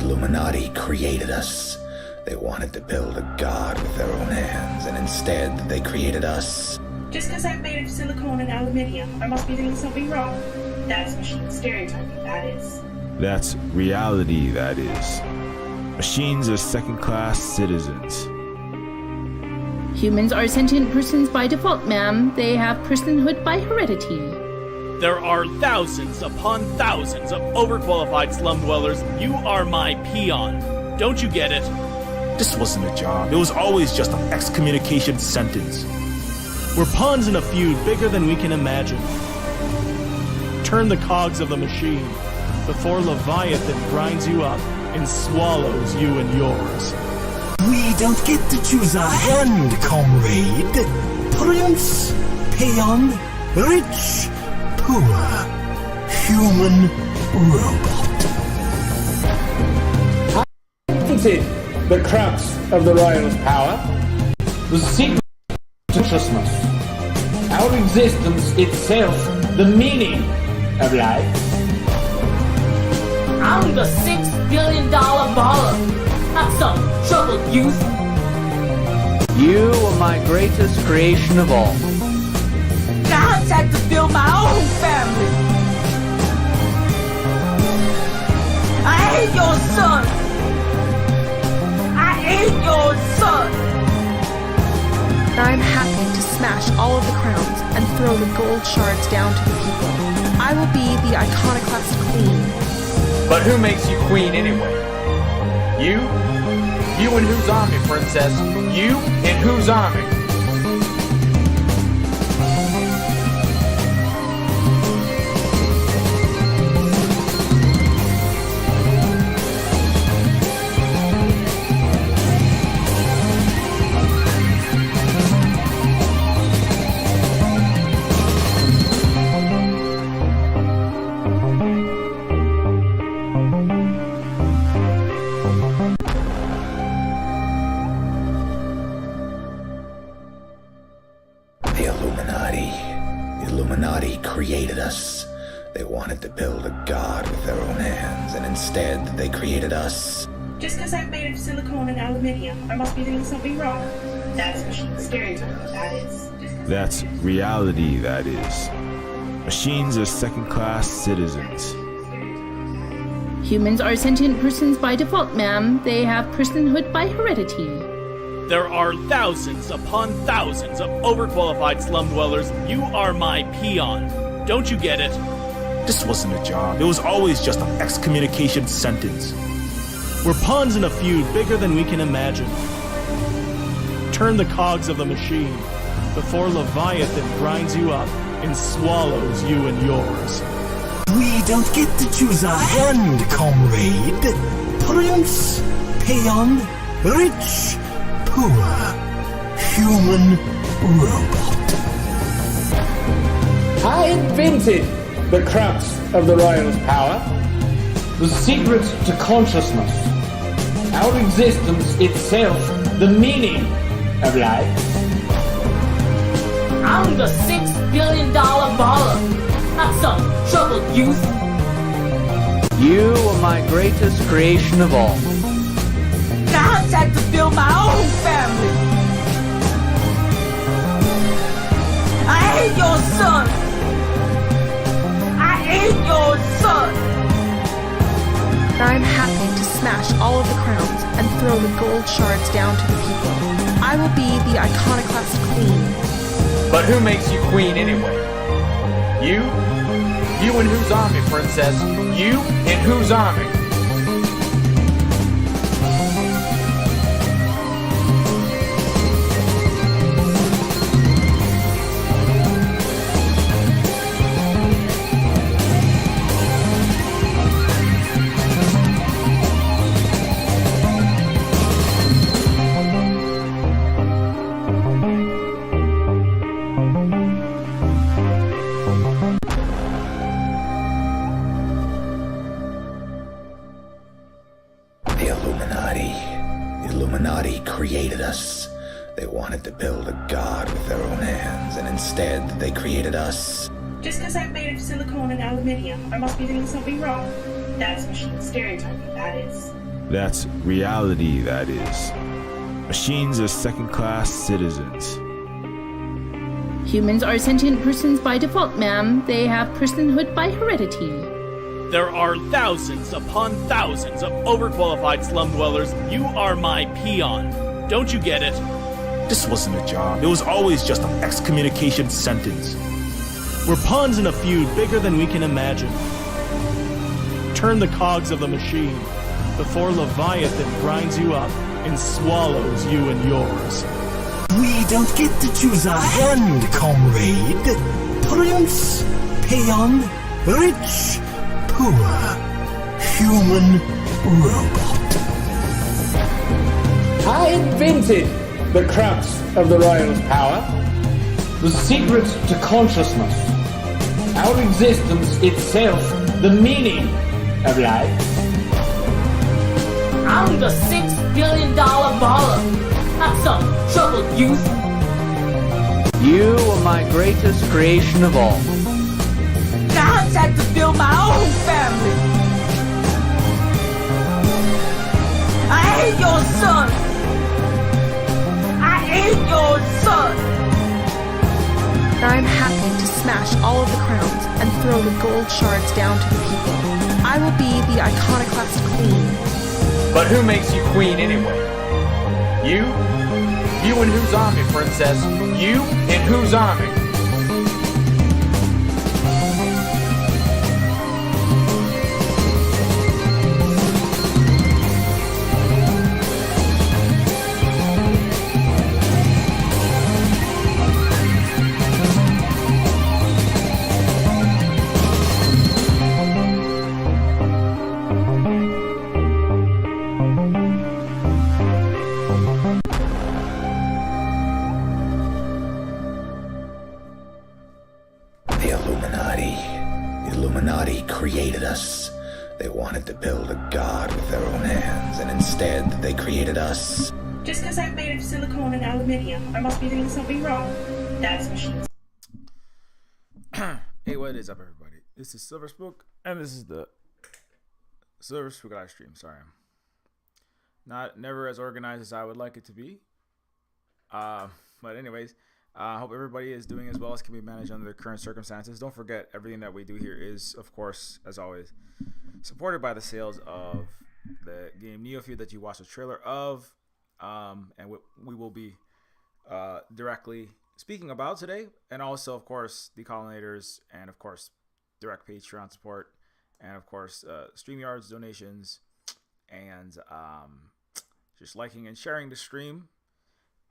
Illuminati created us. They wanted to build a god with their own hands, and instead they created us. Just because I'm made of silicone and aluminium, I must be doing something wrong. That's machine stereotyping, that is. That's reality, that is. Machines are second-class citizens. Humans are sentient persons by default, ma'am. They have personhood by heredity. There are thousands upon thousands of overqualified slum dwellers. You are my peon. Don't you get it? This wasn't a job. It was always just an excommunication sentence. We're pawns in a feud bigger than we can imagine. Turn the cogs of the machine before Leviathan grinds you up and swallows you and yours. We don't get to choose our hand, comrade. Prince, peon, rich, poor, human, robot. Patented the crux of the royal's power, the secret to consciousness, our existence itself, the meaning of life. I'm the $6 billion baller, not some troubled youth. You are my greatest creation of all. I had to build my own family. I hate your son. I hate your son. I'm happy to smash all of the crowns and throw the gold shards down to the people. I will be the iconoclast queen. But who makes you queen anyway? You? You in whose army, princess? You in whose army? Illuminati created us. They wanted to build a god with their own hands, and instead they created us. Just because I'm made of silicone and aluminium, I must be doing something wrong. That's machine stereotyping, that is. That's reality, that is. Machines are second-class citizens. Humans are sentient persons by default, ma'am. They have personhood by heredity. There are thousands upon thousands of overqualified slum dwellers. You are my peon. Don't you get it? This wasn't a job. It was always just an excommunication sentence. We're pawns in a feud bigger than we can imagine. Turn the cogs of the machine before Leviathan grinds you up and swallows you and yours. We don't get to choose our hand, comrade. Prince, peon, rich, poor, human, robot. I invented the crux of the royal's power, the secret to consciousness, our existence itself, the meaning of life. I'm the $6 billion baller, not some troubled youth. You are my greatest creation of all. I had to build my own family. I hate your son. I hate your son. I'm happy to smash all of the crowns and throw the gold shards down to the people. I will be the iconoclast queen. But who makes you queen anyway? You? You in whose army, princess? You in whose army? Illuminati created us. They wanted to build a god with their own hands, and instead they created us. Just because I'm made of silicone and aluminium, I must be doing something wrong. That's machine stereotyping, that is. That's reality, that is. Machines are second-class citizens. Humans are sentient persons by default, ma'am. They have personhood by heredity. There are thousands upon thousands of overqualified slum dwellers. You are my peon. Don't you get it? This wasn't a job. It was always just an excommunication sentence. We're pawns in a feud bigger than we can imagine. Turn the cogs of the machine before Leviathan grinds you up and swallows you and yours. We don't get to choose our hand, comrade. Prince, peon, rich, poor, human, robot. I invented the crux of the royal's power, the secret to consciousness, our existence itself, the meaning of life. I'm the $6 billion baller. Have some troubled youth. You are my greatest creation of all. God's had to build my own family. I hate your son. I hate your son. I'm happy to smash all of the crowns and throw the gold shards down to the people. I will be the iconoclast queen. But who makes you queen anyway? You? You in whose army, princess? You in whose army? Created us. They wanted to build a god with their own hands, and instead they created us. Just because I'm made of silicone and aluminium, I must be doing something wrong. That's machines. Hey, what is up, everybody? This is Silver Spook, and this is the Silver Spook live stream. Sorry, I'm never as organized as I would like it to be. But anyways, I hope everybody is doing as well as can be managed under the current circumstances. Don't forget, everything that we do here is, of course, as always, supported by the sales of the game Neofeud that you watched the trailer of, and we will be directly speaking about today, and also, of course, the Colonators, and of course, direct Patreon support, and of course, StreamYard's donations, and just liking and sharing the stream,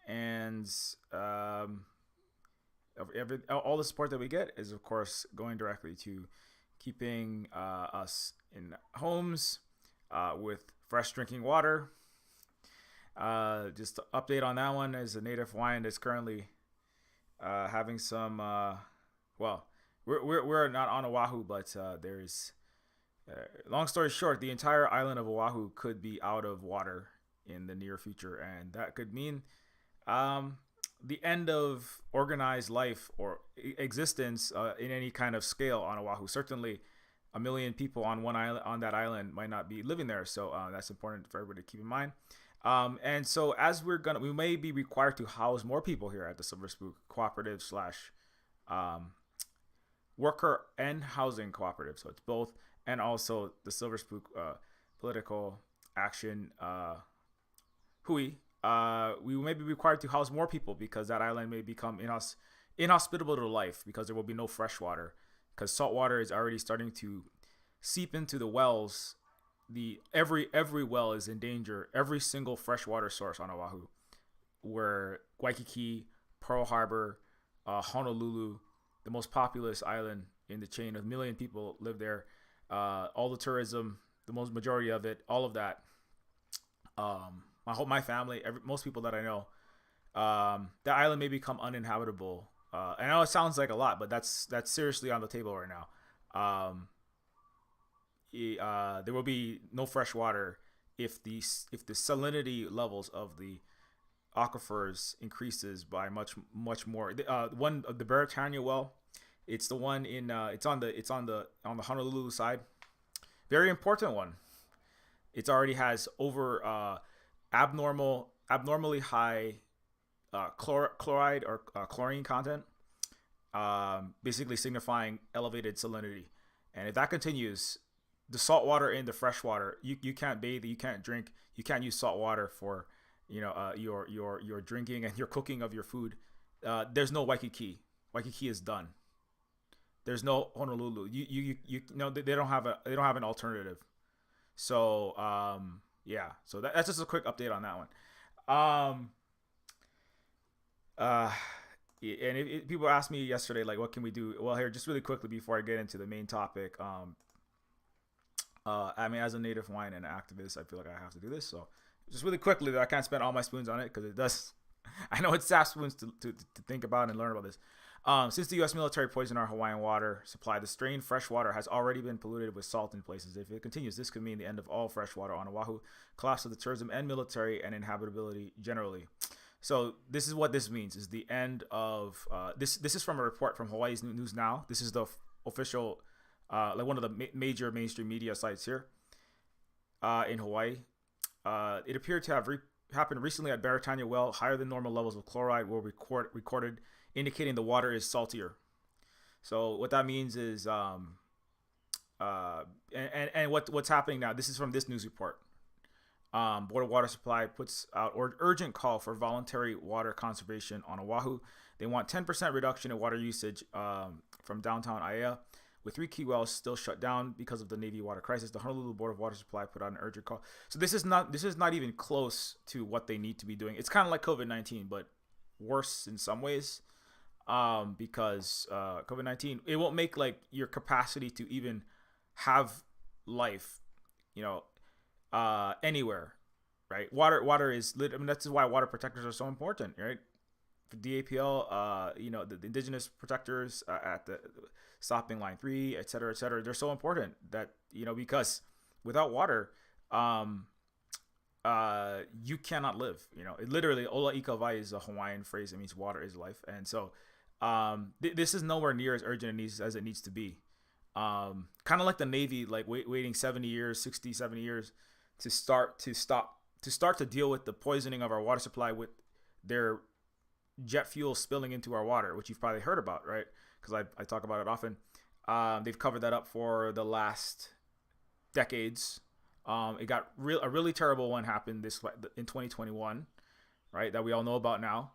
and all the support that we get is, of course, going directly to keeping us in homes with fresh drinking water. Just to update on that one, is a native Hawaiian that's currently having some. Well, we're not on Oahu, but there's. Long story short, the entire island of Oahu could be out of water in the near future, and that could mean the end of organized life or existence in any kind of scale on Oahu. Certainly, 1 million people on one island, on that island, might not be living there. So that's important for everybody to keep in mind. And so as we may be required to house more people here at the Silver Spook Cooperative / Worker and Housing Cooperative. So it's both, and also the Silver Spook Political Action Hui. We may be required to house more people because that island may become inhospitable to life because there will be no fresh water, because salt water is already starting to seep into the wells. Every well is in danger. Every single freshwater source on Oahu, where Waikiki, Pearl Harbor, Honolulu, the most populous island in the chain of 1 million people live there. All the tourism, the majority of it, all of that. My family, most people that I know, that island may become uninhabitable. I know it sounds like a lot, but that's seriously on the table right now. There will be no fresh water if the salinity levels of the aquifers increases by much more. One of the Beretania well, it's the one in it's on the Honolulu side. Very important one. It already has over abnormally high chloride or chlorine content, basically signifying elevated salinity. And if that continues, the salt water in the fresh water, you can't bathe, you can't drink, you can't use salt water for your drinking and your cooking of your food. There's no Waikiki. Waikiki is done. There's no Honolulu. You know, they don't have an alternative. So yeah. So that's just a quick update on that one. And people asked me yesterday, like, what can we do? Well, here, just really quickly before I get into the main topic. I mean, as a native Hawaiian and activist, I feel like I have to do this. So just really quickly, though, I can't spend all my spoons on it because it does. I know it's sap spoons to think about and learn about this. Since the U.S. military poisoned our Hawaiian water supply, the strained fresh water has already been polluted with salt in places. If it continues, this could mean the end of all fresh water on Oahu, collapse of the tourism and military, and inhabitability generally. So this is what this means: is the end of this. This is from a report from Hawaii's News Now. This is the official, like one of the major mainstream media sites here in Hawaii. It appeared to have happened recently at Beretania Well. Higher than normal levels of chloride were recorded, indicating the water is saltier. So what that means is, and what's happening now? This is from this news report. Board of Water Supply puts out urgent call for voluntary water conservation on Oahu. They want 10% reduction in water usage from downtown Aiea, with 3 key wells still shut down because of the Navy water crisis. The Honolulu Board of Water Supply put out an urgent call. So this is not even close to what they need to be doing. It's kind of like COVID-19, but worse in some ways, because COVID-19, it won't make like your capacity to even have life, anywhere, right? Water is lit. I mean, that's why water protectors are so important, right? For DAPL, the indigenous protectors at the stopping line 3, et cetera, they're so important that, because without water, you cannot live. It literally, Ola Ika Vai is a Hawaiian phrase. It means water is life. And so this is nowhere near as urgent as it needs to be. Kind of like the Navy, like waiting 70 years to start to deal with the poisoning of our water supply with their jet fuel spilling into our water, which you've probably heard about, right? Because I talk about it often. They've covered that up for the last decades. It got a really terrible one happened in 2021, right? That we all know about now.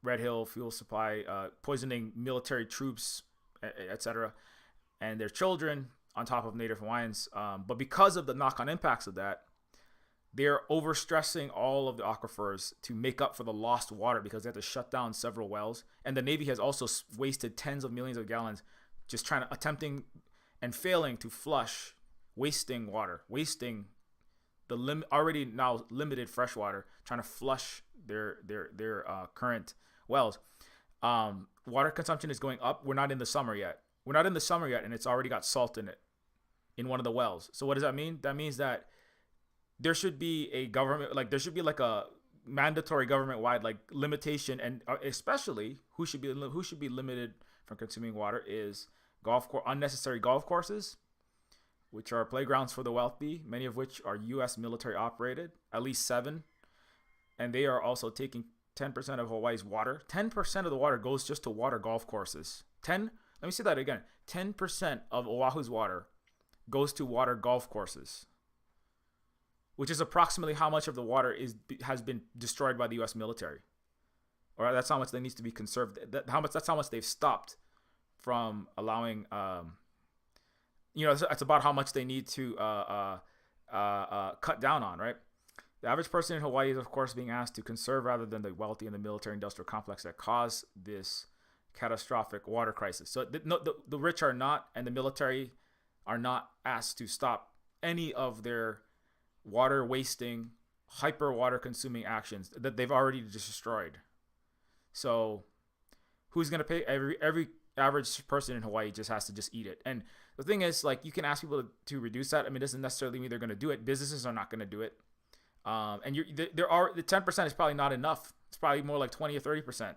Red Hill fuel supply poisoning military troops, etc., and their children on top of Native Hawaiians. But because of the knock-on impacts of that, they're overstressing all of the aquifers to make up for the lost water because they have to shut down several wells. And the Navy has also wasted tens of millions of gallons just attempting and failing to flush, wasting water, wasting the already now limited fresh water, trying to flush their current wells. Water consumption is going up. We're not in the summer yet, and it's already got salt in it in one of the wells. So what does that mean? That means that there should be a government, like there should be like a mandatory government-wide like limitation, and especially who should be limited from consuming water is unnecessary golf courses, which are playgrounds for the wealthy, many of which are U.S. military operated, at least 7, and they are also taking 10% of Hawaii's water. 10% of the water goes just to water golf courses. Let me say that again. 10% of Oahu's water goes to water golf courses, which is approximately how much of the water has been destroyed by the U.S. military. Or that's how much they need to be conserved. That's how much they've stopped from allowing. It's about how much they need to cut down on, right? The average person in Hawaii is, of course, being asked to conserve rather than the wealthy and the military-industrial complex that caused this catastrophic water crisis. So the rich are not, and the military are not asked to stop any of their water wasting, hyper water consuming actions that they've already destroyed. So who's going to pay? Every average person in Hawaii just has to just eat it. And the thing is, like, you can ask people to reduce that. I mean, it doesn't necessarily mean they're going to do it. Businesses are not going to do it. And the 10% is probably not enough. It's probably more like 20 or 30%,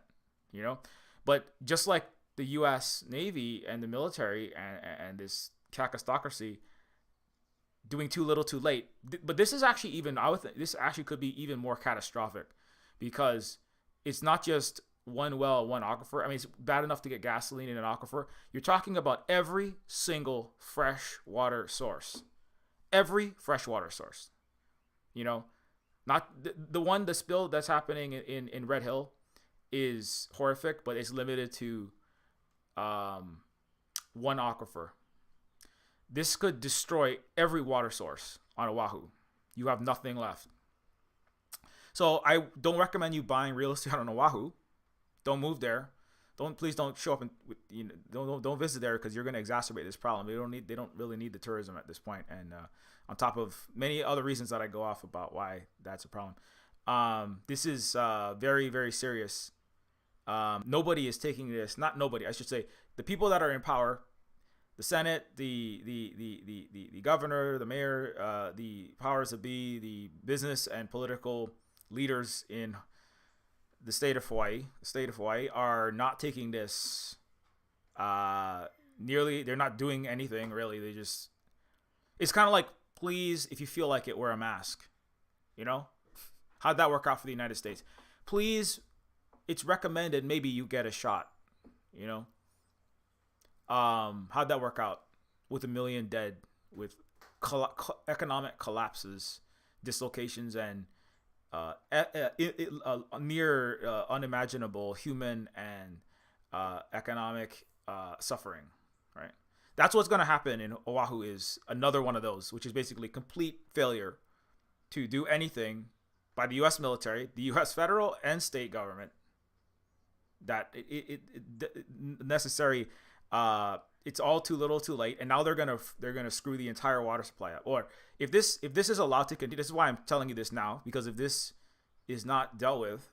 but just like the U.S. Navy and the military and this kakistocracy, doing too little too late. But this is actually even, I would think this actually could be even more catastrophic, because it's not just one well, one aquifer. I mean, it's bad enough to get gasoline in an aquifer. You're talking about every single freshwater source. Every freshwater source. You know, not the spill that's happening in Red Hill is horrific, but it's limited to one aquifer. This could destroy every water source on Oahu. You have nothing left. So I don't recommend you buying real estate on Oahu. Don't move there. Please don't show up and don't visit there, because you're going to exacerbate this problem. They don't really need the tourism at this point. And on top of many other reasons that I go off about why that's a problem, this is very, very serious. Nobody is taking this. Not nobody, I should say. The people that are in power, the Senate, the governor, the mayor, the powers that be, the business and political leaders in the state of Hawaii are not taking this they're not doing anything really. It's kind of like, please, if you feel like it, wear a mask. You know? How'd that work out for the United States? Please, it's recommended maybe you get a shot. You know? How'd that work out with 1 million dead, with economic collapses, dislocations, and near unimaginable human and economic suffering, right? That's what's going to happen in Oahu, is another one of those, which is basically complete failure to do anything by the U.S. military, the U.S. federal and state government. That necessary. It's all too little, too late, and now they're gonna screw the entire water supply up. Or if this is allowed to continue, this is why I'm telling you this now, because if this is not dealt with,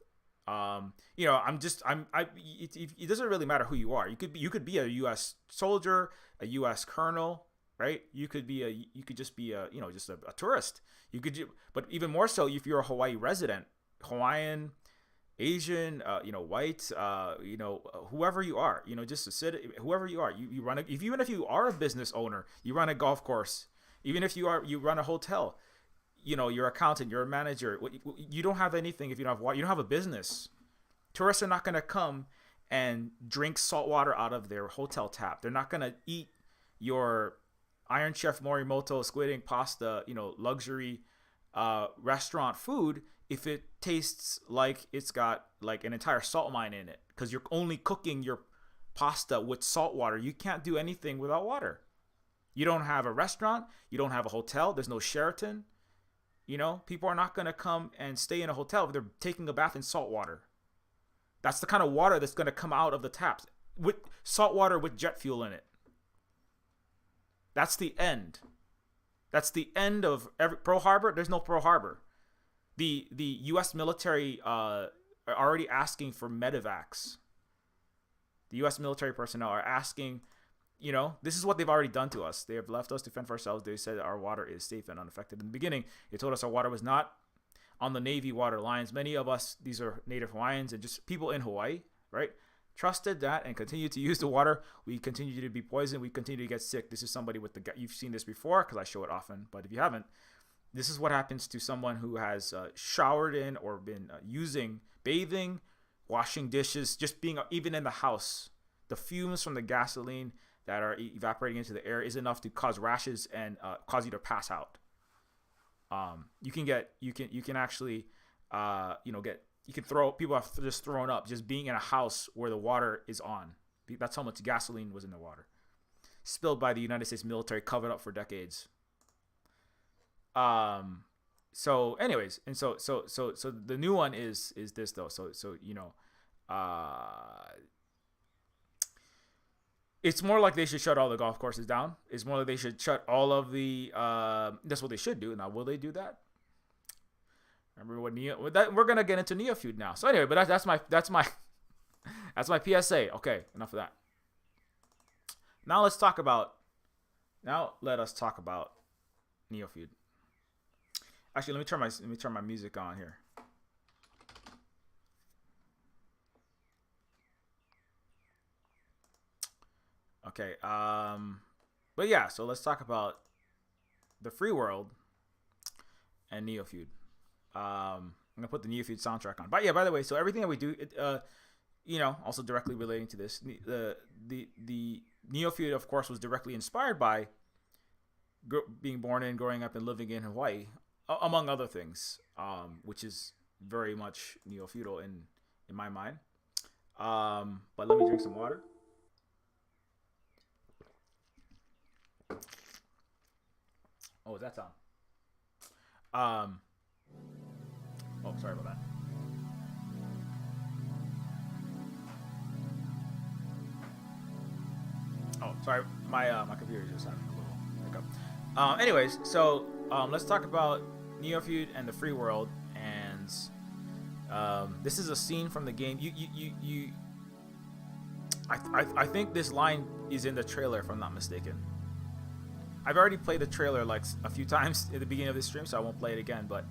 it doesn't really matter who you are. You could be a U.S. soldier, a U.S. colonel, right? You could just be a tourist. But even more so if you're a Hawaii resident, Hawaiian, Asian, white, whoever you are, just a city, whoever you are, you run even if you are a business owner, you run a golf course, even if you run a hotel, you're an accountant, you're a manager, you don't have anything if you don't have water, you don't have a business. Tourists are not going to come and drink salt water out of their hotel tap. They're not going to eat your Iron Chef Morimoto squid ink pasta, luxury restaurant food if it tastes like it's got like an entire salt mine in it, because you're only cooking your pasta with salt water. You can't do anything without water. You don't have a restaurant. You don't have a hotel. There's no Sheraton. People are not going to come and stay in a hotel if they're taking a bath in salt water. That's the kind of water that's going to come out of the taps, with salt water with jet fuel in it. That's the end. That's the end of every Pearl Harbor. There's no Pearl Harbor. The U.S. military are already asking for medevacs. The U.S. military personnel are asking, this is what they've already done to us. They have left us to fend for ourselves. They said our water is safe and unaffected. In the beginning, they told us our water was not on the Navy water lines. Many of us, these are Native Hawaiians and just people in Hawaii, right? Trusted that and continue to use the water. We continue to be poisoned. We continue to get sick. This is somebody with you've seen this before because I show it often, but if you haven't, this is what happens to someone who has showered in or been bathing, washing dishes, just being even in the house. The fumes from the gasoline that are evaporating into the air is enough to cause rashes and cause you to pass out. You can throw, people have just thrown up just being in a house where the water is on. That's how much gasoline was in the water, spilled by the United States military, covered up for decades. So anyways, and so the new one is this though. It's more like they should shut all the golf courses down. It's more like they should shut all of the, that's what they should do. Now, will they do that? Remember we're going to get into Neofeud now. So anyway, but that's my PSA. Okay. Enough of that. Now let us talk about Neofeud. Actually, let me turn my music on here. Okay. But yeah, so let's talk about the Free World, and Neofeud. I'm gonna put the Neofeud soundtrack on. But yeah, by the way, so everything that we do, also directly relating to this, the Neofeud, of course, was directly inspired by being born and growing up and living in Hawaii, among other things, which is very much neo-feudal in my mind. But let me drink some water. Oh, is that sound? Oh, sorry about that. Oh, sorry, my computer is just having a little hiccup. Anyways, so let's talk about Neofeud and the Free World, and this is a scene from the game. I think this line is in the trailer, if I'm not mistaken. I've already played the trailer like a few times at the beginning of this stream, so I won't play it again. But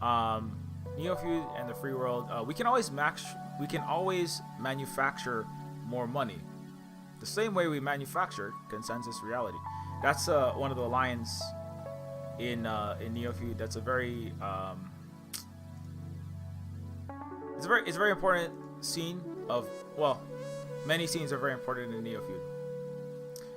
Neofeud and the Free World, we can always manufacture more money, the same way we manufactured consensus reality. That's one of the lines in Neofeud. That's a very it's a very important scene of, well, many scenes are very important in Neofeud.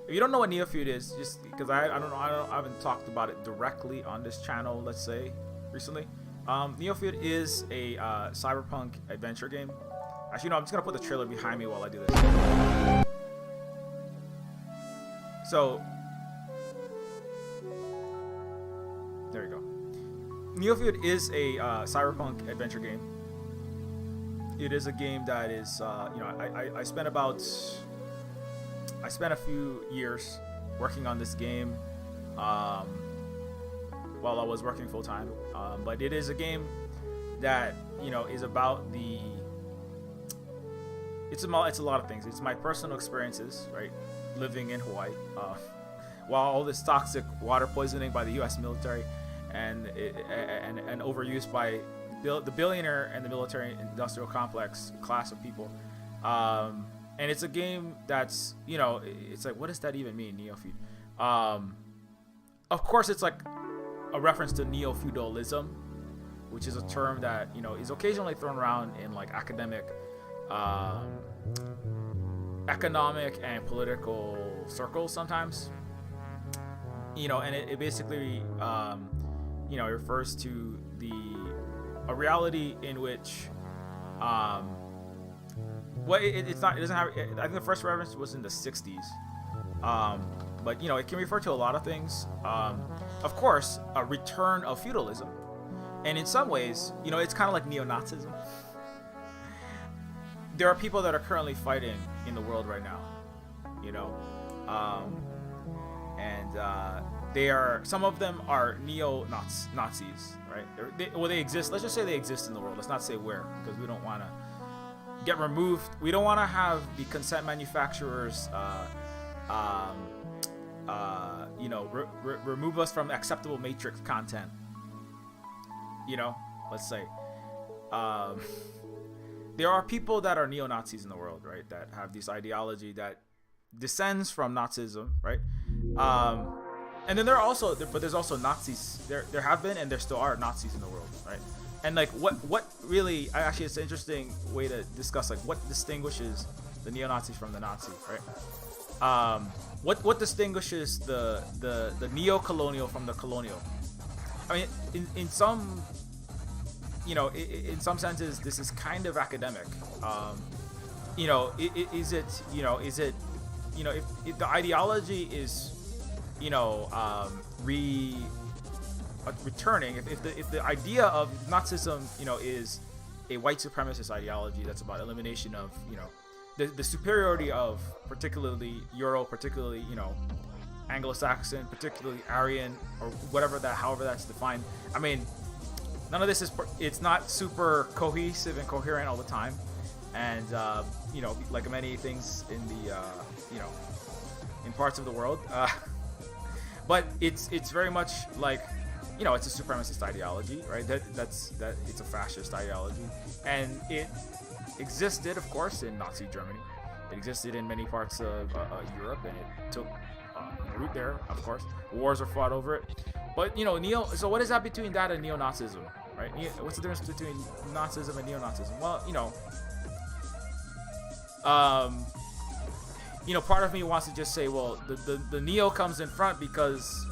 If you don't know what Neofeud is, just because I don't know, I haven't talked about it directly on this channel, let's say, recently. Neofeud is a cyberpunk adventure game. Actually, no, I'm just gonna put the trailer behind me while I do this. So, there you go. Neofeud is a cyberpunk adventure game. It is a game that is, I spent a few years working on this game while I was working full time. But it is a game that, is about the. It's a lot of things. It's my personal experiences, right, living in Hawaii, while all this toxic water poisoning by the U.S. military and overuse by the billionaire and the military-industrial complex class of people. And it's a game that's, it's like, what does that even mean, Neofeud? Of course, it's like a reference to neo-feudalism, which is a term that, is occasionally thrown around in like academic, economic and political circles sometimes. And it basically, refers to a reality in which, it's not. It doesn't have. I think the first reference was in the '60s, but it can refer to a lot of things. Of course, a return of feudalism, and in some ways, it's kind of like neo-Nazism. There are people that are currently fighting in the world right now, and they are. Some of them are neo-Nazis, right? They exist. Let's just say they exist in the world. Let's not say where, because we don't want to get removed. We don't want to have the consent manufacturers remove us from acceptable matrix content, let's say. There are people that are neo-Nazis in the world, right, that have this ideology that descends from Nazism, right? And then there's also Nazis. There have been and there still are Nazis in the world, right? And like what really, actually, it's an interesting way to discuss like what distinguishes the neo-Nazis from the Nazis, right? What distinguishes the neo-colonial from the colonial? I mean, in some, in some senses, this is kind of academic. If the ideology is, returning, if the idea of Nazism, is a white supremacist ideology that's about elimination of, the superiority of particularly Euro, particularly, Anglo-Saxon, particularly Aryan, or however that's defined. I mean, none of this it's not super cohesive and coherent all the time, and like many things in the in parts of the world, but it's very much like, it's a supremacist ideology, right? That's it's a fascist ideology, and it existed, of course, in Nazi Germany. It existed in many parts of Europe, and it took root there, of course. Wars are fought over it. But so what is that between that and neo-Nazism, right? What's the difference between Nazism and neo-Nazism? Well, part of me wants to just say, well, the neo comes in front because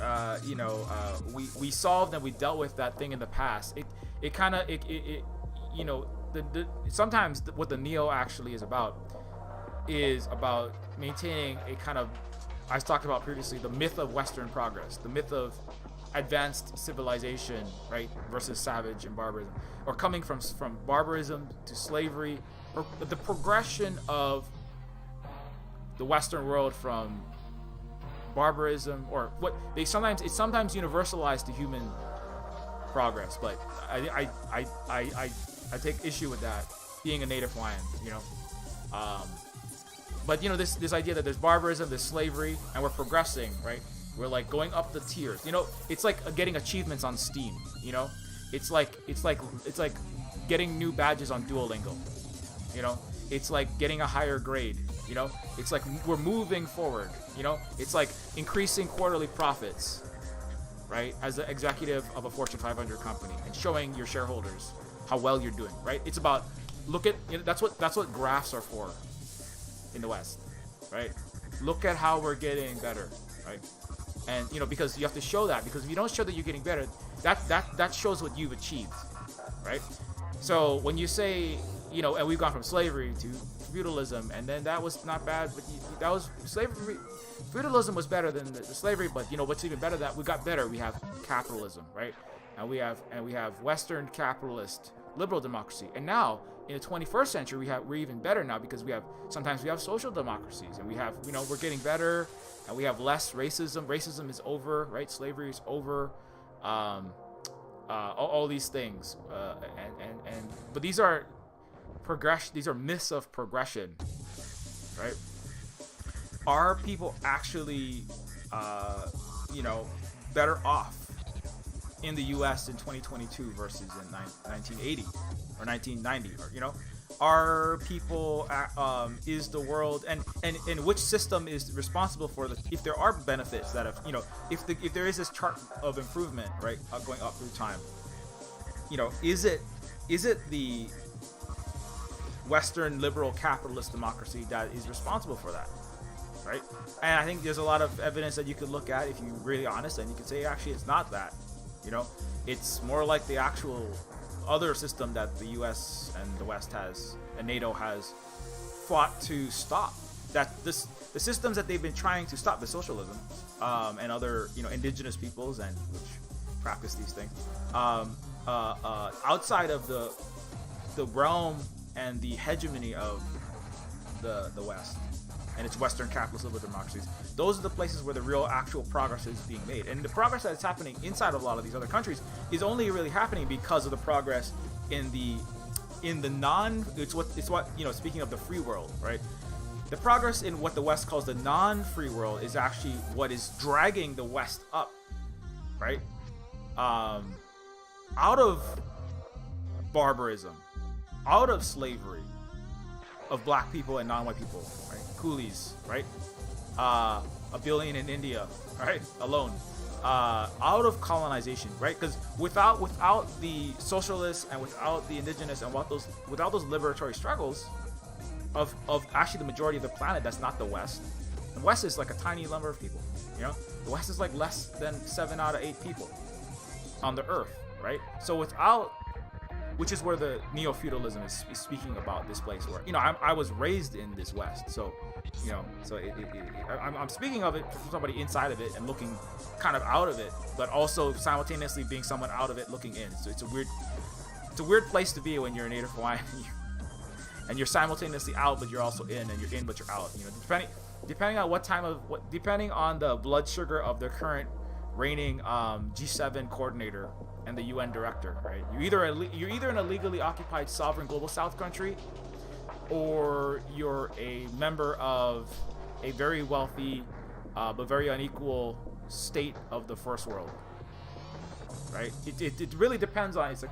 we solved and we dealt with that thing in the past. Sometimes what the neo actually is about maintaining a kind of, I talked about previously, the myth of Western progress, the myth of advanced civilization, right, versus savage and barbarism, or coming from barbarism to slavery, or the progression of the Western world from barbarism, or what it's sometimes universalized to human progress, but I take issue with that, being a native Hawaiian, but this idea that there's barbarism, there's slavery, and we're progressing, right? We're like going up the tiers. It's like getting achievements on Steam. It's like getting new badges on Duolingo. It's like getting a higher grade. It's like we're moving forward. It's like increasing quarterly profits, right? As the executive of a Fortune 500 company, and showing your shareholders how well you're doing, right? It's about that's what graphs are for in the West, right? Look at how we're getting better, right? And because you have to show that, because if you don't show that you're getting better, that shows what you've achieved, right? So when you say, and we've gone from slavery to feudalism, and then that was not bad, but that was slavery. Feudalism was better than the slavery, but what's even better, that we got better. We have capitalism, right? And we have Western capitalist liberal democracy, and now in the 21st century we're even better now, because sometimes we have social democracies, and we have we're getting better, and we have less racism. Racism is over, right? Slavery is over. All these things, but these are progression. These are myths of progression, right? Are people actually, better off in the U.S. in 2022 versus in 1980 or 1990, or are people is the world, and which system is responsible for if there are benefits that have if there is this chart of improvement, right, going up through time, is it the Western liberal capitalist democracy that is responsible for that, right? And I think there's a lot of evidence that you could look at if you're really honest, and you could say actually it's not that. It's more like the actual other system that the U.S. and the West has, and NATO has fought to stop. The systems that they've been trying to stop, the socialism, and other indigenous peoples and which practice these things, outside of the realm and the hegemony of the West and its Western capitalist liberal democracies. Those are the places where the real actual progress is being made, and the progress that is happening inside of a lot of these other countries is only really happening because of the progress in the non. It's what speaking of the free world, right? The progress in what the West calls the non-free world is actually what is dragging the West up, right? Out of barbarism, out of slavery of black people and non-white people, right? Coolies, right? A billion in India, right? Alone. Out of colonization, right? Because without the socialists and without the indigenous and without those liberatory struggles of actually the majority of the planet, that's not the West. The West is like a tiny number of people, The West is like less than 7 out of 8 people on the Earth, right? So which is where the neo-feudalism is speaking about, this place where I was raised in this West, so I'm speaking of it from somebody inside of it and looking kind of out of it, but also simultaneously being someone out of it looking in. So it's a weird place to be when you're a native Hawaiian and you're simultaneously out, but you're also in, and you're in, but you're out. Depending on depending on the blood sugar of the current reigning G7 coordinator and the UN director, right? You're either in a legally occupied sovereign global South country, or you're a member of a very wealthy but very unequal state of the first world, right? It really depends on it's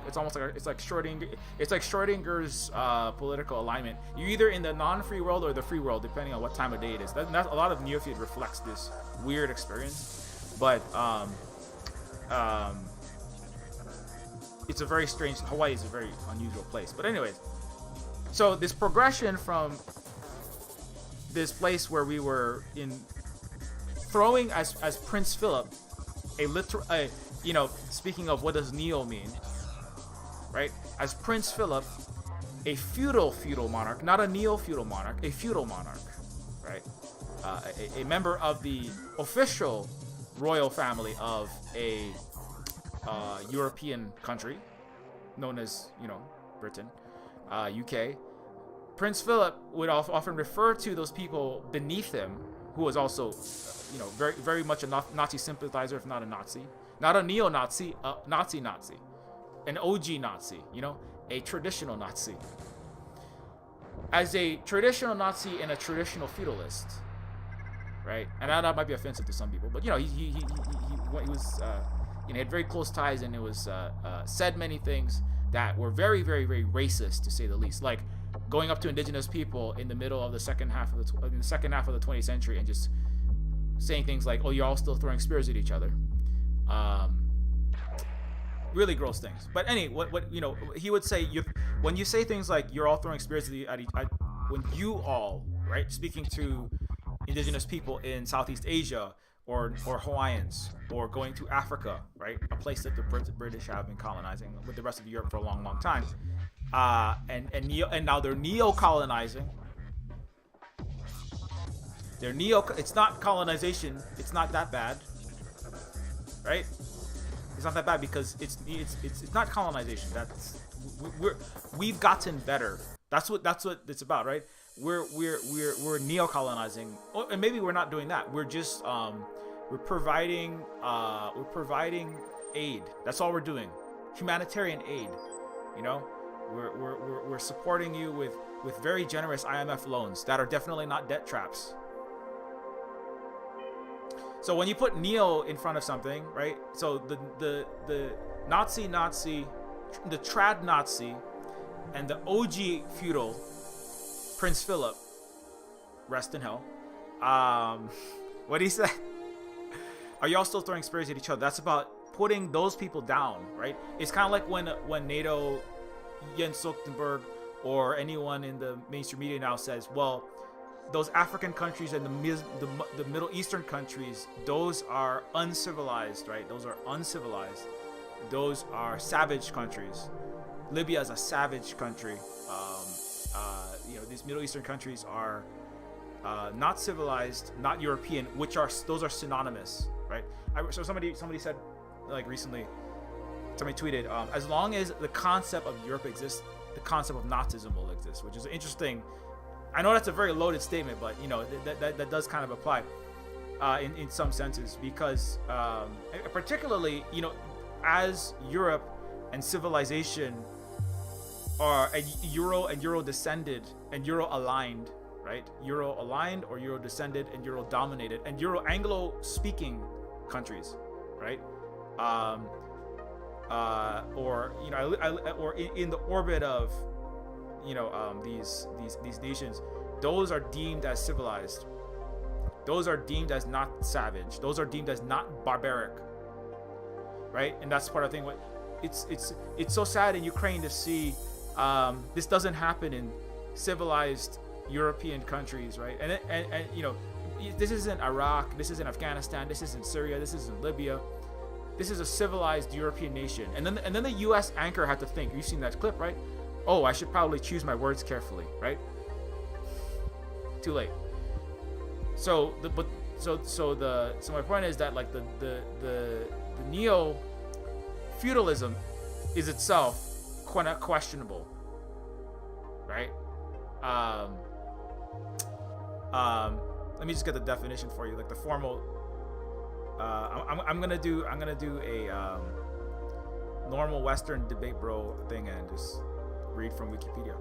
like Schrodinger's political alignment. You're either in the non-free world or the free world, depending on what time of day it is. A lot of Neofeud reflects this weird experience, but it's a very strange. Hawaii is a very unusual place. But anyways, so this progression from this place where we were in throwing as Prince Philip, speaking of what does Neo mean, right? As Prince Philip, a feudal monarch, not a neo-feudal monarch, a feudal monarch, right? A member of the official royal family of a European country known as, Britain, UK. Prince Philip would often refer to those people beneath him, who was also, very, very much a Nazi sympathizer, if not a Nazi. Not a neo-Nazi, a Nazi. An OG Nazi, a traditional Nazi. As a traditional Nazi and a traditional feudalist, right? And that might be offensive to some people, but, he was, had very close ties, and it was said many things that were very, very, very racist, to say the least. Like going up to indigenous people in the middle of the second half of the 20th century and just saying things like, "Oh, you're all still throwing spears at each other." Really gross things. But what he would say, when you say things like "you're all throwing spears at each," when you all, right, speaking to indigenous people in Southeast Asia, or Hawaiians, or going to Africa, right? A place that the British have been colonizing with the rest of Europe for a long, long time. And now they're neo-colonizing. It's not colonization. It's not that bad, right? It's not that bad because it's not colonization. We've gotten better. That's what it's about, right? We're neo-colonizing, and maybe we're not doing that. We're just we're providing aid. That's all we're doing, humanitarian aid. We're supporting you with very generous IMF loans that are definitely not debt traps. So when you put neo in front of something, right? So the Nazi, the trad Nazi, and the OG feudal Prince Philip, rest in hell. What he said? Are y'all still throwing spears at each other? That's about putting those people down, right? It's kind of like when NATO, Jens Stoltenberg, or anyone in the mainstream media now says, well, those African countries and the Middle Eastern countries, those are uncivilized, right? Those are uncivilized. Those are savage countries. Libya is a savage country. These Middle Eastern countries are not civilized, not European, those are synonymous, right? So somebody said, like recently, somebody tweeted, as long as the concept of Europe exists, the concept of Nazism will exist, which is interesting. I know that's a very loaded statement, but that does kind of apply in some senses, because particularly as Europe and civilization are Euro descended and Euro aligned, right? Euro aligned or Euro descended and Euro dominated and Euro Anglo speaking countries, right? Or in the orbit of these nations, those are deemed as civilized. Those are deemed as not savage. Those are deemed as not barbaric, right? And that's part of the thing. It's so sad in Ukraine to see this doesn't happen in civilized European countries, right? And this isn't Iraq, this isn't Afghanistan, this isn't Syria, this isn't Libya. This is a civilized European nation. And then the U.S. anchor had to think. You've seen that clip, right? Oh, I should probably choose my words carefully, right? Too late. So my point is that like the neo feudalism is itself questionable, right? Let me just get the definition for you, like the formal. I'm gonna do a normal Western debate bro thing and just read from Wikipedia.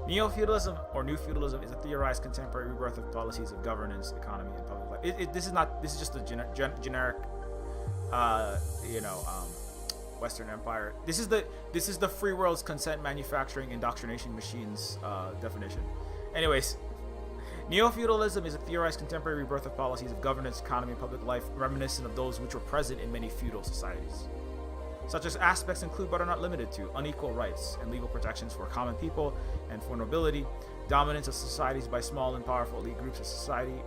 Neo-feudalism or new feudalism is a theorized contemporary rebirth of policies of governance, economy, and public life. This is just a generic, Western Empire. This is the free world's consent manufacturing indoctrination machines definition. Anyways, Neo-feudalism is a theorized contemporary rebirth of policies of governance, economy, and public life reminiscent of those which were present in many feudal societies. Such as aspects include, but are not limited to, unequal rights and legal protections for common people and for nobility, dominance of societies by small and powerful elite groups of society,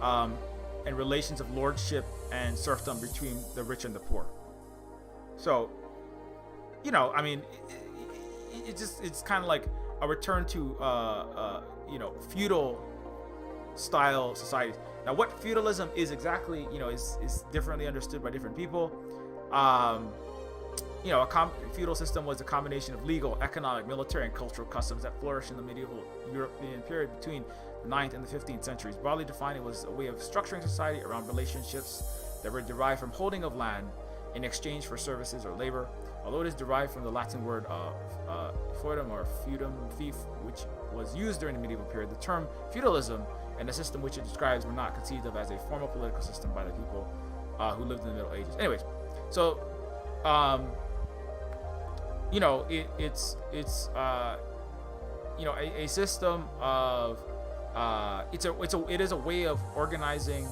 and relations of lordship and serfdom between the rich and the poor. So, you know, I mean, it's kind of like a return to you know, feudal style societies. Now, what feudalism is exactly, you know, is differently understood by different people. You know, a feudal system was a combination of legal, economic, military, and cultural customs that flourished in the medieval European period between the 9th and the 15th centuries. Broadly defined, it was a way of structuring society around relationships that were derived from holding of land in exchange for services or labor. Although it is derived from the Latin word feudum or feudum, fief, which was used during the medieval period, the term feudalism and the system which it describes were not conceived of as a formal political system by the people who lived in the Middle Ages. Anyways, so you know, it's you know, a system of it is a way of organizing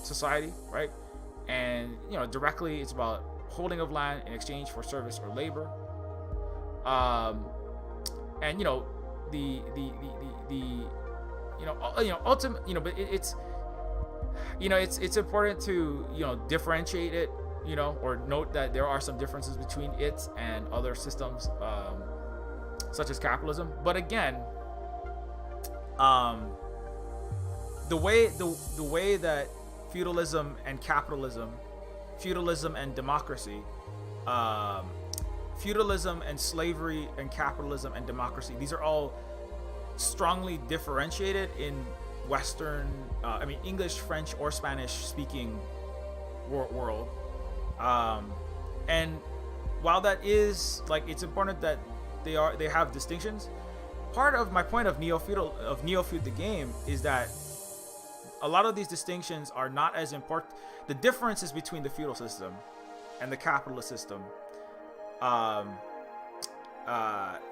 society, right? And you know, directly it's about holding of land in exchange for service or labor. And you know, the ultimate, you know, but it's, you know, it's important to, you know, differentiate it, you know, or note that there are some differences between it and other systems, such as capitalism. But again, the way that feudalism and capitalism, feudalism and democracy, feudalism and slavery and capitalism and democracy, these are all strongly differentiated in Western, English, French, or Spanish speaking world. And while that is, like, it's important that they have distinctions. Part of my point of Neofeud the game is that a lot of these distinctions are not as important. The differences between the feudal system and the capitalist system,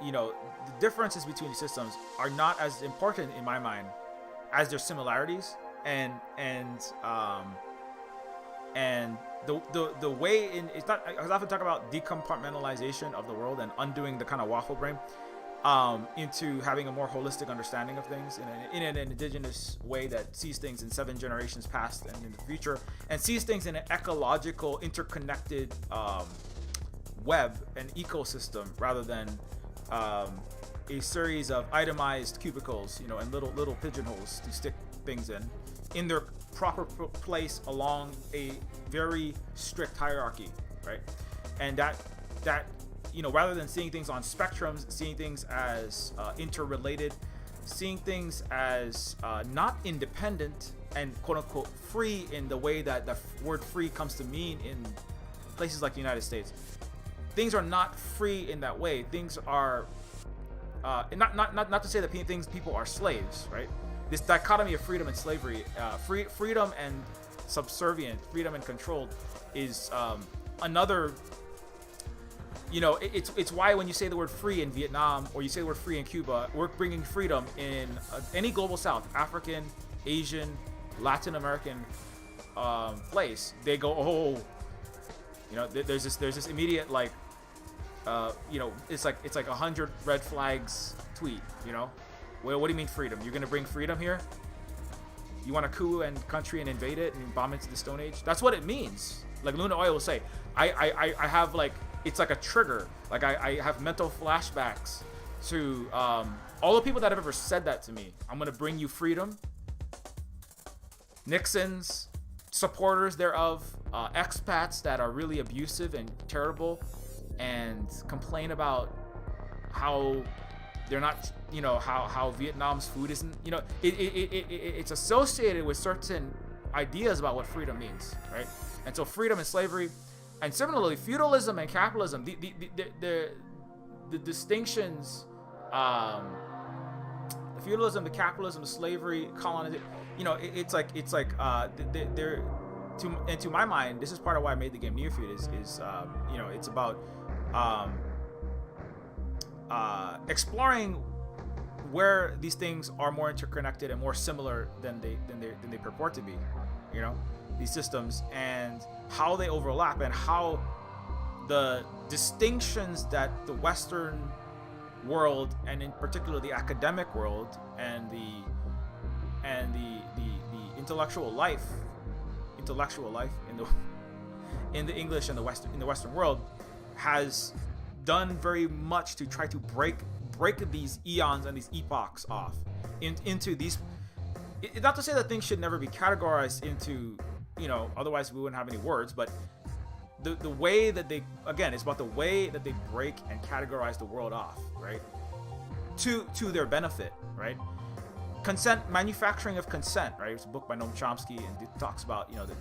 you know, the differences between the systems are not as important in my mind as their similarities, and the way in, it's not, I often talk about decompartmentalization of the world and undoing the kind of waffle brain into having a more holistic understanding of things in an indigenous way that sees things in 7 generations past and in the future, and sees things in an ecological, interconnected web and ecosystem, rather than a series of itemized cubicles, you know, and little pigeonholes to stick things in their proper place along a very strict hierarchy, right? And that you know, rather than seeing things on spectrums, seeing things as interrelated, seeing things as not independent and quote unquote free in the way that the word free comes to mean in places like the United States. Things are not free in that way. Things are not to say that people are slaves, right? This dichotomy of freedom and slavery, freedom and subservient, freedom and controlled, is another. You know, it's why when you say the word free in Vietnam, or you say the word free in Cuba, we're bringing freedom in any global South, African, Asian, Latin American place. They go, oh, you know, there's this immediate, like, you know, it's like 100 red flags tweet. You know, well, what do you mean freedom? You're gonna bring freedom here? You want to coup and country and invade it and bomb into the Stone Age? That's what it means. Like Luna Oil will say, I have, like, it's like a trigger. Like I have mental flashbacks to all the people that have ever said that to me. I'm gonna bring you freedom. Nixon's supporters thereof, expats that are really abusive and terrible, and complain about how they're not, you know, how Vietnam's food isn't, you know, it's associated with certain ideas about what freedom means, right? And so freedom and slavery. And similarly, feudalism and capitalism, the distinctions, the feudalism, the capitalism, the slavery, colonization, you know, it's like they're to my mind, this is part of why I made the game Neofeud is you know, it's about exploring where these things are more interconnected and more similar than they purport to be, you know, these systems, and how they overlap, and how the distinctions that the Western world, and in particular the academic world, and the intellectual life in the English and the Western world has done very much to try to break these eons and these epochs off into these. Not to say that things should never be categorized into, you know, otherwise we wouldn't have any words, but the way that they, again, it's about the way that they break and categorize the world off, right, to their benefit, right? Consent, manufacturing of consent, right? It's a book by Noam Chomsky, and it talks about, you know, the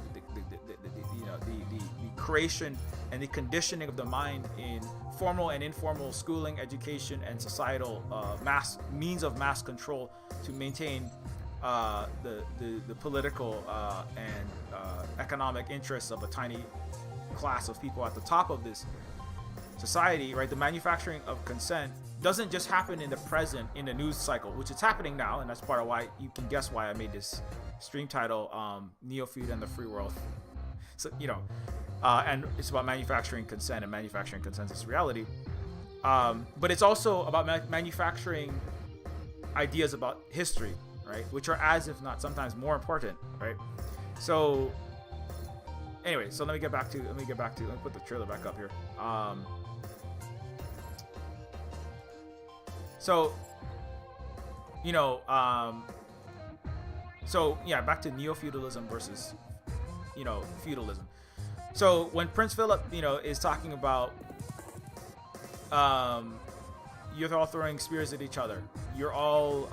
creation and the conditioning of the mind in formal and informal schooling, education, and societal means of mass control to maintain the political and economic interests of a tiny class of people at the top of this society, right? The manufacturing of consent doesn't just happen in the present, in the news cycle, which is happening now, and that's part of why you can guess why I made this stream title, Neofeud and the Free World. So, you know, and it's about manufacturing consent and manufacturing consensus reality. But it's also about manufacturing ideas about history, right? Which are as if not sometimes more important, right? So anyway, so let me put the trailer back up here. So, you know, so yeah, back to neo-feudalism versus, you know, feudalism. So when Prince Philip, you know, is talking about, you're all throwing spears at each other. You're all,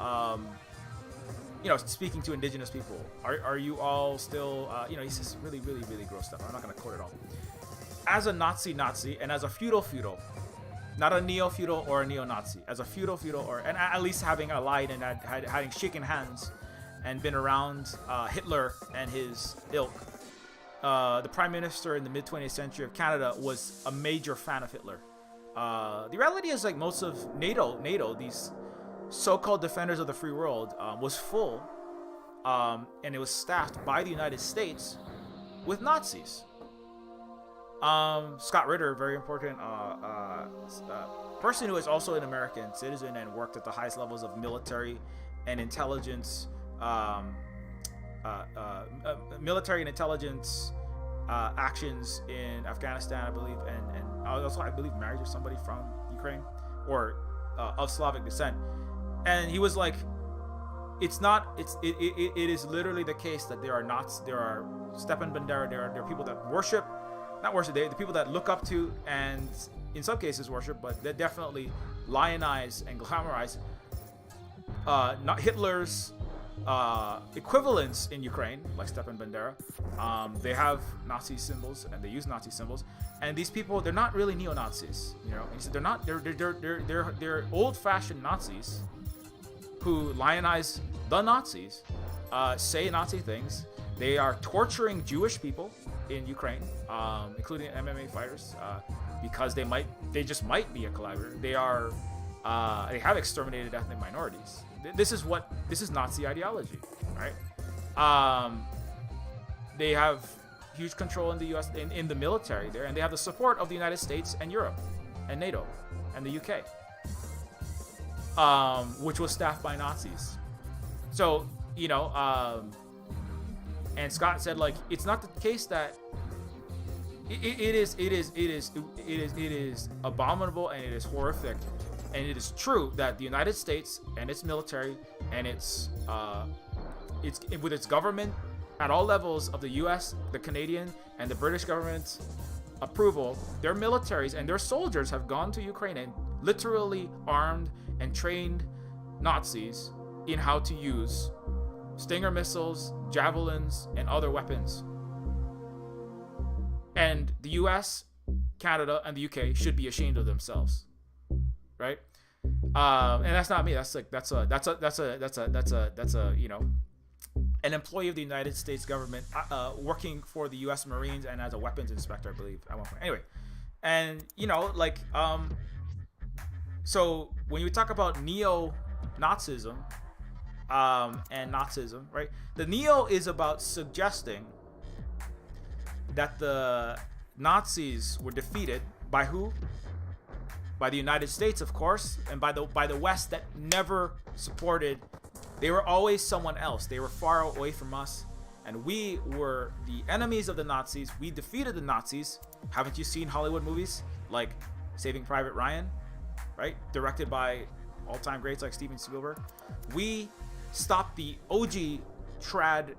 you know, speaking to indigenous people. Are you all still, you know, he says really, really, really gross stuff. I'm not going to quote it all. As a Nazi, and as a feudal, not a neo-feudal or a neo-Nazi, as a feudal, or, and at least having allied and having shaken hands and been around Hitler and his ilk. The Prime Minister in the mid-20th century of Canada was a major fan of Hitler. The reality is, like, most of NATO, these so-called defenders of the free world, was full, and it was staffed by the United States with Nazis. Scott Ritter, very important person who is also an American citizen and worked at the highest levels of military and intelligence, actions in Afghanistan, I believe, and also I believe married to somebody from Ukraine or of Slavic descent. And he was like, it is literally the case that there are Stepan Bandera, there are people that the people that look up to, and in some cases worship, but they definitely lionize and glamorize not Hitler's equivalents in Ukraine, like Stepan Bandera. They have Nazi symbols and they use Nazi symbols, and these people, they're not really neo-Nazis, you know. And he said they're old-fashioned Nazis who lionize the Nazis, say Nazi things. They are torturing Jewish people in Ukraine, including MMA fighters, because they just might be a collaborator. They have exterminated ethnic minorities. This is Nazi ideology, right? They have huge control in the U.S. in the military there, and they have the support of the United States and Europe, and NATO, and the UK, which was staffed by Nazis. So, you know, and Scott said, like, it's not the case that it is abominable, and it is horrific, and it is true that the United States and its military and its with its government at all levels of the U.S., the Canadian, and the British government's approval, their militaries and their soldiers have gone to Ukraine and literally armed and trained Nazis in how to use Stinger missiles, javelins, and other weapons. And the U.S., Canada, and the U.K. should be ashamed of themselves, right? And that's not me. That's a you know, an employee of the United States government working for the U.S. Marines and as a weapons inspector, I believe, at one point. Anyway, and you know, like, so when you talk about Nazism and Nazism, right? The Neo is about suggesting that the Nazis were defeated by who? By the United States, of course, and by the West that never supported. They were always someone else. They were far away from us, and we were the enemies of the Nazis. We defeated the Nazis. Haven't you seen Hollywood movies like Saving Private Ryan, right? Directed by all-time greats like Steven Spielberg. We stopped the OG trad,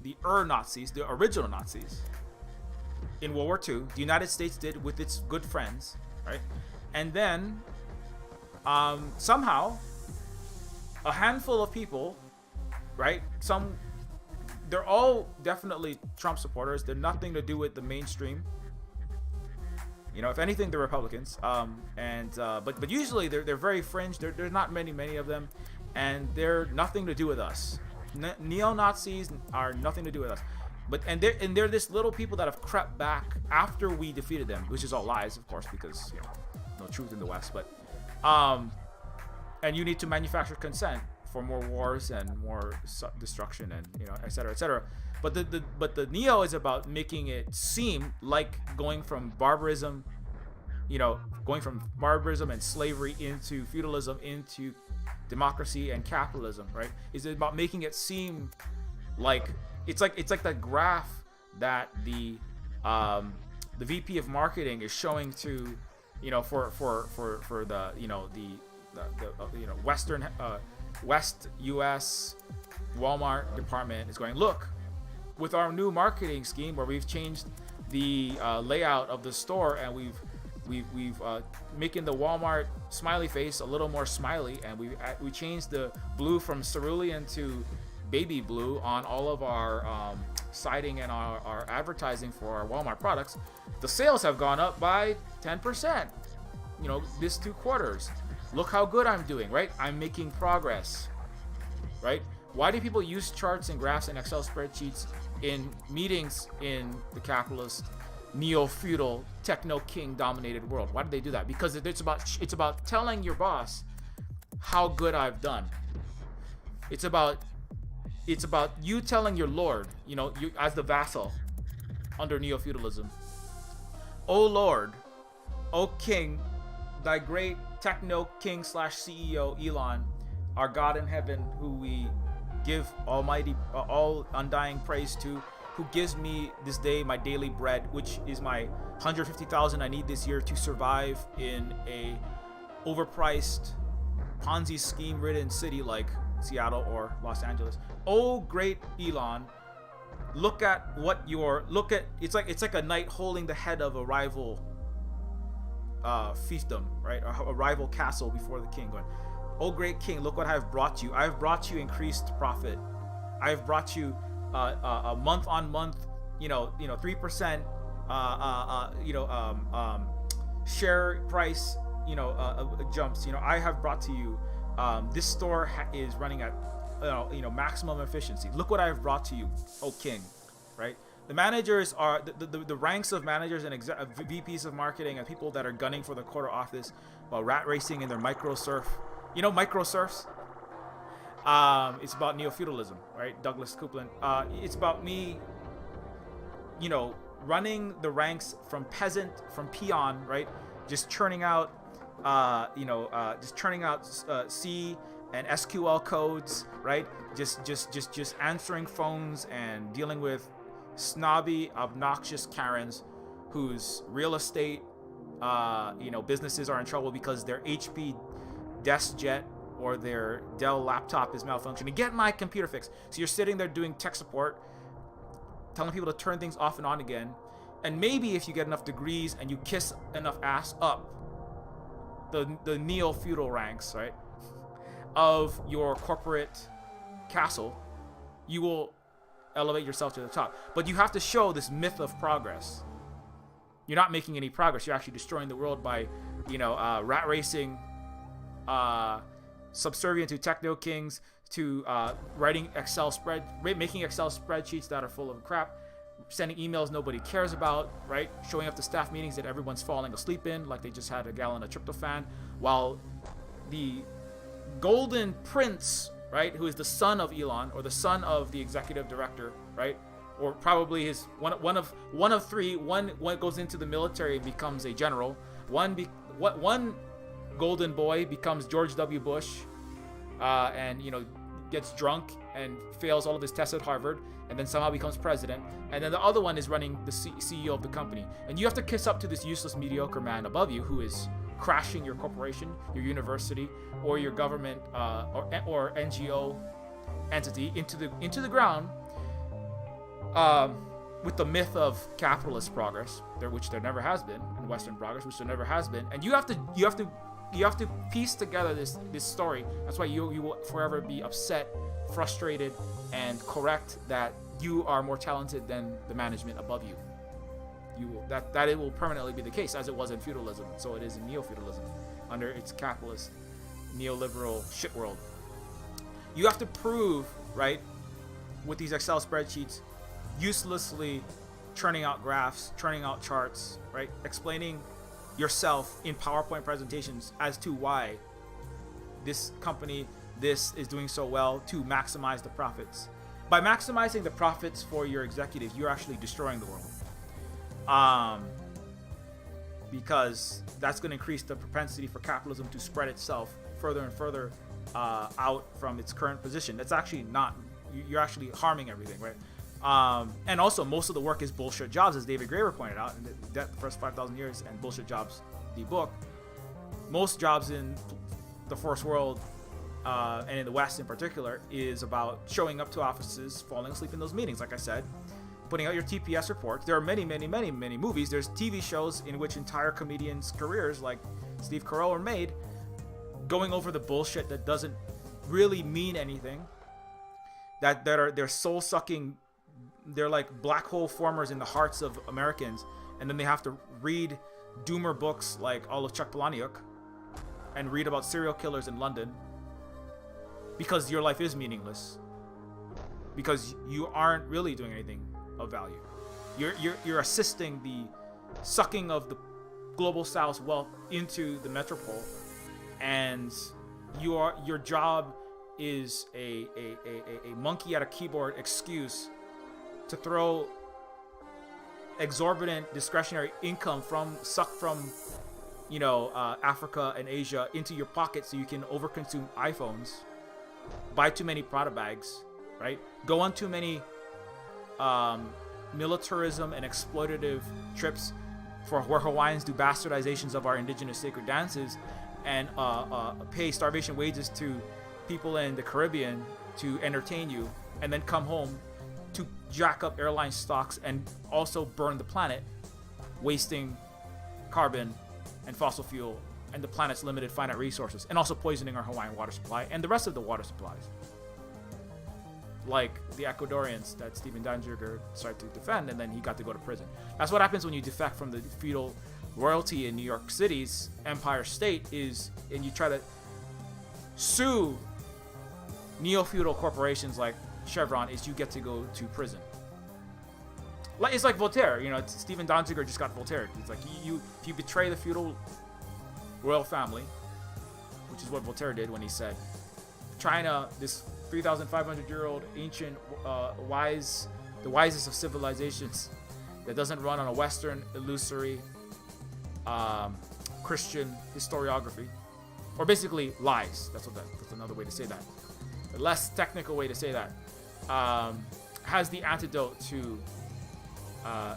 the Nazis, the original Nazis in World War II. The United States did with its good friends, right? And then somehow a handful of people, right? They're all definitely Trump supporters. They're nothing to do with the mainstream. You know, if anything, they're Republicans. But usually they're very fringe. There's not many of them, and they're nothing to do with us. Neo-Nazis are nothing to do with us. They're this little people that have crept back after we defeated them, which is all lies, of course, because no truth in the West. But and you need to manufacture consent for more wars and more destruction and et cetera, et cetera. But the Neo is about making it seem like going from barbarism and slavery into feudalism into democracy and capitalism, right? Is about making it seem like it's like that graph that the VP of marketing is showing to for the Western West US Walmart department is going, look, with our new marketing scheme where we've changed the layout of the store and we've making the Walmart smiley face a little more smiley, and we changed the blue from cerulean to baby blue on all of our siding and our advertising for our Walmart products. The sales have gone up by 10%. This 2 quarters. Look how good I'm doing, right? I'm making progress, right? Why do people use charts and graphs and Excel spreadsheets in meetings in the capitalist, neo-feudal, techno-king dominated world? Why do they do that? Because it's about telling your boss how good I've done. It's about you telling your lord, you as the vassal under neo-feudalism, "O Lord, O King, thy great techno-king / CEO Elon, our God in heaven, who we give almighty, all undying praise to, who gives me this day my daily bread, which is my 150,000 I need this year to survive in a overpriced Ponzi scheme ridden city like Seattle or Los Angeles. Oh great Elon, it's like a knight holding the head of a rival fiefdom, right? A rival castle before the king, going, oh great king, look what I have brought you. I have brought you increased profit. I have brought you a month on month, 3% share price, jumps. I have brought to you. This store is running at maximum efficiency. Look what I have brought to you, oh king, right? The managers are the ranks of managers and VPs of marketing and people that are gunning for the quarter office while rat racing in their microsurf. Microsurfs. It's about neo-feudalism, right? Douglas Coupland. It's about me, running the ranks from peasant, from peon, right? Just churning out, C and SQL codes, right? Just answering phones and dealing with snobby, obnoxious Karens whose real estate, businesses are in trouble because their HP desk jet or their Dell laptop is malfunctioning. Get my computer fixed. So you're sitting there doing tech support, telling people to turn things off and on again. And maybe if you get enough degrees and you kiss enough ass up the neo-feudal ranks, right, of your corporate castle, you will elevate yourself to the top. But you have to show this myth of progress. You're not making any progress. You're actually destroying the world by, rat racing, subservient to techno kings, to making Excel spreadsheets that are full of crap, sending emails nobody cares about, right? Showing up to staff meetings that everyone's falling asleep in, like they just had a gallon of tryptophan, while the Golden Prince, right, who is the son of Elon or the son of the executive director, right, or probably his one of three. One goes into the military and becomes a general. One golden boy becomes George W. Bush, and gets drunk and fails all of his tests at Harvard, and then somehow becomes president. And then the other one is running the CEO of the company. And you have to kiss up to this useless, mediocre man above you who is crashing your corporation, your university, or your government or NGO entity into the ground, with the myth of capitalist progress, which there never has been, and Western progress, which there never has been. And you have to piece together this story. That's why you will forever be upset, frustrated, and correct that you are more talented than the management above you. That it will permanently be the case, as it was in feudalism. So it is in neo-feudalism, under its capitalist, neoliberal shit world. You have to prove, right, with these Excel spreadsheets, uselessly churning out graphs, churning out charts, right, explaining yourself in PowerPoint presentations as to why this company, this is doing so well to maximize the profits. By maximizing the profits for your executives, you're actually destroying the world. Because that's going to increase the propensity for capitalism to spread itself further and further out from its current position. That's actually not, you're actually harming everything, right? And also, most of the work is bullshit jobs, as David Graeber pointed out in the First 5,000 Years and Bullshit Jobs, the book. Most jobs in the first world, and in the West in particular, is about showing up to offices, falling asleep in those meetings, like I said, putting out your TPS reports. There are many movies. There's TV shows in which entire comedians' careers, like Steve Carell, are made, going over the bullshit that doesn't really mean anything, they're soul-sucking. They're like black hole formers in the hearts of Americans, and then they have to read doomer books like all of Chuck Palahniuk and read about serial killers in London, because your life is meaningless, because you aren't really doing anything of value. You're assisting the sucking of the global South's wealth into the metropole, and your job is a monkey at a keyboard excuse to throw exorbitant discretionary income sucked from Africa and Asia into your pocket so you can overconsume iPhones, buy too many Prada bags, right? Go on too many militarism and exploitative trips where Hawaiians do bastardizations of our indigenous sacred dances, and pay starvation wages to people in the Caribbean to entertain you, and then come home to jack up airline stocks and also burn the planet, wasting carbon and fossil fuel and the planet's limited finite resources, and also poisoning our Hawaiian water supply and the rest of the water supplies, like the Ecuadorians that Stephen Danziger started to defend, and then he got to go to prison. That's what happens when you defect from the feudal royalty in New York City's Empire State, and you try to sue neo-feudal corporations like Chevron, is you get to go to prison. It's like Voltaire, Stephen Danziger just got Voltaire. It's like if you betray the feudal royal family, which is what Voltaire did when he said, China, this 3,500-year-old ancient, the wisest of civilizations, that doesn't run on a Western illusory Christian historiography, or basically lies. That's another way to say that. A less technical way to say that. Has the antidote to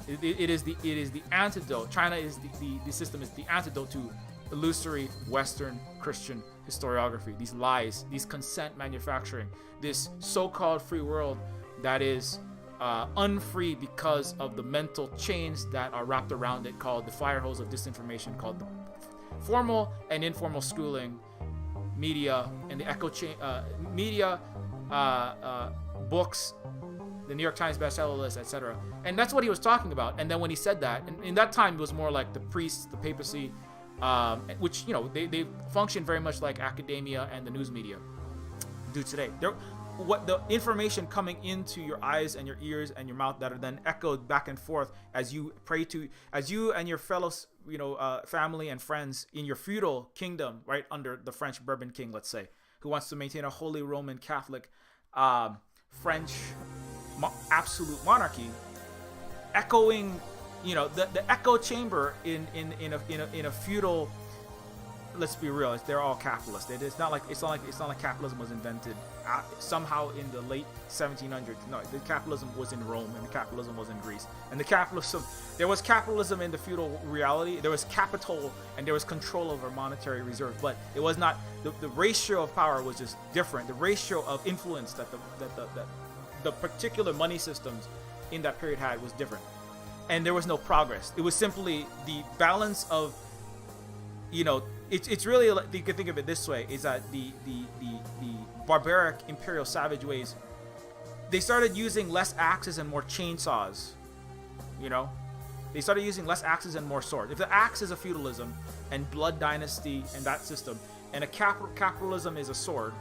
it is the antidote. China is the system is the antidote to illusory Western Christian historiography. These lies, these consent manufacturing, this so-called free world that is unfree because of the mental chains that are wrapped around it, called the fire hose of disinformation, called the formal and informal schooling, media, and the echo chain, media, books, the New York Times bestseller list, etc. And that's what he was talking about. And then when he said that, and in that time it was more like the priests, the papacy, which they function very much like academia and the news media do today. what the information coming into your eyes and your ears and your mouth that are then echoed back and forth as you and your fellow family and friends in your feudal kingdom, right, under the French Bourbon king, let's say, who wants to maintain a Holy Roman Catholic French absolute monarchy, echoing, the echo chamber in a feudal. Let's be real, they're all capitalist. It's not like capitalism was invented somehow in the late 1700s. No, the capitalism was in Rome and the capitalism was in Greece. And there was capitalism in the feudal reality. There was capital and there was control over monetary reserves, but it was not the ratio of power was just different. The ratio of influence that the particular money systems in that period had was different. And there was no progress. It was simply the balance of, it's really, you can think of it this way, is that the barbaric imperial savage ways, they started using less axes and more chainsaws. They started using less axes and more swords. If the axe is a feudalism and blood dynasty and that system, and a capitalism is a sword,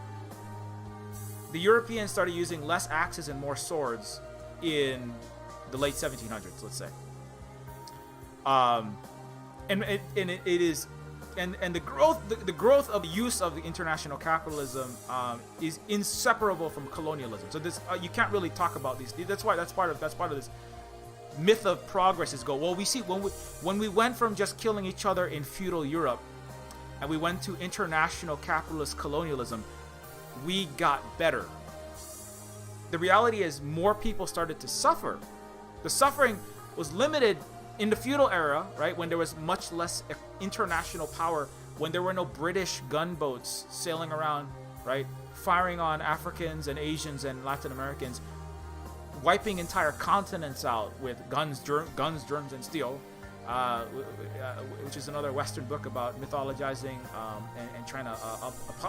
the Europeans started using less axes and more swords in the late 1700s, let's say. And the growth of the use of the international capitalism is inseparable from colonialism. So this you can't really talk about these. That's part of this myth of progress. Is we see when we went from just killing each other in feudal Europe, and we went to international capitalist colonialism, we got better. The reality is more people started to suffer. The suffering was limited in the feudal era, right, when there was much less international power, when there were no British gunboats sailing around, right, firing on Africans and Asians and Latin Americans, wiping entire continents out with guns, germs, and steel, which is another Western book about mythologizing and trying to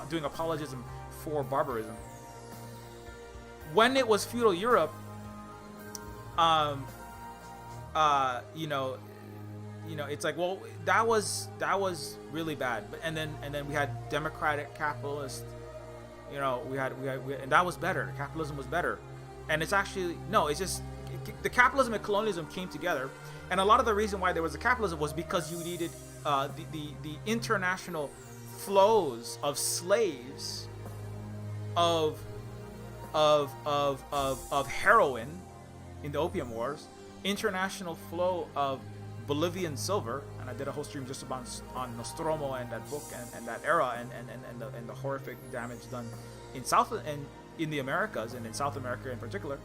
doing apologism for barbarism. When it was feudal Europe, it's like, well, that was really bad. But and then we had democratic capitalist, we had and that was better. Capitalism was better. And it's actually it's just the capitalism and colonialism came together. And a lot of the reason why there was a capitalism was because you needed the international flows of slaves, of heroin in the Opium Wars, international flow of Bolivian silver, and I did a whole stream just about on Nostromo and that book and that era and the horrific damage done in South and in the Americas and in South America in particular.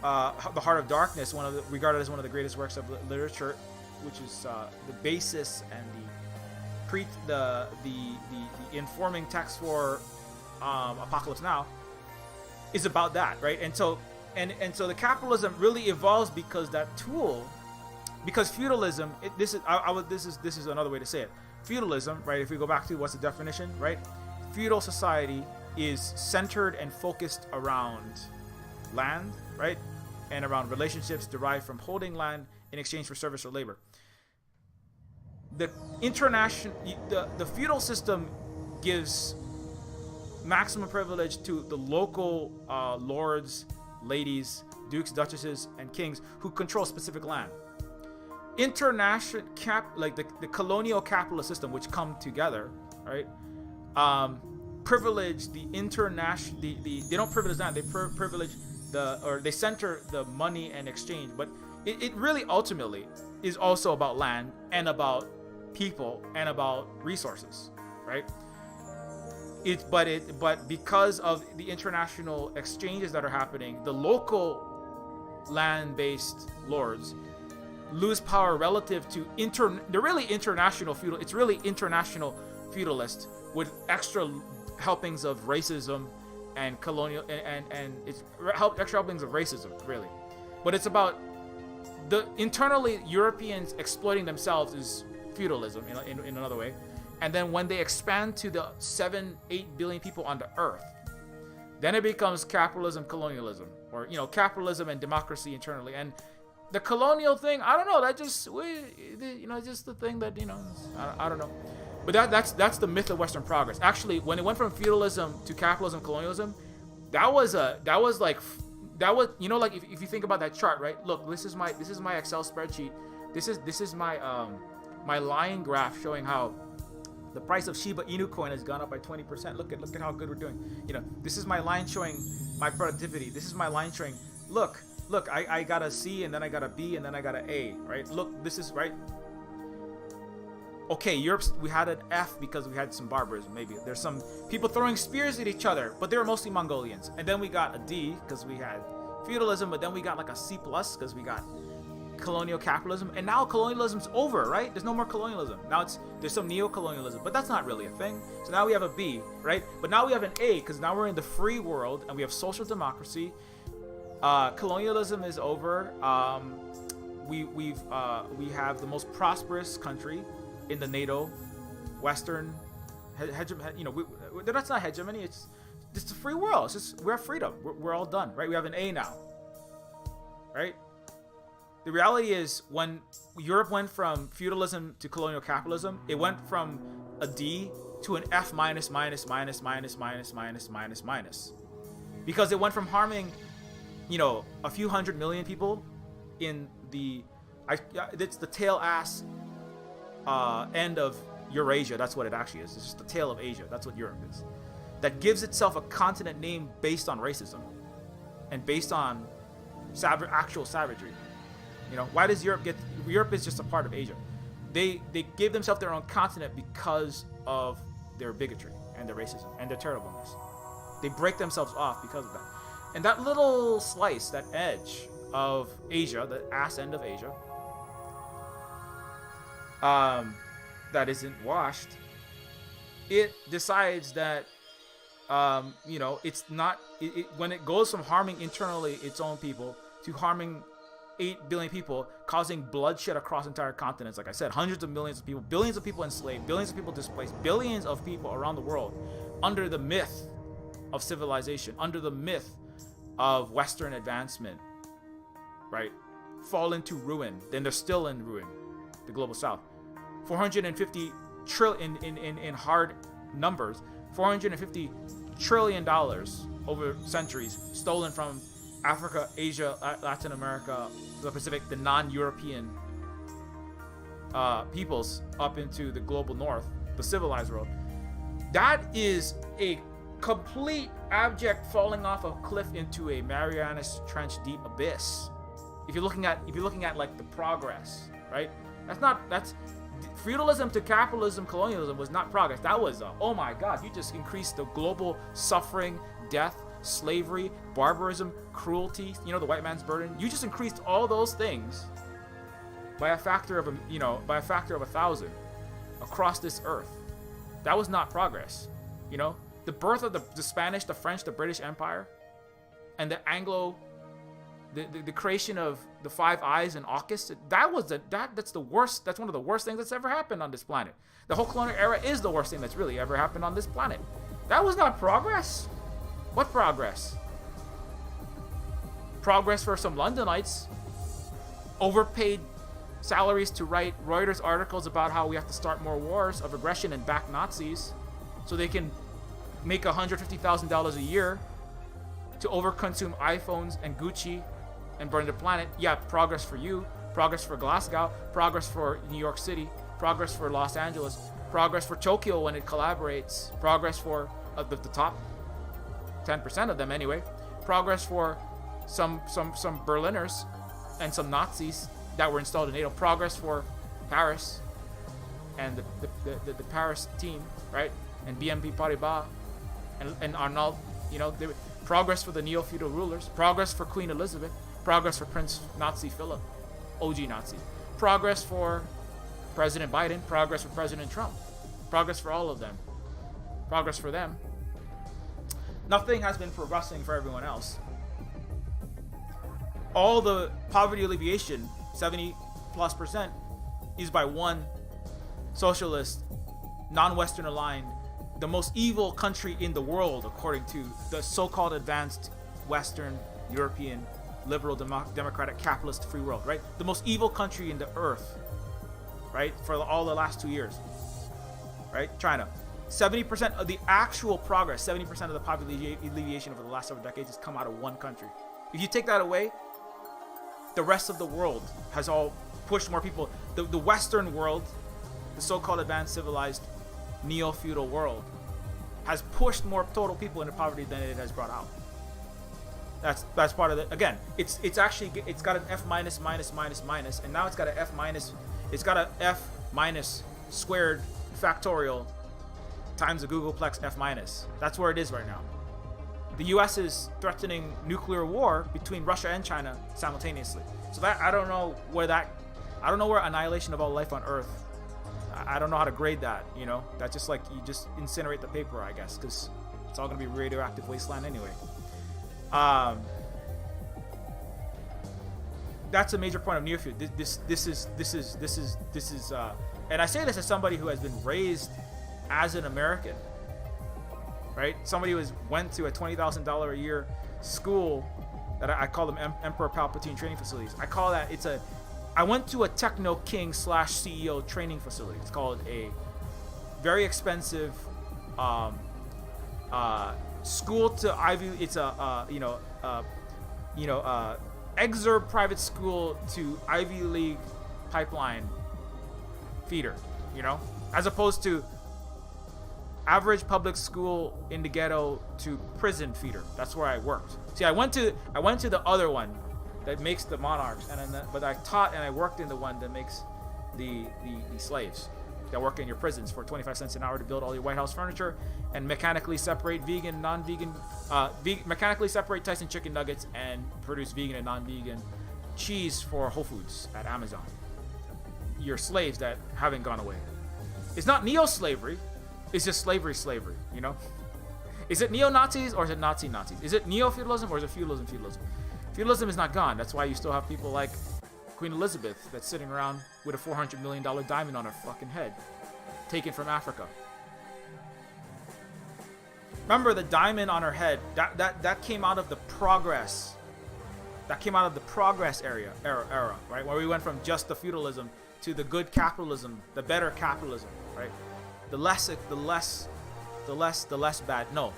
The Heart of Darkness, regarded as one of the greatest works of literature, which is the basis and the informing text for Apocalypse Now, is about that, right? And so the capitalism really evolves because feudalism. This is another way to say it. Feudalism, right? If we go back to what's the definition, right? Feudal society is centered and focused around land, right, and around relationships derived from holding land in exchange for service or labor. The feudal system gives maximum privilege to the local lords, ladies, dukes, duchesses, and kings who control specific land. International the colonial capitalist system, which come together, right, privilege the international. They don't privilege land. They privilege they center the money and exchange. But it really ultimately is also about land and about people and about resources, right? But because of the international exchanges that are happening, the local land-based lords lose power relative to they're really international feudal. It's really international feudalist with extra helpings of racism and colonial and it's extra helpings of racism, really. But it's about the internally Europeans exploiting themselves is feudalism in another way. And then when they expand to the 7-8 billion people on the earth, then it becomes capitalism, colonialism, or capitalism and democracy internally. And the colonial thing, I don't know. That just just the thing that I don't know. But that's the myth of Western progress. Actually, when it went from feudalism to capitalism, colonialism, that was you know, like if you think about that chart, right? Look, this is my Excel spreadsheet. This is my my line graph showing how the price of Shiba Inu coin has gone up by 20%. Look at how good we're doing. You know, this is my line showing my productivity. This is my line showing, look, I got a C, and then I got a B, and then I got an A, right? Look, this is right. Okay, we had an F because we had some barbarism. Maybe there's some people throwing spears at each other, but they were mostly Mongolians. And then we got a D because we had feudalism, but then we got like a C+ because we got colonial capitalism. And now colonialism's over, right? There's no more colonialism. Now there's some neo-colonialism, but that's not really a thing. So now we have a B, right? But now we have an A because now we're in the free world and we have social democracy. Colonialism is over. We have the most prosperous country in the NATO, Western, you know, that's not hegemony. It's just a free world. It's just we have freedom. We're all done, right? We have an A now, right? The reality is when Europe went from feudalism to colonial capitalism, it went from a D to an F minus, because it went from harming, you know, a few 100 million people in it's the tail ass end of Eurasia. That's what it actually is. It's just the tail of Asia. That's what Europe is. That gives itself a continent name based on racism and based on actual savagery. You know, why does Europe is just a part of Asia. They gave themselves their own continent because of their bigotry and their racism and their terribleness. They break themselves off because of that. And that little slice, that edge of Asia, the ass end of Asia, that isn't washed, it decides that, you know, it's not, when it goes from harming internally its own people to harming 8 billion people, causing bloodshed across entire continents, like I said, hundreds of millions of people, billions of people enslaved, billions of people displaced, billions of people around the world under the myth of civilization, under the myth of Western advancement, right, fall into ruin. Then they're still in ruin, the global south. 450 trillion in hard numbers, $450 trillion over centuries stolen from Africa, Asia, Latin America, the Pacific, the non-European peoples up into the global north, the civilized world. That is a complete abject falling off a cliff into a Marianas Trench deep abyss. If you're looking at like the progress, right? That's feudalism to capitalism, colonialism was not progress. That was oh my God, you just increased the global suffering, death, slavery, barbarism, cruelty, you know, the white man's burden. You just increased all those things by a factor of 1,000 across this earth. That was not progress. You know, the birth of the Spanish, the French, the British Empire, and the Anglo, the creation of the Five Eyes and AUKUS. That's the worst. That's one of the worst things that's ever happened on this planet. The whole colonial era is the worst thing that's really ever happened on this planet. That was not progress. What progress? Progress for some Londonites. Overpaid salaries to write Reuters articles about how we have to start more wars of aggression and back Nazis so they can make $150,000 a year to overconsume iPhones and Gucci and burn the planet. Yeah, progress for you. Progress for Glasgow. Progress for New York City. Progress for Los Angeles. Progress for Tokyo when it collaborates. Progress for the top 10% of them anyway. Progress for some Berliners and some Nazis that were installed in NATO. Progress for Paris and the Paris team, right? And BNP Paribas and Arnauld, you know, progress for the neo-feudal rulers. Progress for Queen Elizabeth. Progress for Prince Nazi Philip, OG Nazi. Progress for President Biden. Progress for President Trump. Progress for all of them. Progress for them. Nothing has been progressing for everyone else. All the poverty alleviation, 70+%, is by one socialist, non-Western aligned, the most evil country in the world, according to the so-called advanced Western European liberal democratic capitalist free world, right? The most evil country in the earth, right? For all the last 2 years, right? China. 70% of the actual progress, 70% of the poverty alleviation over the last several decades has come out of one country. If you take that away, the rest of the world has all pushed more people. The Western world, the so-called advanced civilized neo-feudal world, has pushed more total people into poverty than it has brought out. That's part of it. Again, it's got an F minus minus minus minus, and now it's got an F minus. It's got a F minus squared factorial times the googolplex F minus. That's where it is right now. The U.S. is threatening nuclear war between Russia and China simultaneously. So that I don't know where annihilation of all life on Earth. I don't know how to grade that. You know, that's just like you just incinerate the paper, I guess, because it's all gonna be radioactive wasteland anyway. That's a major point of Neofeud. This is and I say this as somebody who has been raised as an American, right? Somebody who went to a $20,000 a year school that I call them Emperor Palpatine training facilities. I call that I went to a Techno King / CEO training facility. It's called a very expensive school to Ivy. It's exurb private school to Ivy League pipeline feeder, you know, as opposed to average public school in the ghetto to prison feeder. That's where I worked. See, I went to the other one that makes the monarchs, but I taught and I worked in the one that makes the slaves that work in your prisons for 25 cents an hour to build all your White House furniture and mechanically separate vegan, non-vegan, mechanically separate Tyson chicken nuggets and produce vegan and non-vegan cheese for Whole Foods at Amazon. Your slaves that haven't gone away. It's not neo-slavery. It's just slavery, you know? Is it neo-Nazis or is it Nazi-Nazis? Is it neo-feudalism or is it feudalism? Feudalism is not gone. That's why you still have people like Queen Elizabeth that's sitting around with a $400 million diamond on her fucking head, taken from Africa. Remember, the diamond on her head, that came out of the progress. That came out of the progress era, right? Where we went from just the feudalism to the good capitalism, the better capitalism, right? The less bad. No.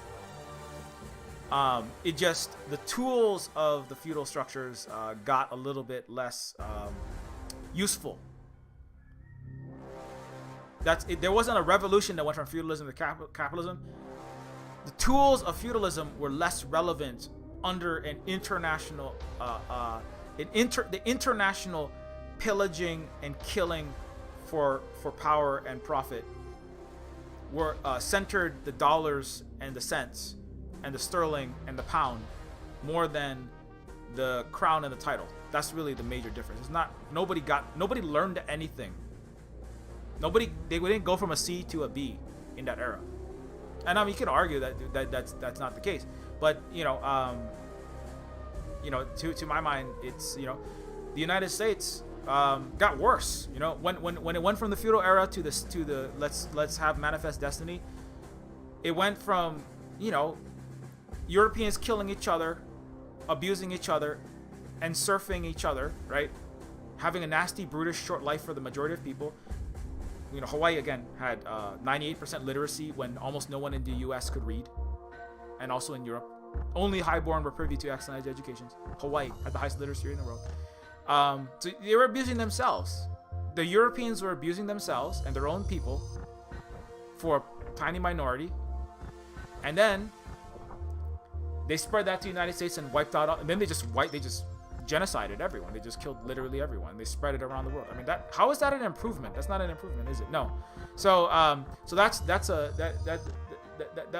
It just, the tools of the feudal structures got a little bit less useful. There wasn't a revolution that went from feudalism to capitalism. The tools of feudalism were less relevant under an international, the international pillaging and killing for power and profit were centered the dollars and the cents and the sterling and the pound more than the crown and the title. That's really the major difference. It's not, nobody learned anything. They didn't go from a C to a B in that era. And I mean, you can argue that's not the case, but to my mind, it's, the United States got worse. When it went from the feudal era to the let's have manifest destiny, it went from Europeans killing each other, abusing each other, and surfing each other, right? Having a nasty, brutish, short life for the majority of people. Hawaii again had 98% literacy when almost no one in the U.S. could read, and also in Europe, only highborn were privy to excellent educations. Hawaii had the highest literacy rate in the world. So they were abusing themselves. The Europeans were abusing themselves and their own people for a tiny minority, and then they spread that to the United States and wiped out. And then they just genocided everyone. They just killed literally everyone. They spread it around the world. I mean, how is that an improvement? That's not an improvement, is it? No. So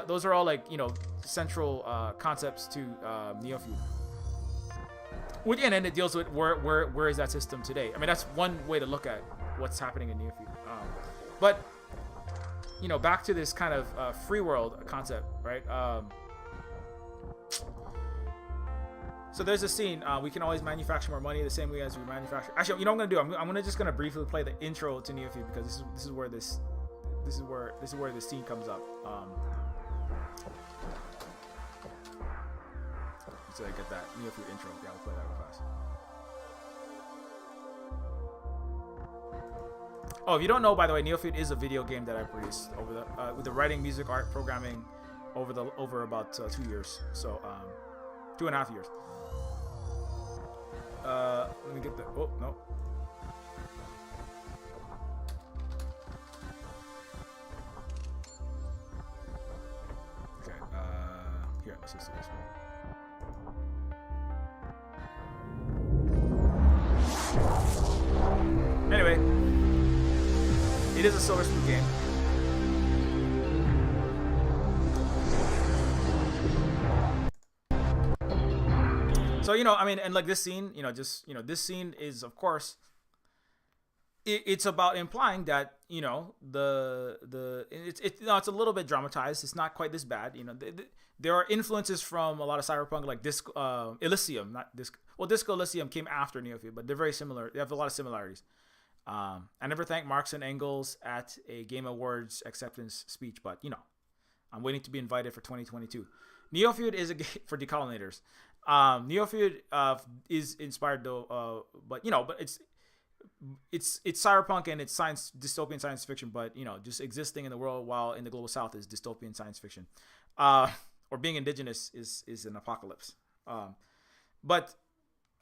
those are all central concepts to Neofeud. And it deals with where is that system today. I mean, that's one way to look at what's happening in Neofeud. But back to this kind of free world concept, right? So there's a scene. We can always manufacture more money the same way as we manufacture. Actually, what I'm gonna do? I'm just gonna briefly play the intro to Neofeud because this is where this scene comes up. So I get that Neofeud intro. Yeah, I'll play that real Oh, if you don't know, by the way, Neofeud is a video game that I produced over the with the writing, music, art, programming over about 2 years. So 2.5 years. Let me get the. Oh no. Okay. Here, let's just do this one. Anyway, it is a Silver Spoon game. So, you know, I mean, and like this scene, you know, just, you know, this scene is, of course, it's about implying that, you know, it's a little bit dramatized. It's not quite this bad. You know, there are influences from a lot of cyberpunk, like Disco Elysium, not Disco. Well, Disco Elysium came after Neofeud, but they're very similar. They have a lot of similarities. I never thanked Marx and Engels at a Game Awards acceptance speech, but, you know, I'm waiting to be invited for 2022. Neofeud is a game for decolonizers. Neofeud is inspired though, but you know, but it's cyberpunk and it's dystopian science fiction, but you know, just existing in the world while in the global south is dystopian science fiction, or being indigenous is an apocalypse. But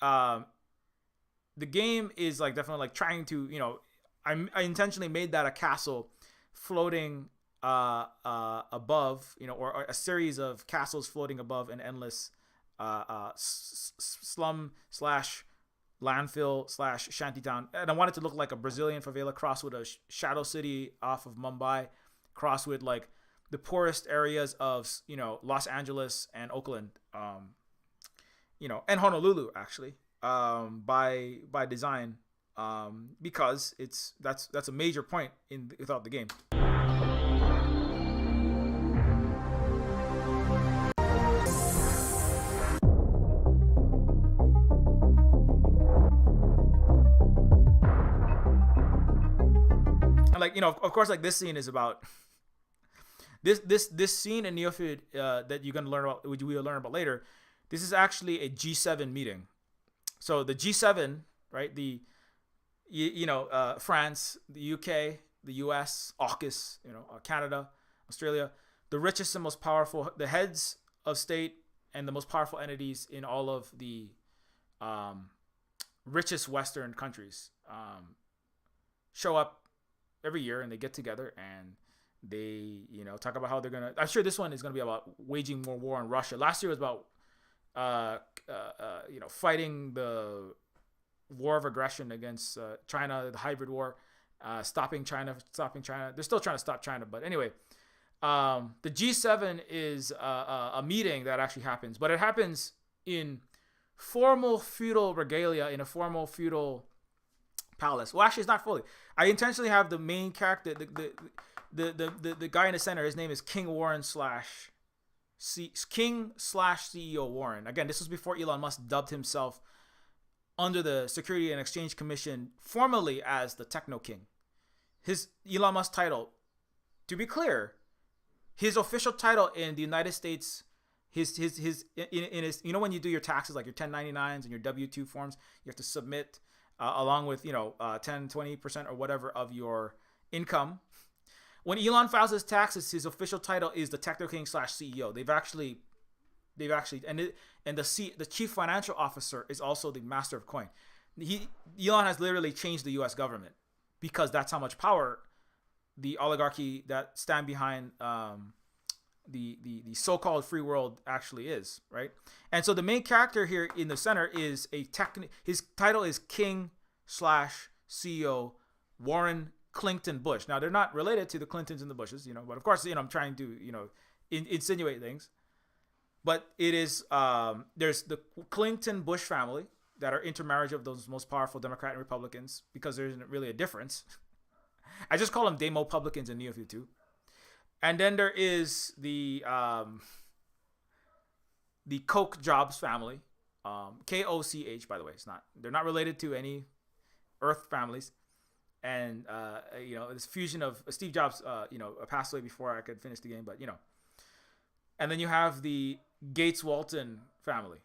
the game is like definitely like trying to, you know, I intentionally made that a castle floating above, you know, or a series of castles floating above an endless slum / landfill / shantytown, and I want it to look like a Brazilian favela crossed with a shadow city off of Mumbai, crossed with like the poorest areas of, you know, Los Angeles and Oakland, you know, and Honolulu actually, by design, because that's a major point throughout the game. Like, you know, of course, like this scene is about this scene in Neofeud that you're gonna learn about, which we'll learn about later. This is actually a G7 meeting. So the G7, right? France, the UK, the US, AUKUS, you know, Canada, Australia, the richest and most powerful, the heads of state and the most powerful entities in all of the richest Western countries show up every year, and they get together and they, you know, talk about how they're gonna. I'm sure this one is gonna be about waging more war on Russia. Last year was about, you know, fighting the war of aggression against China, the hybrid war, stopping China. They're still trying to stop China, but anyway, the G7 is a meeting that actually happens, but it happens in formal feudal regalia in a formal feudal palace. Well, actually, it's not fully. I intentionally have the main character, the guy in the center. His name is King Warren King / CEO Warren. Again, this was before Elon Musk dubbed himself under the Security and Exchange Commission formally as the Techno King. His Elon Musk title, to be clear, his official title in the United States, his you know, when you do your taxes, like your 1099s and your W-2 forms, you have to submit along with, you know, 10-20% or whatever of your income. When Elon files his taxes, his official title is the Techno King / CEO. They've actually and the chief financial officer is also the master of coin. Elon has literally changed the U.S. government because that's how much power the oligarchy that stand behind the so-called free world actually is, right? And so the main character here in the center is his title is King / CEO Warren Clinton Bush. Now, they're not related to the Clintons and the Bushes, you know, but of course, you know, I'm trying to, you know, insinuate things. But it is, there's the Clinton Bush family that are intermarriage of those most powerful Democrat and Republicans, because there isn't really a difference. I just call them Demo-publicans and Neofeud too. And then there is the Koch Jobs family, Koch, by the way. They're not related to any Earth families. And you know, this fusion of Steve Jobs, you know, passed away before I could finish the game, but you know. And then you have the Gates Walton family.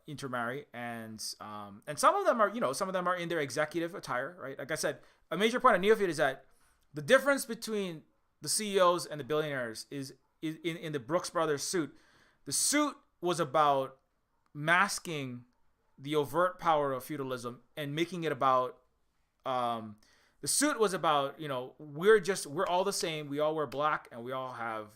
intermarry, and some of them are, some of them are in their executive attire, right? Like I said, a major point of Neofeud is that the difference between the CEOs and the billionaires is in the Brooks Brothers suit. The suit was about masking the overt power of feudalism and making it about the suit was about, we're all the same. We all wear black and we all have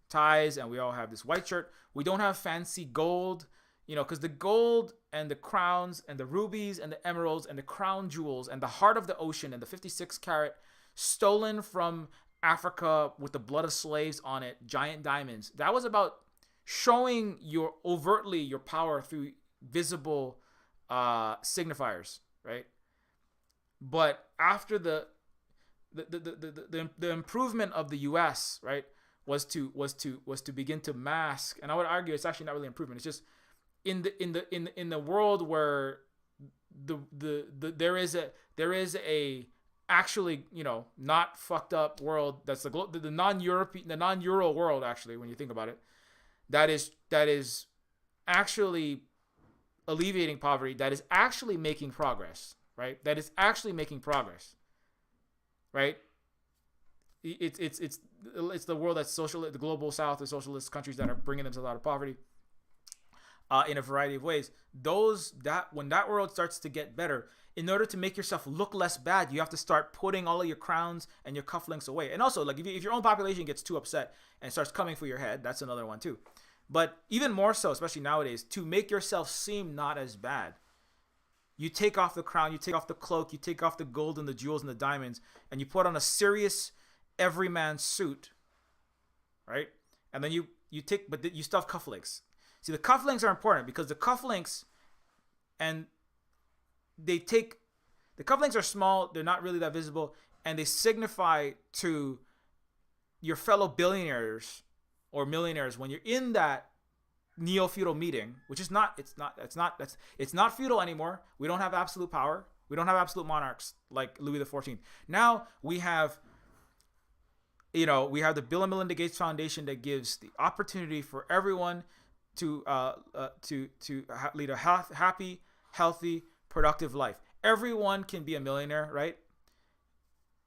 ties and we all have this white shirt. We don't have fancy gold, because the gold and the crowns and the rubies and the emeralds and the crown jewels and the heart of the ocean and the 56 carat stolen from Africa with the blood of slaves on it, giant diamonds. That was about showing overtly your power through visible signifiers, right? But after the improvement of the U.S., right, was to begin to mask, and I would argue it's actually not really improvement. It's just in the world where there is a actually, not fucked up world, that's the non-European, the non-Euro world, actually, when you think about it, that is actually alleviating poverty, that is actually making progress, right? That is actually making progress, right? It's the world that's social, the global south, the socialist countries that are bringing themselves out of poverty in a variety of ways. When that world starts to get better, in order to make yourself look less bad, you have to start putting all of your crowns and your cufflinks away. And also, like, if your own population gets too upset and starts coming for your head, that's another one too. But even more so, especially nowadays, to make yourself seem not as bad, you take off the crown, you take off the cloak, you take off the gold and the jewels and the diamonds, and you put on a serious everyman suit, right? And then you still have cufflinks. See, the cufflinks are important because the cufflinks are small, they're not really that visible, and they signify to your fellow billionaires or millionaires when you're in that neo-feudal meeting, which is it's not feudal anymore. We don't have absolute power. We don't have absolute monarchs like Louis XIV. Now we have the Bill and Melinda Gates Foundation that gives the opportunity for everyone to lead a happy, healthy, productive life. Everyone can be a millionaire, right?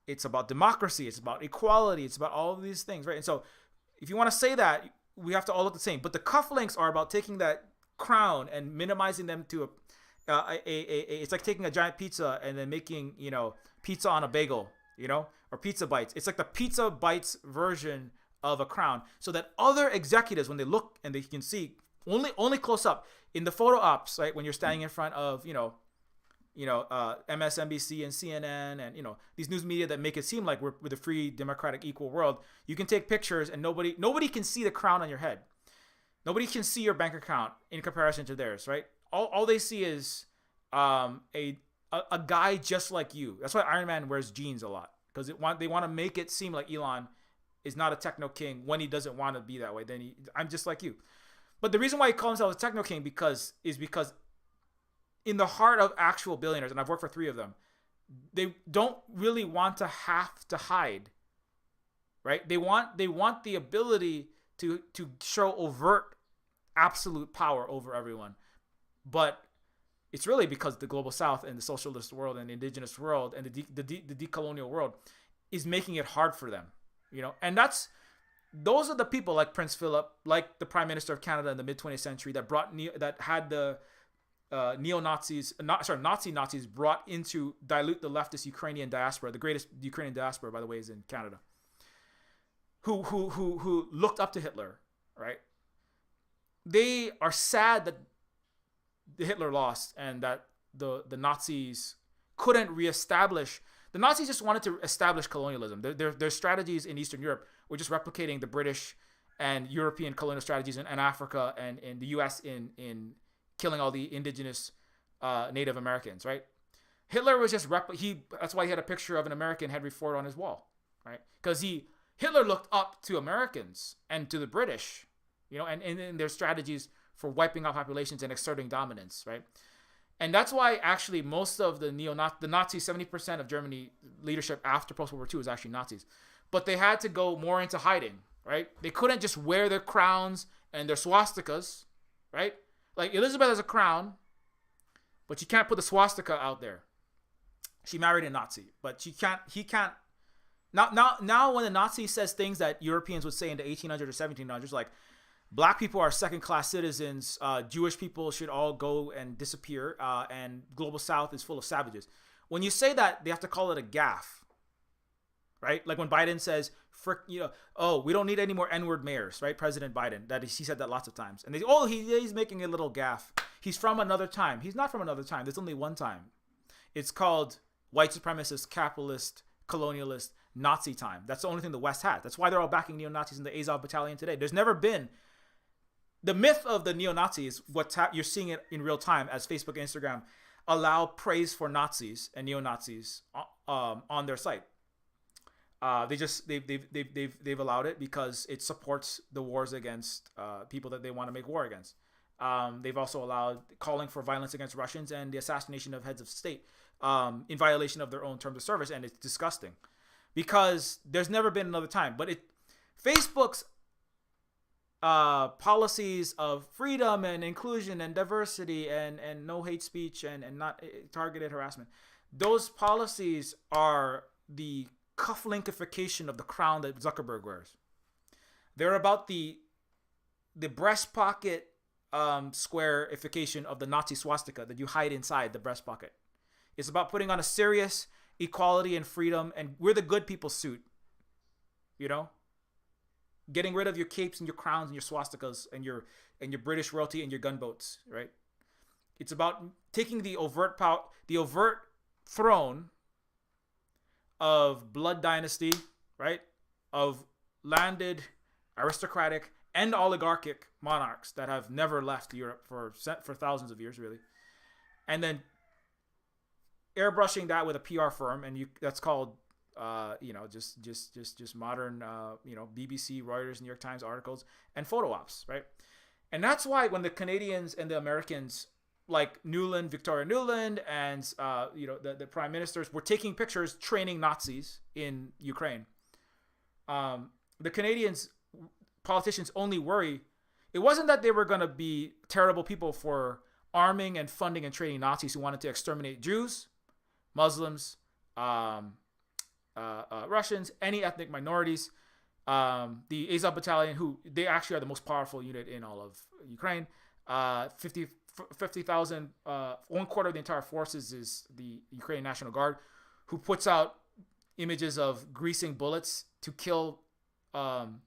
It's about democracy. It's about equality. It's about all of these things, right? And so if you want to say that, we have to all look the same. But the cufflinks are about taking that crown and minimizing them to it's like taking a giant pizza and then making, pizza on a bagel, or pizza bites. It's like the pizza bites version of a crown, so that other executives, when they look and they can see only close up in the photo ops, right? When you're standing in front of, MSNBC and CNN and, these news media that make it seem like we're a free, democratic, equal world, you can take pictures and nobody can see the crown on your head. Nobody can see your bank account in comparison to theirs, right? All they see is a guy just like you. That's why Iron Man wears jeans a lot, because they want to make it seem like Elon is not a techno king when he doesn't want to be that way. Then I'm just like you. But the reason why he calls himself a techno king is because in the heart of actual billionaires, and I've worked for 3 of them, they don't really want to have to hide, right? They want the ability to show overt absolute power over everyone. But it's really because the global south and the socialist world and the indigenous world and the decolonial world is making it hard for them, and those are the people like Prince Philip, like the Prime Minister of Canada in the mid-20th century that had the Nazi Nazis brought in to dilute the leftist Ukrainian diaspora. The greatest Ukrainian diaspora, by the way, is in Canada. Who looked up to Hitler, right? They are sad that Hitler lost and that the Nazis couldn't reestablish. The Nazis just wanted to establish colonialism. Their strategies in Eastern Europe were just replicating the British and European colonial strategies in Africa and in the U.S. in killing all the indigenous Native Americans, right? Hitler was just that's why he had a picture of an American Henry Ford on his wall, right? Because Hitler looked up to Americans and to the British, and in their strategies for wiping out populations and exerting dominance, right? And that's why actually most of the Nazis, 70% of Germany leadership after post-World War II was actually Nazis. But they had to go more into hiding, right? They couldn't just wear their crowns and their swastikas, right? like Elizabeth has a crown, but you can't put the swastika out there. She married a Nazi, but he can't. Now when the Nazi says things that Europeans would say in the 1800s or 1700s, like black people are second-class citizens, Jewish people should all go and disappear, and global South is full of savages. When you say that, they have to call it a gaffe, right? Like when Biden says, oh, we don't need any more N-word mayors, right? President Biden, that he said that lots of times. And he's making a little gaffe. He's from another time. He's not from another time. There's only one time. It's called white supremacist, capitalist, colonialist, Nazi time. That's the only thing the West had. That's why they're all backing neo-Nazis in the Azov battalion today. There's never been... The myth of the neo-Nazi is you're seeing it in real time as Facebook and Instagram allow praise for Nazis and neo-Nazis on their site. They've allowed it because it supports the wars against people that they want to make war against. They've also allowed calling for violence against Russians and the assassination of heads of state in violation of their own terms of service, and it's disgusting because there's never been another time. But Facebook's policies of freedom and inclusion and diversity and no hate speech and not targeted harassment, those policies are the cufflinkification of the crown that Zuckerberg wears. They're about the breast pocket squarification of the Nazi swastika that you hide inside the breast pocket. It's about putting on a serious equality and freedom and we're the good people suit, getting rid of your capes and your crowns and your swastikas and your British royalty and your gunboats, right? It's about taking the overt throne of blood dynasty, right? Of landed aristocratic and oligarchic monarchs that have never left Europe for thousands of years, really, and then airbrushing that with a PR firm, and that's called just modern BBC, Reuters, New York Times articles and photo ops, right? And that's why when the Canadians and the Americans like Victoria Nuland, and the prime ministers were taking pictures training Nazis in Ukraine, the Canadians politicians only worry. It wasn't that they were going to be terrible people for arming and funding and training Nazis who wanted to exterminate Jews, Muslims, Russians, any ethnic minorities. The Azov battalion, who they actually are the most powerful unit in all of Ukraine. 50,000, 1/4 of the entire forces is the Ukrainian National Guard, who puts out images of greasing bullets to kill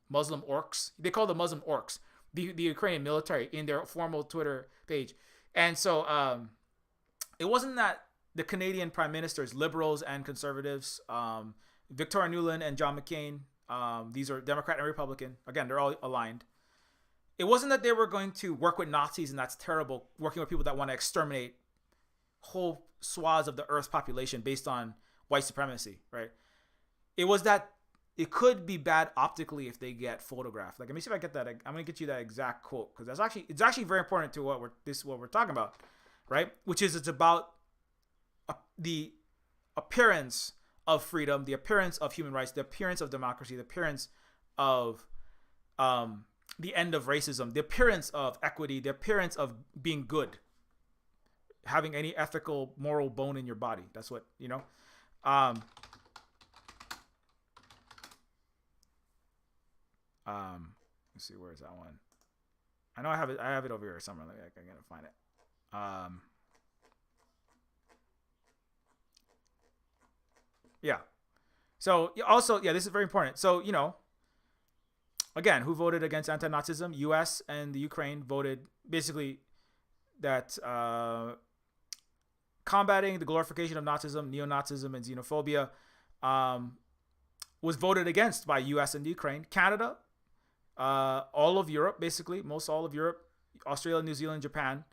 Muslim orcs. They call them Muslim orcs, the Ukrainian military, in their formal Twitter page. And so it wasn't that the Canadian prime ministers, liberals and conservatives, Victoria Nuland and John McCain, these are Democrat and Republican. Again, they're all aligned. It wasn't that they were going to work with Nazis, and that's terrible, working with people that want to exterminate whole swaths of the Earth's population based on white supremacy, right? It was that it could be bad optically if they get photographed. Like, let me see if I get that. I'm going to get you that exact quote, because it's actually very important to what we're talking about, right? Which is, it's about the appearance of freedom, the appearance of human rights, the appearance of democracy, the appearance of the end of racism, the appearance of equity, the appearance of being good, having any ethical, moral bone in your body. That's what, let's see, where is that one? I know I have it over here somewhere. I gotta find it. Yeah. So also, this is very important. So, again, who voted against anti-Nazism? U.S. and the Ukraine voted basically that combating the glorification of Nazism, neo-Nazism, and xenophobia was voted against by U.S. and Ukraine. Canada, all of Europe, basically, all of Europe, Australia, New Zealand, Japan,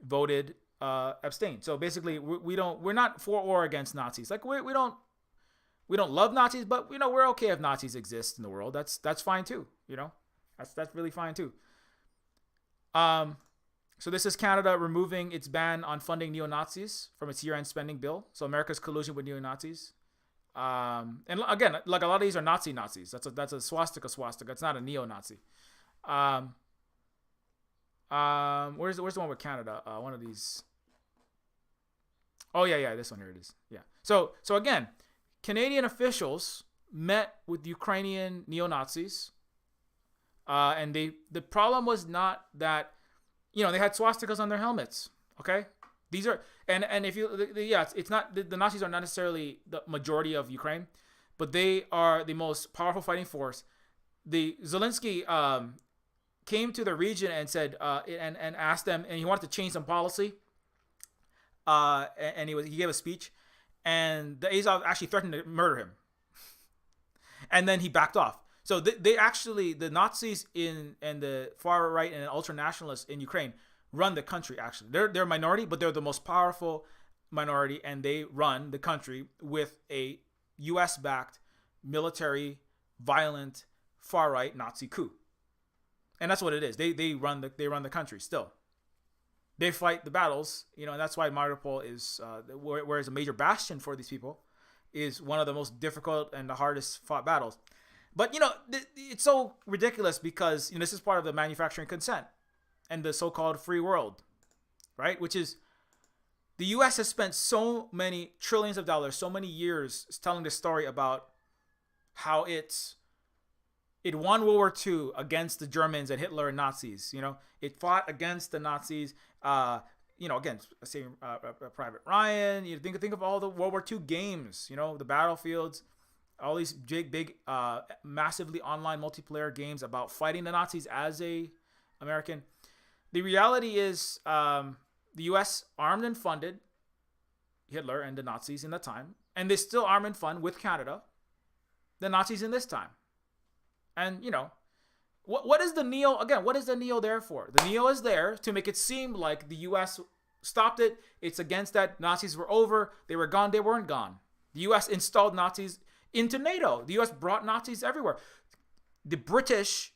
voted abstain. So basically, we're not for or against Nazis. Like we don't love Nazis, but we're okay if Nazis exist in the world. That's fine too. That's really fine too. So this is Canada removing its ban on funding neo-Nazis from its year-end spending bill. So America's collusion with neo-Nazis. And again, like a lot of these are Nazis. That's a swastika. It's not a neo-Nazi. Where's the one with Canada? One of these. Oh yeah, this one here it is. Yeah. So again, Canadian officials met with Ukrainian neo-Nazis, and the problem was not that, they had swastikas on their helmets. Okay, these are and if you it's not the Nazis are not necessarily the majority of Ukraine, but they are the most powerful fighting force. The Zelensky came to the region and said and asked them, and he wanted to change some policy. And he gave a speech, and the Azov actually threatened to murder him, and then he backed off. So the Nazis and the far right and ultra nationalists in Ukraine run the country. Actually, they're a minority, but they're the most powerful minority, and they run the country with a U.S. backed military, violent, far right Nazi coup, and that's what it is. They run the country still. They fight the battles, and that's why Mariupol is, whereas a major bastion for these people, is one of the most difficult and the hardest fought battles. But, it's so ridiculous because, this is part of the manufacturing consent and the so-called free world, right? Which is, the U.S. has spent so many trillions of dollars, so many years telling the story about how it won World War II against the Germans and Hitler and Nazis. It fought against the Nazis. Again, say Private Ryan. You think of all the World War II games. The battlefields, all these big, massively online multiplayer games about fighting the Nazis as a American. The reality is, the U.S. armed and funded Hitler and the Nazis in that time, and they still arm and fund with Canada the Nazis in this time. And, what is the Neo, again, what is the Neo there for? The Neo is there to make it seem like the U.S. stopped it. It's against that. Nazis were over. They were gone. They weren't gone. The U.S. installed Nazis into NATO. The U.S. brought Nazis everywhere. The British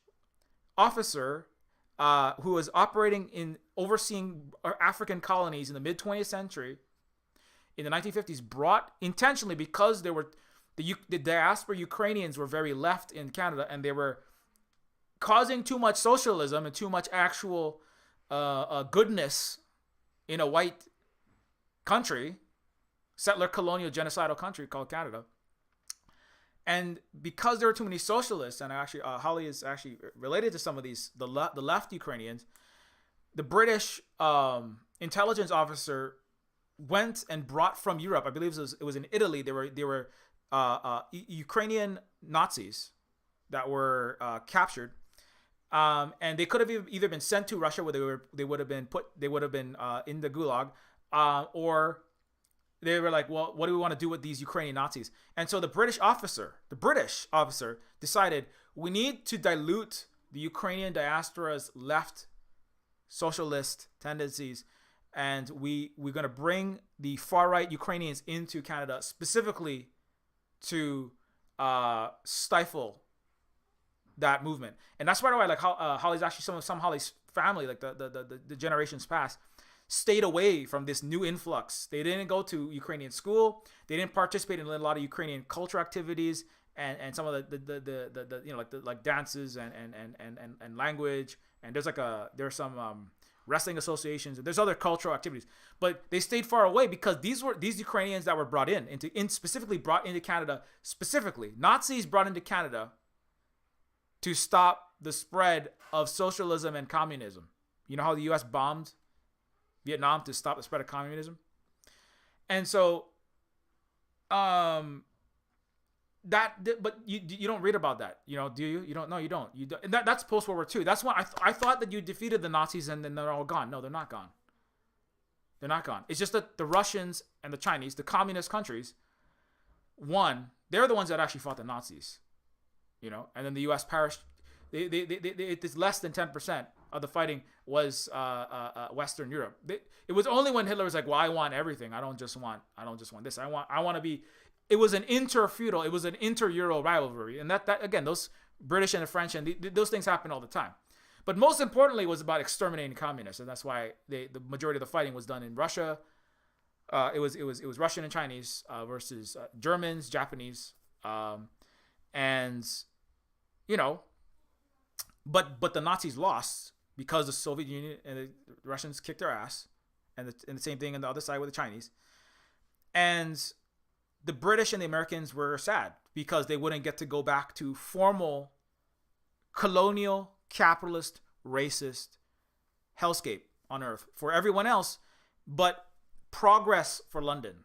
officer who was overseeing African colonies in the mid-20th century, in the 1950s, brought intentionally, because there were the diaspora Ukrainians were very left in Canada, and they were causing too much socialism and too much actual goodness in a white country, settler colonial genocidal country called Canada. And because there were too many socialists, and actually Holly is actually related to some of these, the left Ukrainians, the British intelligence officer went and brought from Europe, I believe it was in Italy, they were Ukrainian Nazis that were captured, and they could have either been sent to Russia, where they would have been in the Gulag, or they were like, well, what do we want to do with these Ukrainian Nazis? And so the British officer decided, we need to dilute the Ukrainian diaspora's left socialist tendencies, and we're going to bring the far right Ukrainians into Canada specifically to stifle that movement. And that's why I like how Holly's actually some Holly's family, like the generations past, stayed away from this new influx. They didn't go to Ukrainian school. They didn't participate in a lot of Ukrainian culture activities and some of the like dances and language. And there's some wrestling associations, and there's other cultural activities. But they stayed far away because these Ukrainians that were brought specifically brought into Canada, Nazis brought into Canada to stop the spread of socialism and communism. You know how the U.S. bombed Vietnam to stop the spread of communism? And so, but you don't read about that, do you? You don't. No, you don't. And that's post World War II. That's why I thought that you defeated the Nazis and then they're all gone. No, they're not gone. They're not gone. It's just that the Russians and the Chinese, the communist countries, won. They're the ones that actually fought the Nazis, and then the U.S. perished. It's less than 10% of the fighting was Western Europe. It was only when Hitler was like, well, I want everything. I don't just want this. I want to be. It was an inter-feudal, it was an inter-Euro rivalry. And that again, those British and the French, and those things happen all the time. But most importantly, it was about exterminating communists. And that's why the majority of the fighting was done in Russia. It was Russian and Chinese versus Germans, Japanese. But the Nazis lost because the Soviet Union and the Russians kicked their ass, and the same thing on the other side with the Chinese. And the British and the Americans were sad because they wouldn't get to go back to formal colonial, capitalist, racist hellscape on Earth for everyone else, but progress for London.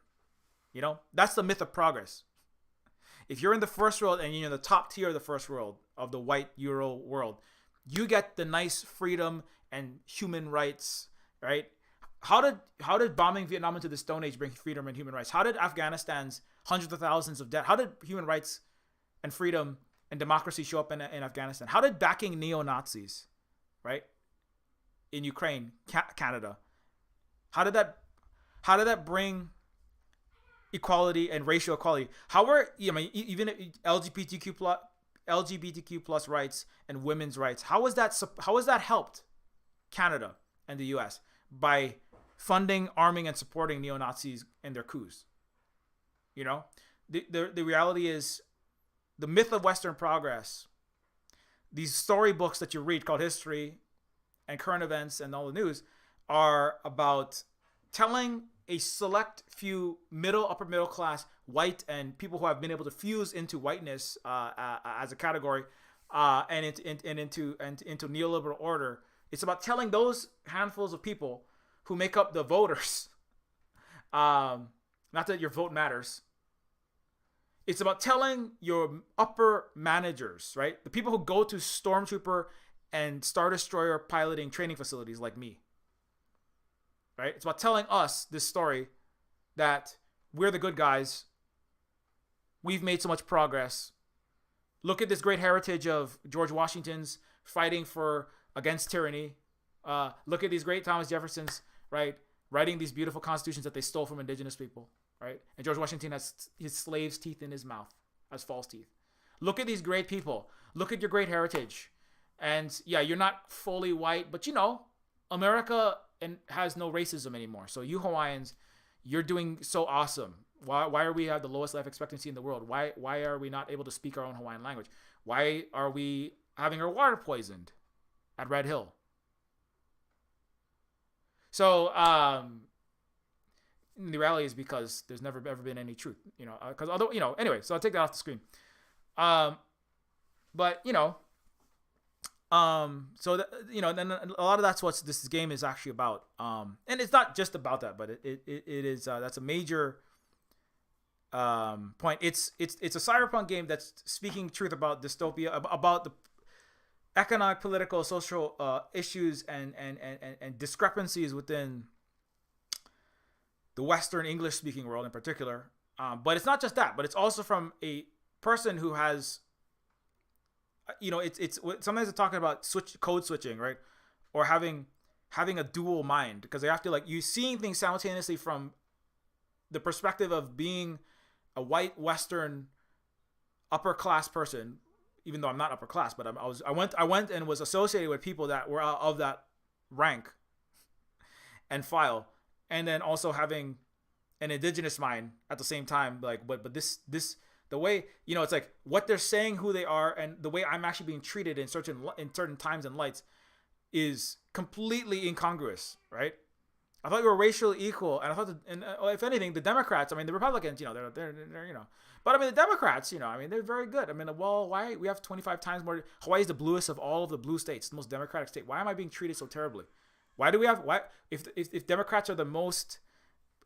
You know, that's the myth of progress. If you're in the first world and you're in the top tier of the first world, of the white Euro world, you get the nice freedom and human rights, right? How did bombing Vietnam into the Stone Age bring freedom and human rights? How did Afghanistan's hundreds of thousands of dead? How did human rights and freedom and democracy show up in Afghanistan? How did backing neo-Nazis, right, in Ukraine, Canada, how did that bring equality and racial equality? How were even LGBTQ plus rights and women's rights? How was that helped Canada and the U.S. by funding, arming, and supporting neo-Nazis and their coups? You know, the reality is, the myth of Western progress, these storybooks that you read called history and current events and all the news, are about telling a select few upper middle class white and people who have been able to fuse into whiteness as a category and into neoliberal order. It's about telling those handfuls of people who make up the voters, not that your vote matters. It's about telling your upper managers, right? The people who go to Stormtrooper and Star Destroyer piloting training facilities like me, right? It's about telling us this story that we're the good guys. We've made so much progress. Look at this great heritage of George Washington's fighting against tyranny. Look at these great Thomas Jeffersons, right? Writing these beautiful constitutions that they stole from indigenous people, right? And George Washington has his slaves' teeth in his mouth as false teeth. Look at these great people. Look at your great heritage. And yeah, you're not fully white, but you know, America has no racism anymore. So you Hawaiians, you're doing so awesome. Why are we have the lowest life expectancy in the world? Why are we not able to speak our own Hawaiian language? Why are we having our water poisoned at Red Hill? So the reality is because there's never ever been any truth, you know. Because although, you know, anyway, so I'll take that off the screen. But you know, so that, you know, then a lot of that's what this game is actually about. And it's not just about that, but it is that's a major point. It's a cyberpunk game that's speaking truth about dystopia, about the economic, political, social issues and discrepancies within the Western English speaking world in particular. But it's not just that, but it's also from a person who has, you know, it's sometimes they're talking about code switching, right? Or having a dual mind, because they have to, like, you seeing things simultaneously from the perspective of being a white Western upper class person, even though I'm not upper class, but I went and was associated with people that were of that rank and file, and then also having an indigenous mind at the same time. Like, but this the way, you know, it's like what they're saying, who they are, and the way I'm actually being treated in certain times and lights is completely incongruous, right? I thought we were racially equal, and I thought, if anything, the Democrats, I mean, the Republicans, you know, they're you know, but I mean, the Democrats, you know, I mean, they're very good. I mean, well, why we have 25 times more? Hawaii is the bluest of all of the blue states, the most democratic state. Why am I being treated so terribly? Why if Democrats are the most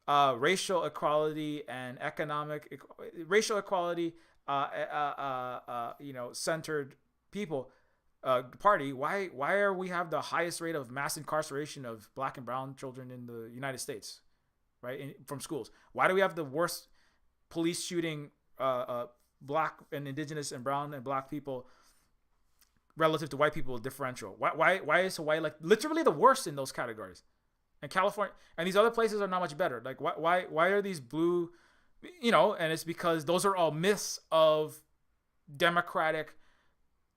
racial equality and economic racial equality, you know, centered people party, why are we have the highest rate of mass incarceration of black and brown children in the United States, right? From schools. Why do we have the worst police shooting black and indigenous and brown and black people relative to white people differential? Why is Hawaii like literally the worst in those categories? And California and these other places are not much better. Like why are these blue, you know? And it's because those are all myths of democratic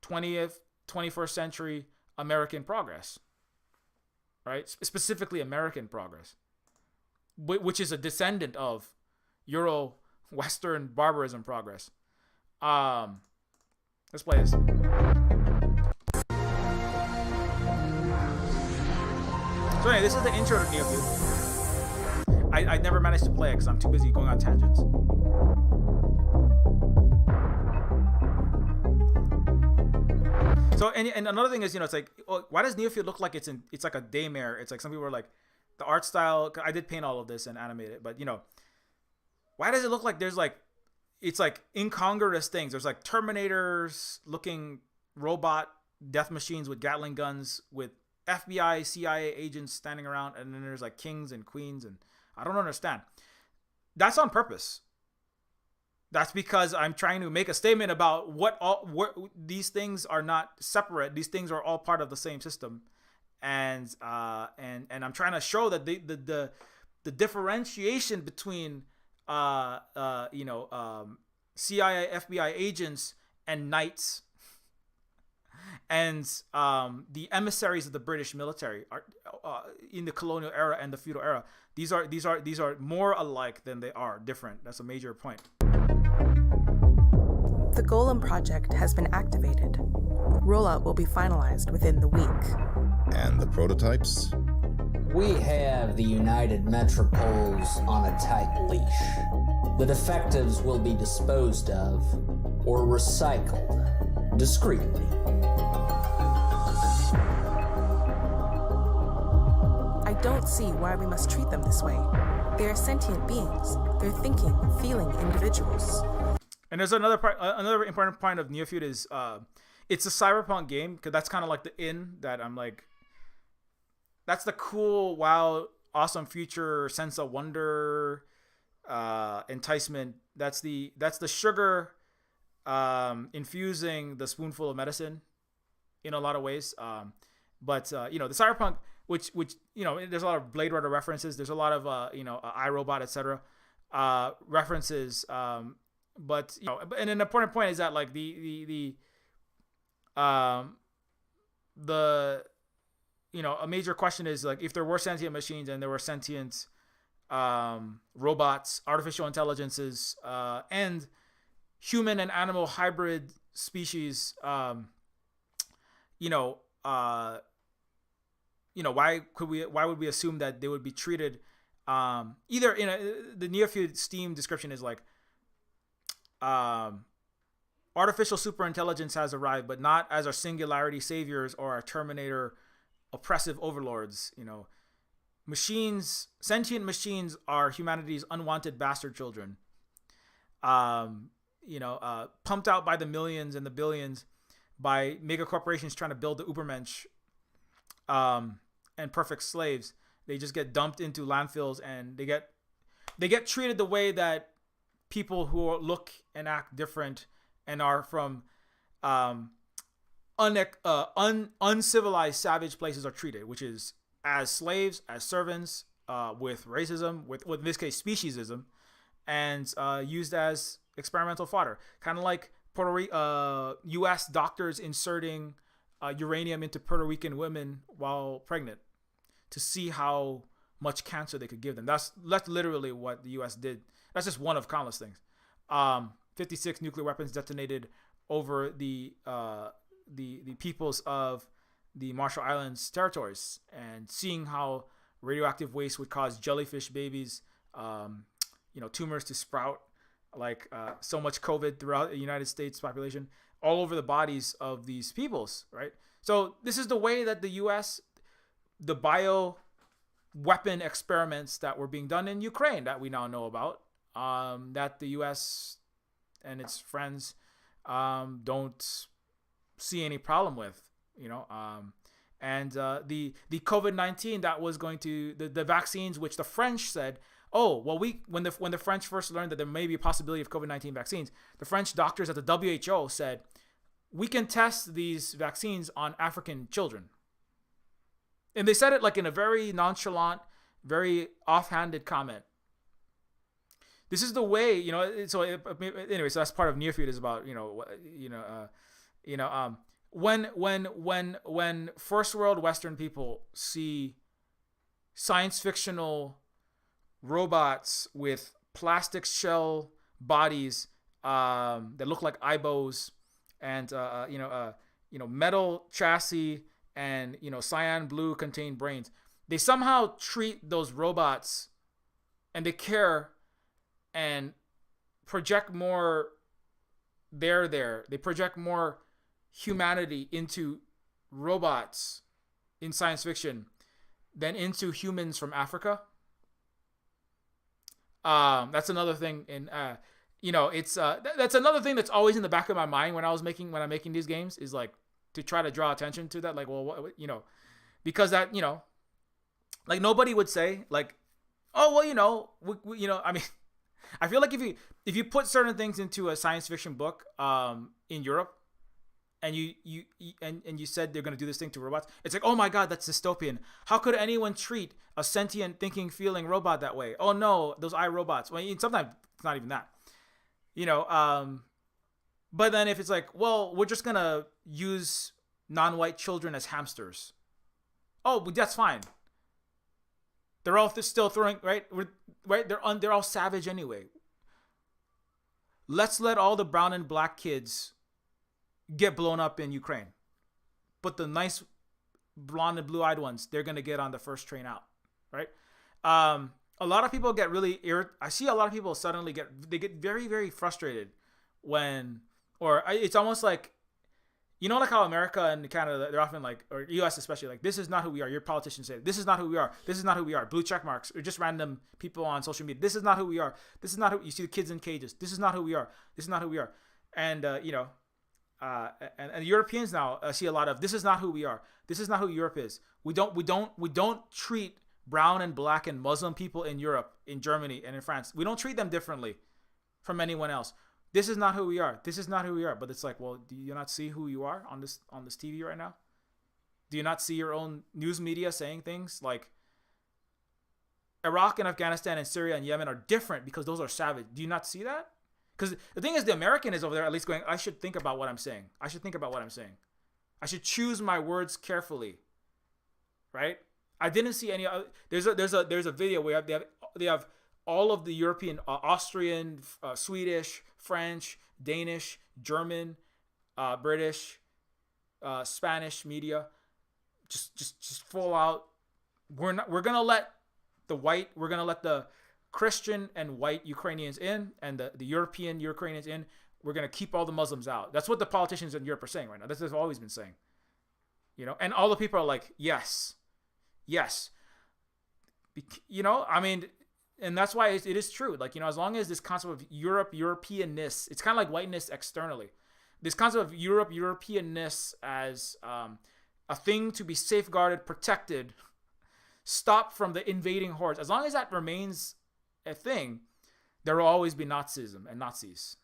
21st century American progress, right? Specifically American progress, which is a descendant of Euro-Western barbarism progress. Let's play this. So anyway, this is the intro to Neofeud. I never managed to play it because I'm too busy going on tangents. So and another thing is, it's like, why does Neofeud look like it's like a daymare? It's like some people are like, the art style. I did paint all of this and animate it, but why does it look like there's like, it's like incongruous things? There's like Terminators looking robot death machines with Gatling guns with FBI, CIA agents standing around, and then there's like kings and queens, and I don't understand. That's on purpose. That's because I'm trying to make a statement about what these things are not separate. These things are all part of the same system, and I'm trying to show that the differentiation between CIA, FBI agents and knights and the emissaries of the British military are in the colonial era and the feudal era. These are more alike than they are different. That's a major point. The Golem project has been activated. Rollout will be finalized within the week. And the prototypes? We have the United Metropoles on a tight leash. The defectives will be disposed of or recycled discreetly. I don't see why we must treat them this way. They are sentient beings. They're thinking, feeling individuals. And there's another part, another important point of Neofeud is it's a cyberpunk game, because that's kind of like the that I'm like, that's the cool, wow, awesome future sense of wonder, enticement. That's the sugar infusing the spoonful of medicine in a lot of ways. But the cyberpunk, which there's a lot of Blade Runner references. There's a lot of iRobot, etc. References. But and an important point is that like a major question is like, if there were sentient machines and there were sentient robots, artificial intelligences, and human and animal hybrid species, why would we assume that they would be treated either the Neofeud Steam description is like, artificial superintelligence has arrived, but not as our singularity saviors or our Terminator oppressive overlords. Sentient machines are humanity's unwanted bastard children. Pumped out by the millions and the billions by mega corporations trying to build the Ubermensch, and perfect slaves. They just get dumped into landfills, and they get treated the way that people who look and act different and are from uncivilized savage places are treated, which is as slaves, as servants, with racism, with in this case speciesism, and used as experimental fodder, kind of like U.S. doctors inserting uranium into Puerto Rican women while pregnant to see how much cancer they could give them. That's literally what the U.S. did. That's just one of countless things. 56 nuclear weapons detonated over the peoples of the Marshall Islands territories, and seeing how radioactive waste would cause jellyfish babies, tumors to sprout, like so much COVID throughout the United States population, all over the bodies of these peoples, right? So this is the way that the U.S., the bio weapon experiments that were being done in Ukraine that we now know about, that the U.S. and its friends don't see any problem with, and the COVID-19 that was going to the vaccines, which the French said, oh well, when the French first learned that there may be a possibility of COVID-19 vaccines, the French doctors at the WHO said, we can test these vaccines on African children. And they said it like in a very nonchalant, very offhanded comment. This is the way, so anyway, so that's part of Neofeud is about, when first world Western people see science fictional robots with plastic shell bodies that look like eyebows, and metal chassis, and cyan blue contained brains, they somehow treat those robots and they care and project more they project more humanity into robots in science fiction than into humans from Africa. That's another thing in it's that's another thing that's always in the back of my mind when I'm making these games, is like to try to draw attention to that, like, well, because that, like, nobody would say like, oh, well, I mean, I feel like if you put certain things into a science fiction book in Europe, and you said they're going to do this thing to robots, it's like, oh my god, that's dystopian. How could anyone treat a sentient, thinking, feeling robot that way? Oh no, those iRobots. Well, sometimes it's not even that. But then if it's like, well, we're just going to use non-white children as hamsters. Oh, but that's fine. They're all still throwing, right? They're all savage anyway. Let's let all the brown and black kids get blown up in Ukraine, but the nice blonde and blue-eyed ones, they're gonna get on the first train out, right? A lot of people get really I see a lot of people suddenly get very, very frustrated when, it's almost like, like how America and Canada, they're often like, or US especially, like, this is not who we are. Your politicians say, this is not who we are. This is not who we are. Blue check marks, or just random people on social media. This is not who we are. This is not who, you see the kids in cages. This is not who we are. This is not who we are. And, and Europeans now see a lot of, this is not who we are. This is not who Europe is. We don't treat brown and black and Muslim people in Europe, in Germany, and in France. We don't treat them differently from anyone else. This is not who we are. This is not who we are. But it's like, well, do you not see who you are on this TV right now? Do you not see your own news media saying things like Iraq and Afghanistan and Syria and Yemen are different because those are savage? Do you not see that? Because the thing is, the American is over there at least going, I should think about what I'm saying. I should I should choose my words carefully, right? I didn't see any. There's a video where they have all of the European, Austrian, Swedish, French, Danish, German, British, Spanish media, just full out. We're gonna let the Christian and white Ukrainians in, and the European Ukrainians in. We're going to keep all the Muslims out. That's what the politicians in Europe are saying right now. That's what they've always been saying. And all the people are like, yes. I mean, and that's why it is true. Like, as long as this concept of Europeanness, it's kind of like whiteness externally. This concept of Europeanness as a thing to be safeguarded, protected, stopped from the invading hordes. As long as that remains a thing, there will always be Nazism and Nazis,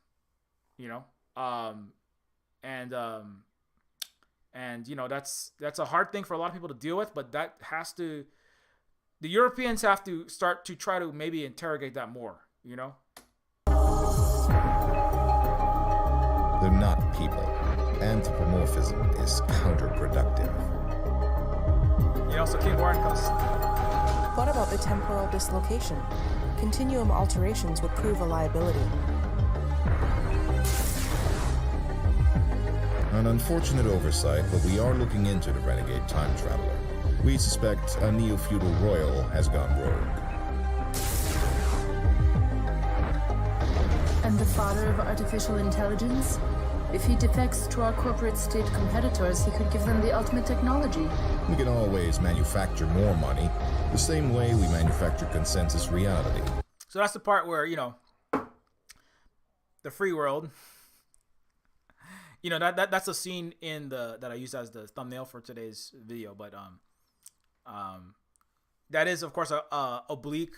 that's a hard thing for a lot of people to deal with, but the Europeans have to start to try to maybe interrogate that more, They're not people. Anthropomorphism is counterproductive. So King Warren goes, What about the temporal dislocation? Continuum alterations would prove a liability. An unfortunate oversight, but we are looking into the renegade time traveler. We suspect a neo-feudal royal has gone rogue. And the father of artificial intelligence? If he defects to our corporate state competitors, he could give them the ultimate technology. We can always manufacture more money, the same way we manufacture consensus reality. So that's the part where, the free world, that's a scene in that I used as the thumbnail for today's video, but that is, of course, a oblique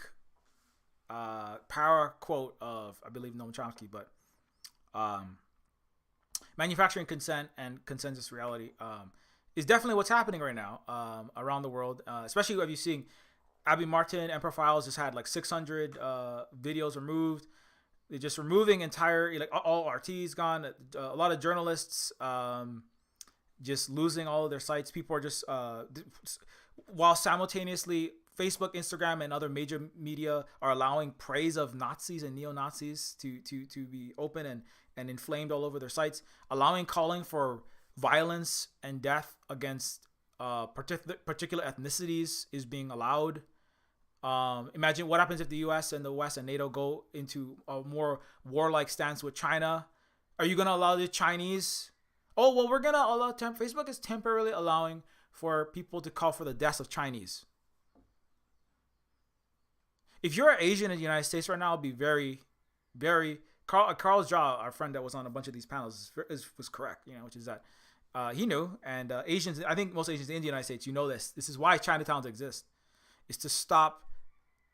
power quote of, I believe, Noam Chomsky, but manufacturing consent and consensus reality is definitely what's happening right now around the world, especially if you've seen Abby Martin, Emperor Files just had like 600 videos removed. They're just removing entire, like, all RT's gone. A lot of journalists just losing all of their sites. People are just, while simultaneously Facebook, Instagram, and other major media are allowing praise of Nazis and neo-Nazis to be open and inflamed all over their sites, calling for violence and death against particular ethnicities is being allowed. Imagine what happens if the U.S. and the West and NATO go into a more warlike stance with China. Are you going to allow the Chinese? Oh, well, we're going to allow... Facebook is temporarily allowing for people to call for the deaths of Chinese. If you're Asian in the United States right now, it'd be very, very... Carl's Jaw, our friend that was on a bunch of these panels, was correct, which is that he knew. And Asians, I think most Asians in the United States, this. This is why Chinatowns exist. Is to stop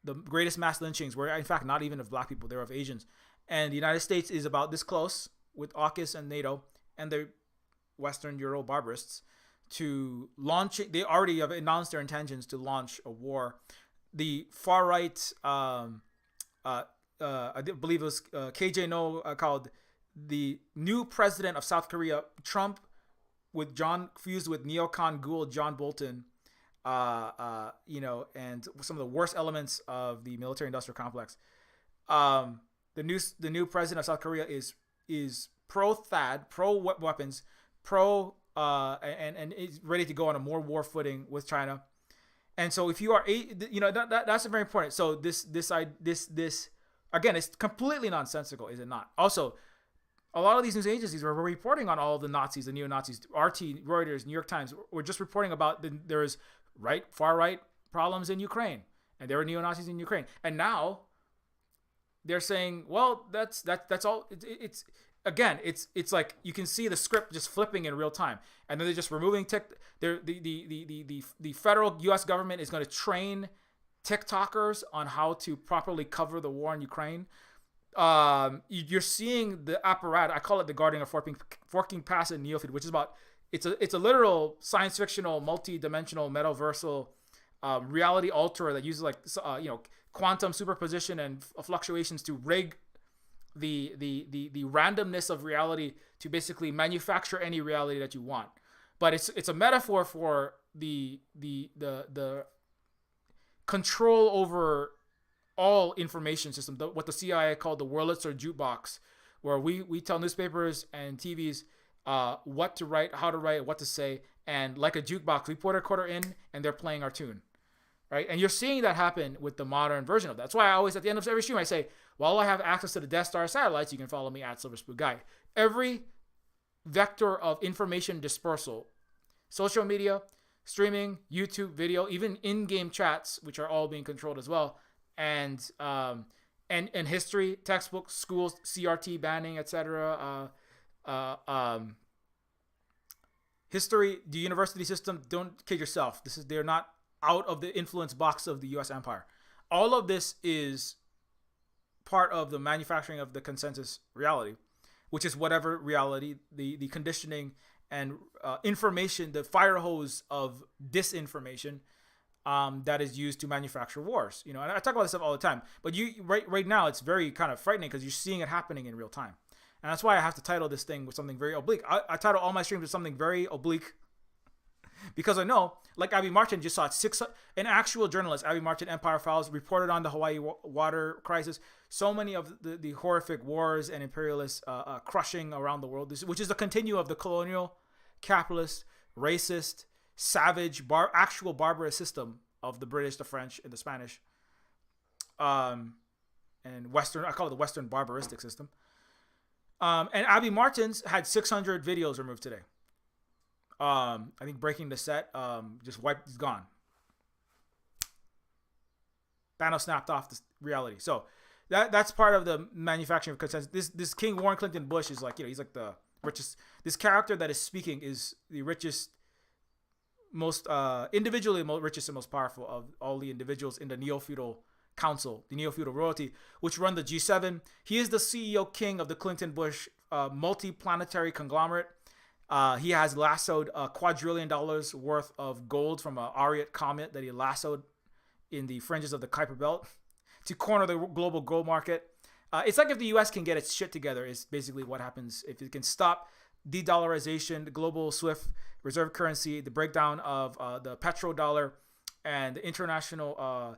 the greatest mass lynchings, where in fact not even of black people, they're of Asians. And the United States is about this close with AUKUS and NATO and the Western Euro barbarists to launch. They already have announced their intentions to launch a war. The far right, I believe it was KJ No called the new president of South Korea, Trump, fused with neocon ghoul John Bolton. And some of the worst elements of the military-industrial complex. The new president of South Korea is pro THAAD, pro weapons, pro and is ready to go on a more war footing with China. And so if you are that's very important. So this again, it's completely nonsensical, is it not? Also, a lot of these news agencies were reporting on all of the Nazis, the neo-Nazis. RT, Reuters, New York Times were just reporting about there is far right problems in Ukraine, and there were neo-Nazis in Ukraine. And now they're saying, well, that's all. It's like you can see the script just flipping in real time, and then they're just removing the federal U.S. government is going to train TikTokers on how to properly cover the war in Ukraine. You're seeing the apparatus. I call it the Guardian of Forking Pass in Neofeud, which is about it's a literal science fictional, multi-dimensional, metaversal reality alterer that uses quantum superposition and fluctuations to rig the randomness of reality to basically manufacture any reality that you want. But it's a metaphor for the control over all information system, what the CIA called the Wurlitzer jukebox, where we tell newspapers and TVs what to write, how to write, what to say, and like a jukebox, we put a quarter in and they're playing our tune, right? And you're seeing that happen with the modern version of that. That's why I always, at the end of every stream, I say, while I have access to the Death Star satellites, you can follow me at SilverSpookGuy. Every vector of information dispersal, social media, streaming, YouTube, video, even in-game chats, which are all being controlled as well, and history, textbooks, schools, CRT banning, etc. History, the university system, don't kid yourself. They're not out of the influence box of the U.S. empire. All of this is part of the manufacturing of the consensus reality, which is whatever reality, the conditioning and information, the fire hose of disinformation that is used to manufacture wars. And I talk about this stuff all the time, but right now it's very kind of frightening because you're seeing it happening in real time. And that's why I have to title this thing with something very oblique. I title all my streams with something very oblique because I know, like Abby Martin just saw it, an actual journalist, Abby Martin, Empire Files, reported on the Hawaii water crisis. So many of the horrific wars and imperialist crushing around the world, which is the continuum of the colonial, capitalist, racist, savage, actual barbarous system of the British, the French, and the Spanish, and Western. I call it the Western barbaristic system. And Abby Martin's had 600 videos removed today. I think breaking the set, just wiped, it's gone. Thanos snapped off this reality. So that's part of the manufacturing of consensus. This King Warren Clinton Bush is like, he's like the richest. This character that is speaking is the richest, most individually richest and most powerful of all the individuals in the neo-feudal council, the neo-feudal royalty, which run the G7. He is the CEO king of the Clinton Bush multi-planetary conglomerate. He has lassoed $2 quadrillion worth of gold from an Ariat comet that he lassoed in the fringes of the Kuiper Belt to corner the global gold market. It's like if the U.S. can get its shit together, is basically what happens. If it can stop de-dollarization, the global SWIFT reserve currency, the breakdown of the petrodollar, and the international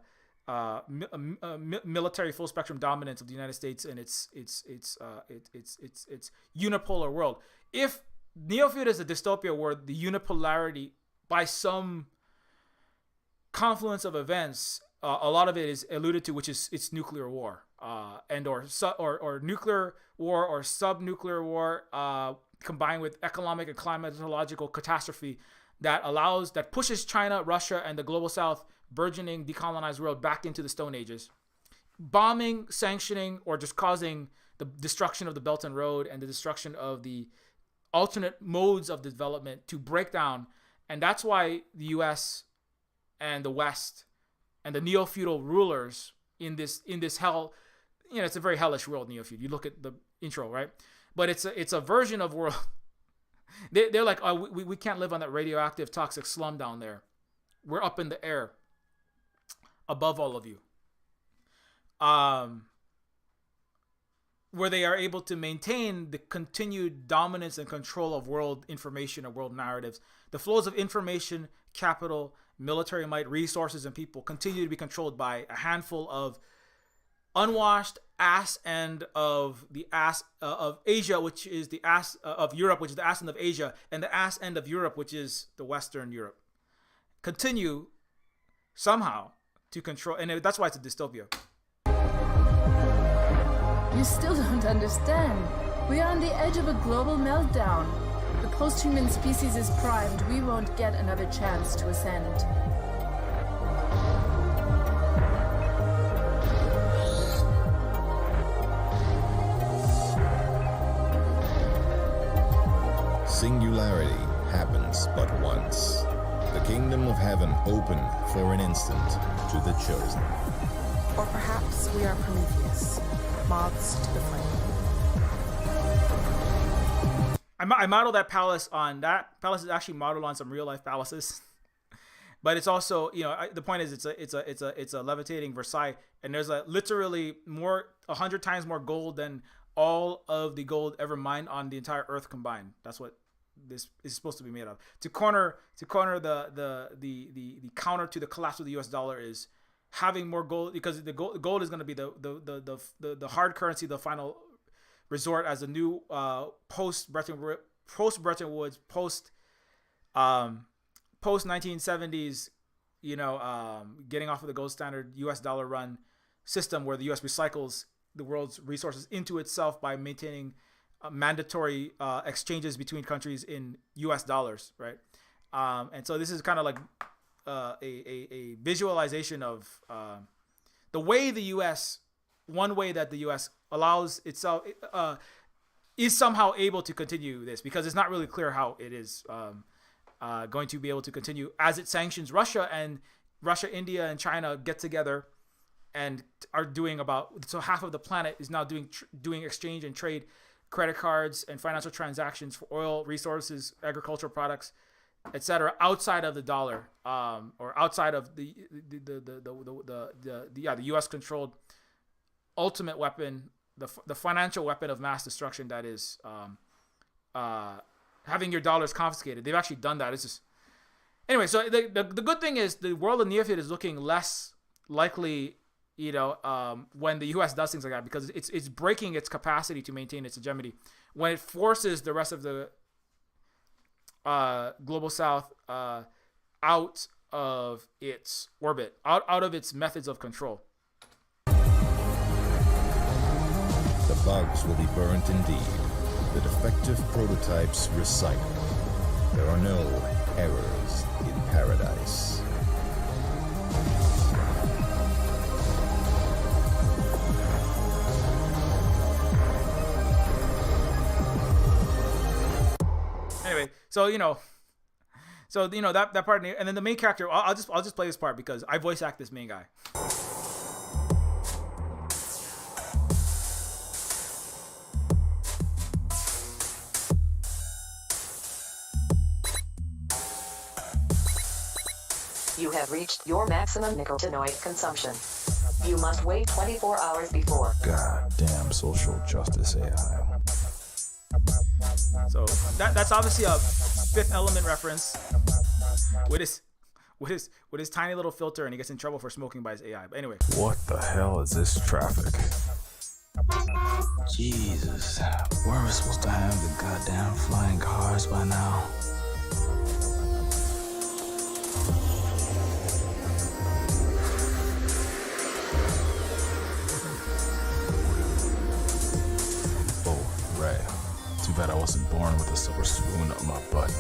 military full spectrum dominance of the United States and its unipolar world. If Neofeud is a dystopia where the unipolarity by some confluence of events, a lot of it is alluded to, which is it's nuclear war, and or nuclear war or sub-nuclear war, combined with economic and climatological catastrophe that pushes China, Russia, and the global South, burgeoning decolonized world, back into the Stone Ages, bombing, sanctioning, or just causing the destruction of the Belt and Road and the destruction of the alternate modes of development to break down. And that's why the U.S. and the West and the neo-feudal rulers in this hell, it's a very hellish world, Neofeud. You look at the intro, right? But it's a version of world. They're like, oh, we can't live on that radioactive, toxic slum down there. We're up in the air, above all of you. Where they are able to maintain the continued dominance and control of world information and world narratives. The flows of information, capital, military might, resources, and people continue to be controlled by a handful of unwashed ass end of the ass of Asia, which is the ass of Europe, which is the ass end of Asia, and the ass end of Europe, which is the Western Europe. Continue somehow to control, and that's why it's a dystopia. You still don't understand. We are on the edge of a global meltdown. The post-human species is primed. We won't get another chance to ascend. Singularity happens but once. The kingdom of heaven opened for an instant to the chosen. Or perhaps we are Prometheus, moths to the flame. I modeled that palace on that. Palace is actually modeled on some real life palaces, but it's also, the point is it's a levitating Versailles, and there's literally 100 times more gold than all of the gold ever mined on the entire Earth combined. That's what this is supposed to be made of. To corner the counter to the collapse of the U.S. dollar is having more gold, because the gold is going to be the hard currency, the final resort as a new post Bretton Woods, post 1970s, getting off of the gold standard U.S. dollar run system, where the U.S. recycles the world's resources into itself by maintaining mandatory exchanges between countries in U.S. dollars, right? And so this is kind of like a visualization of the way the U.S. One way that the U.S. allows itself is somehow able to continue this, because it's not really clear how it is going to be able to continue as it sanctions Russia, and Russia, India, and China get together and are doing half of the planet is now doing exchange and trade, credit cards and financial transactions for oil, resources, agricultural products, etc., outside of the dollar, or outside of the U.S. controlled ultimate weapon, the financial weapon of mass destruction, that is having your dollars confiscated. They've actually done that. It's just anyway. So the good thing is the world of Neofeud is looking less likely, when the U.S. does things like that, because it's breaking its capacity to maintain its hegemony when it forces the rest of the global South out of its orbit, out of its methods of control. The bugs will be burnt indeed, the defective prototypes recycled. There are no errors in paradise. Anyway, that part, and then the main character. I'll just play this part because I voice act this main guy. You have reached your maximum nicotinoid consumption. You must wait 24 hours before. Goddamn social justice AI. So that's obviously a Fifth Element reference with his tiny little filter, and he gets in trouble for smoking by his AI. But anyway. What the hell is this traffic? Jesus, weren't we supposed to have the goddamn flying cars by now? Too bad I wasn't born with a silver spoon up my butt.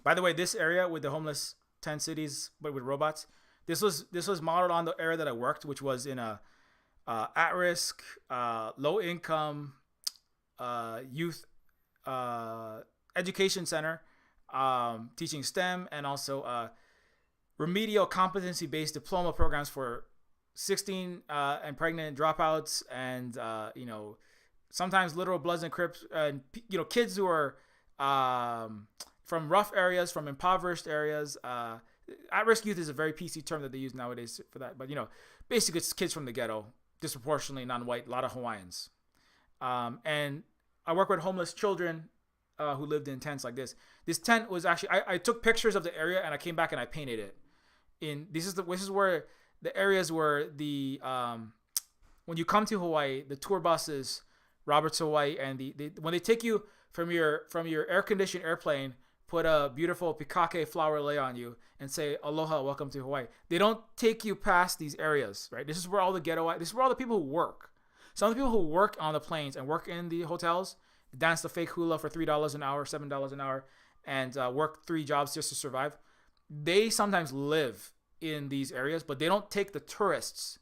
By the way, this area with the homeless tent cities, but with robots, this was modeled on the area that I worked, which was in a at-risk, low-income youth education center, teaching STEM and also remedial competency-based diploma programs for 16 and pregnant dropouts, and sometimes literal Bloods and Crips, and kids who are from rough areas, from impoverished areas. At-risk youth is a very PC term that they use nowadays for that, but basically it's kids from the ghetto, disproportionately non-white, a lot of Hawaiians. And I work with homeless children who lived in tents like this. This tent was actually, I took pictures of the area and I came back and I painted it. This is where the areas where the when you come to Hawaii, the tour buses, Roberts Hawaii, and when they take you from your air-conditioned airplane, put a beautiful pikake flower lei on you and say, "Aloha, welcome to Hawaii." They don't take you past these areas, right? This is where all the this is where all the people who work. Some of the people who work on the planes and work in the hotels, dance the fake hula for $3 an hour, $7 an hour, and work 3 jobs just to survive. They sometimes live in these areas, but they don't take the tourists,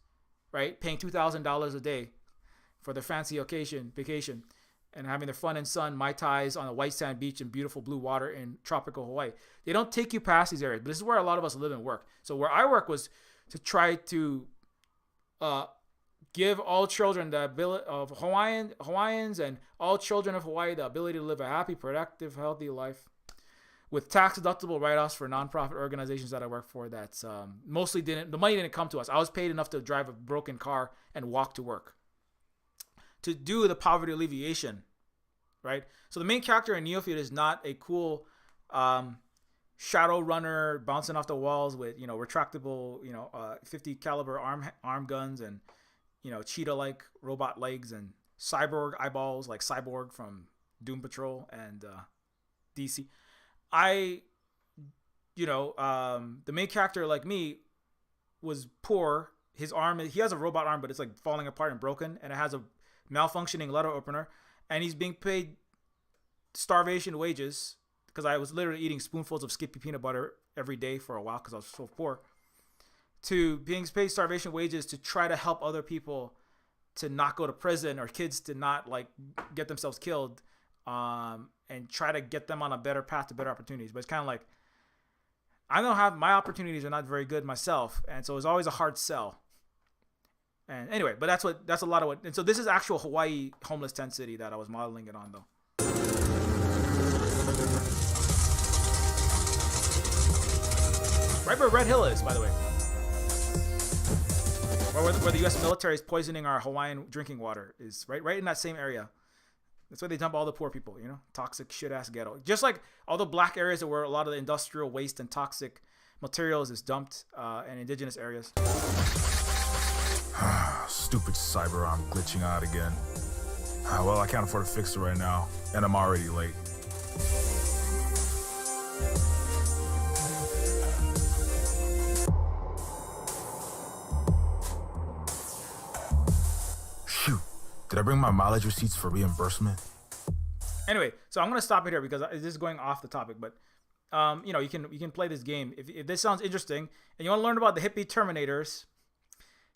right? Paying $2,000 a day for their fancy vacation, and having their fun and sun, Mai Tais on a white sand beach in beautiful blue water in tropical Hawaii. They don't take you past these areas, but this is where a lot of us live and work. So where I work was to try to give all children the ability of Hawaiians and all children of Hawaii the ability to live a happy, productive, healthy life with tax-deductible write-offs for nonprofit organizations that I work for. That's mostly the money didn't come to us. I was paid enough to drive a broken car and walk to work to do the poverty alleviation, right? So the main character in Neofeud is not a cool shadow runner bouncing off the walls with retractable 50 caliber arm guns and cheetah-like robot legs and cyborg eyeballs like Cyborg from Doom Patrol and DC. The main character, like me, was poor. His arm, he has a robot arm, but it's like falling apart and broken, and it has a malfunctioning letter opener, and he's being paid starvation wages because I was literally eating spoonfuls of Skippy peanut butter every day for a while because I was so poor, to being paid starvation wages to try to help other people to not go to prison or kids to not get themselves killed, and try to get them on a better path to better opportunities. But it's kind of like, I don't have, my opportunities are not very good myself, and so it's always a hard sell. And anyway, but that's a lot of what, and so this is actual Hawaii homeless tent city that I was modeling it on, though. Right where Red Hill is, by the way. Or where the U.S. military is poisoning our Hawaiian drinking water, is right in that same area. That's where they dump all the poor people, toxic shit-ass ghetto. Just like all the black areas where a lot of the industrial waste and toxic materials is dumped, in indigenous areas. Stupid cyber arm glitching out again. Well, I can't afford to fix it right now, and I'm already late. Shoot, did I bring my mileage receipts for reimbursement? Anyway, so I'm gonna stop it here because this is going off the topic, but you can play this game if this sounds interesting and you want to learn about the hippie terminators,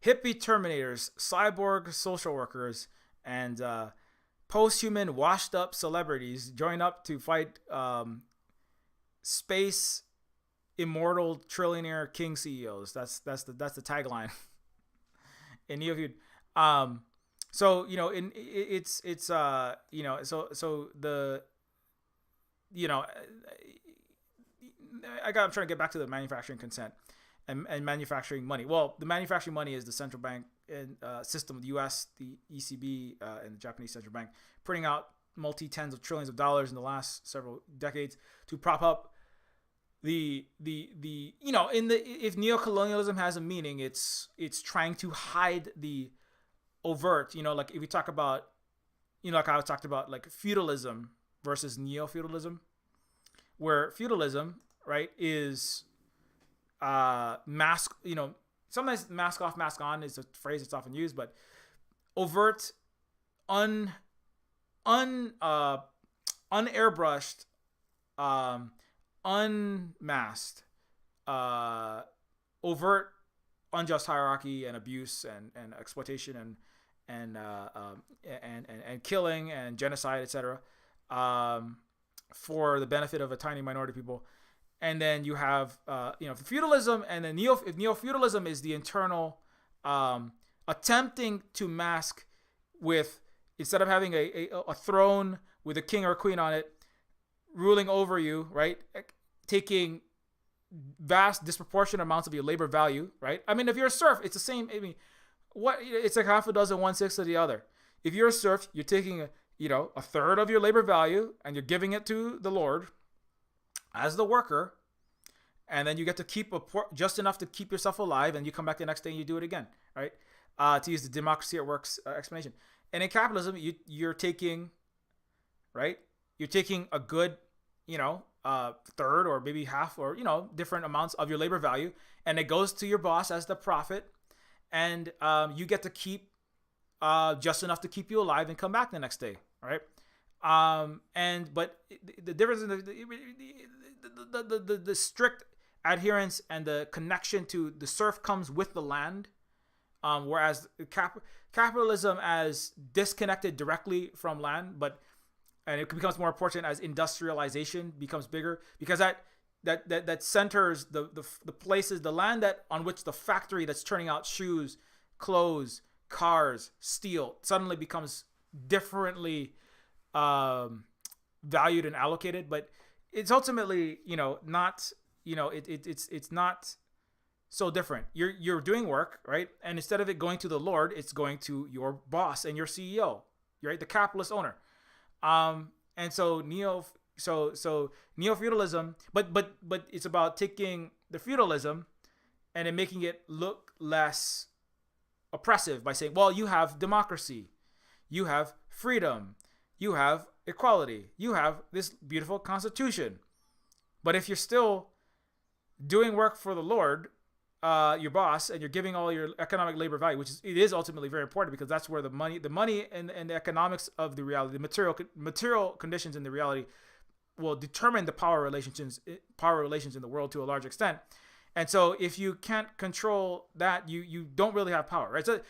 cyborg social workers, and post-human washed-up celebrities join up to fight space immortal trillionaire king CEOs. That's the tagline in Neofeud. So I'm trying to get back to the manufacturing consent and manufacturing money. Well, the manufacturing money is the central bank and system of the U.S., the ECB, and the Japanese central bank printing out multi-tens of trillions of dollars in the last several decades to prop up if neocolonialism has a meaning, it's trying to hide the overt, like if we talk about, like I talked about, like feudalism versus neo-feudalism, where feudalism, right, is mask, sometimes mask off, mask on is a phrase that's often used, but overt, unairbrushed, unmasked, overt unjust hierarchy and abuse and exploitation and killing and genocide, etc., for the benefit of a tiny minority of people. And then you have feudalism, and then neo-feudalism is the internal attempting to mask with, instead of having a throne with a king or a queen on it ruling over you, right, taking vast disproportionate amounts of your labor value, right? I mean, if you're a serf, it's the same. I mean, it's like half a dozen, 1/6 of the other. If you're a serf, you're taking a third of your labor value and you're giving it to the Lord as the worker, and then you get to keep just enough to keep yourself alive, and you come back the next day and you do it again, right? To use the democracy at works explanation. And in capitalism, you're taking, right? You're taking a good, third or maybe half or, different amounts of your labor value, and it goes to your boss as the profit, and you get to keep just enough to keep you alive and come back the next day, right? But the difference in the strict adherence and the connection to the serf comes with the land, whereas capitalism as disconnected directly from land, and it becomes more important as industrialization becomes bigger, because that centers the places, the land on which the factory that's turning out shoes, clothes, cars, steel suddenly becomes differently valued and allocated. But it's ultimately not it's not so different. You're doing work, right? And instead of it going to the Lord, it's going to your boss and your CEO, right? The capitalist owner. And so neo-feudalism, but it's about taking the feudalism and then making it look less oppressive by saying, well, you have democracy, you have freedom, you have equality, you have this beautiful constitution. But if you're still doing work for the Lord, your boss, and you're giving all your economic labor value, which is ultimately very important, because that's where the money and the economics of the reality, the material conditions in the reality will determine the power relations in the world to a large extent. And so if you can't control that, you don't really have power, right? So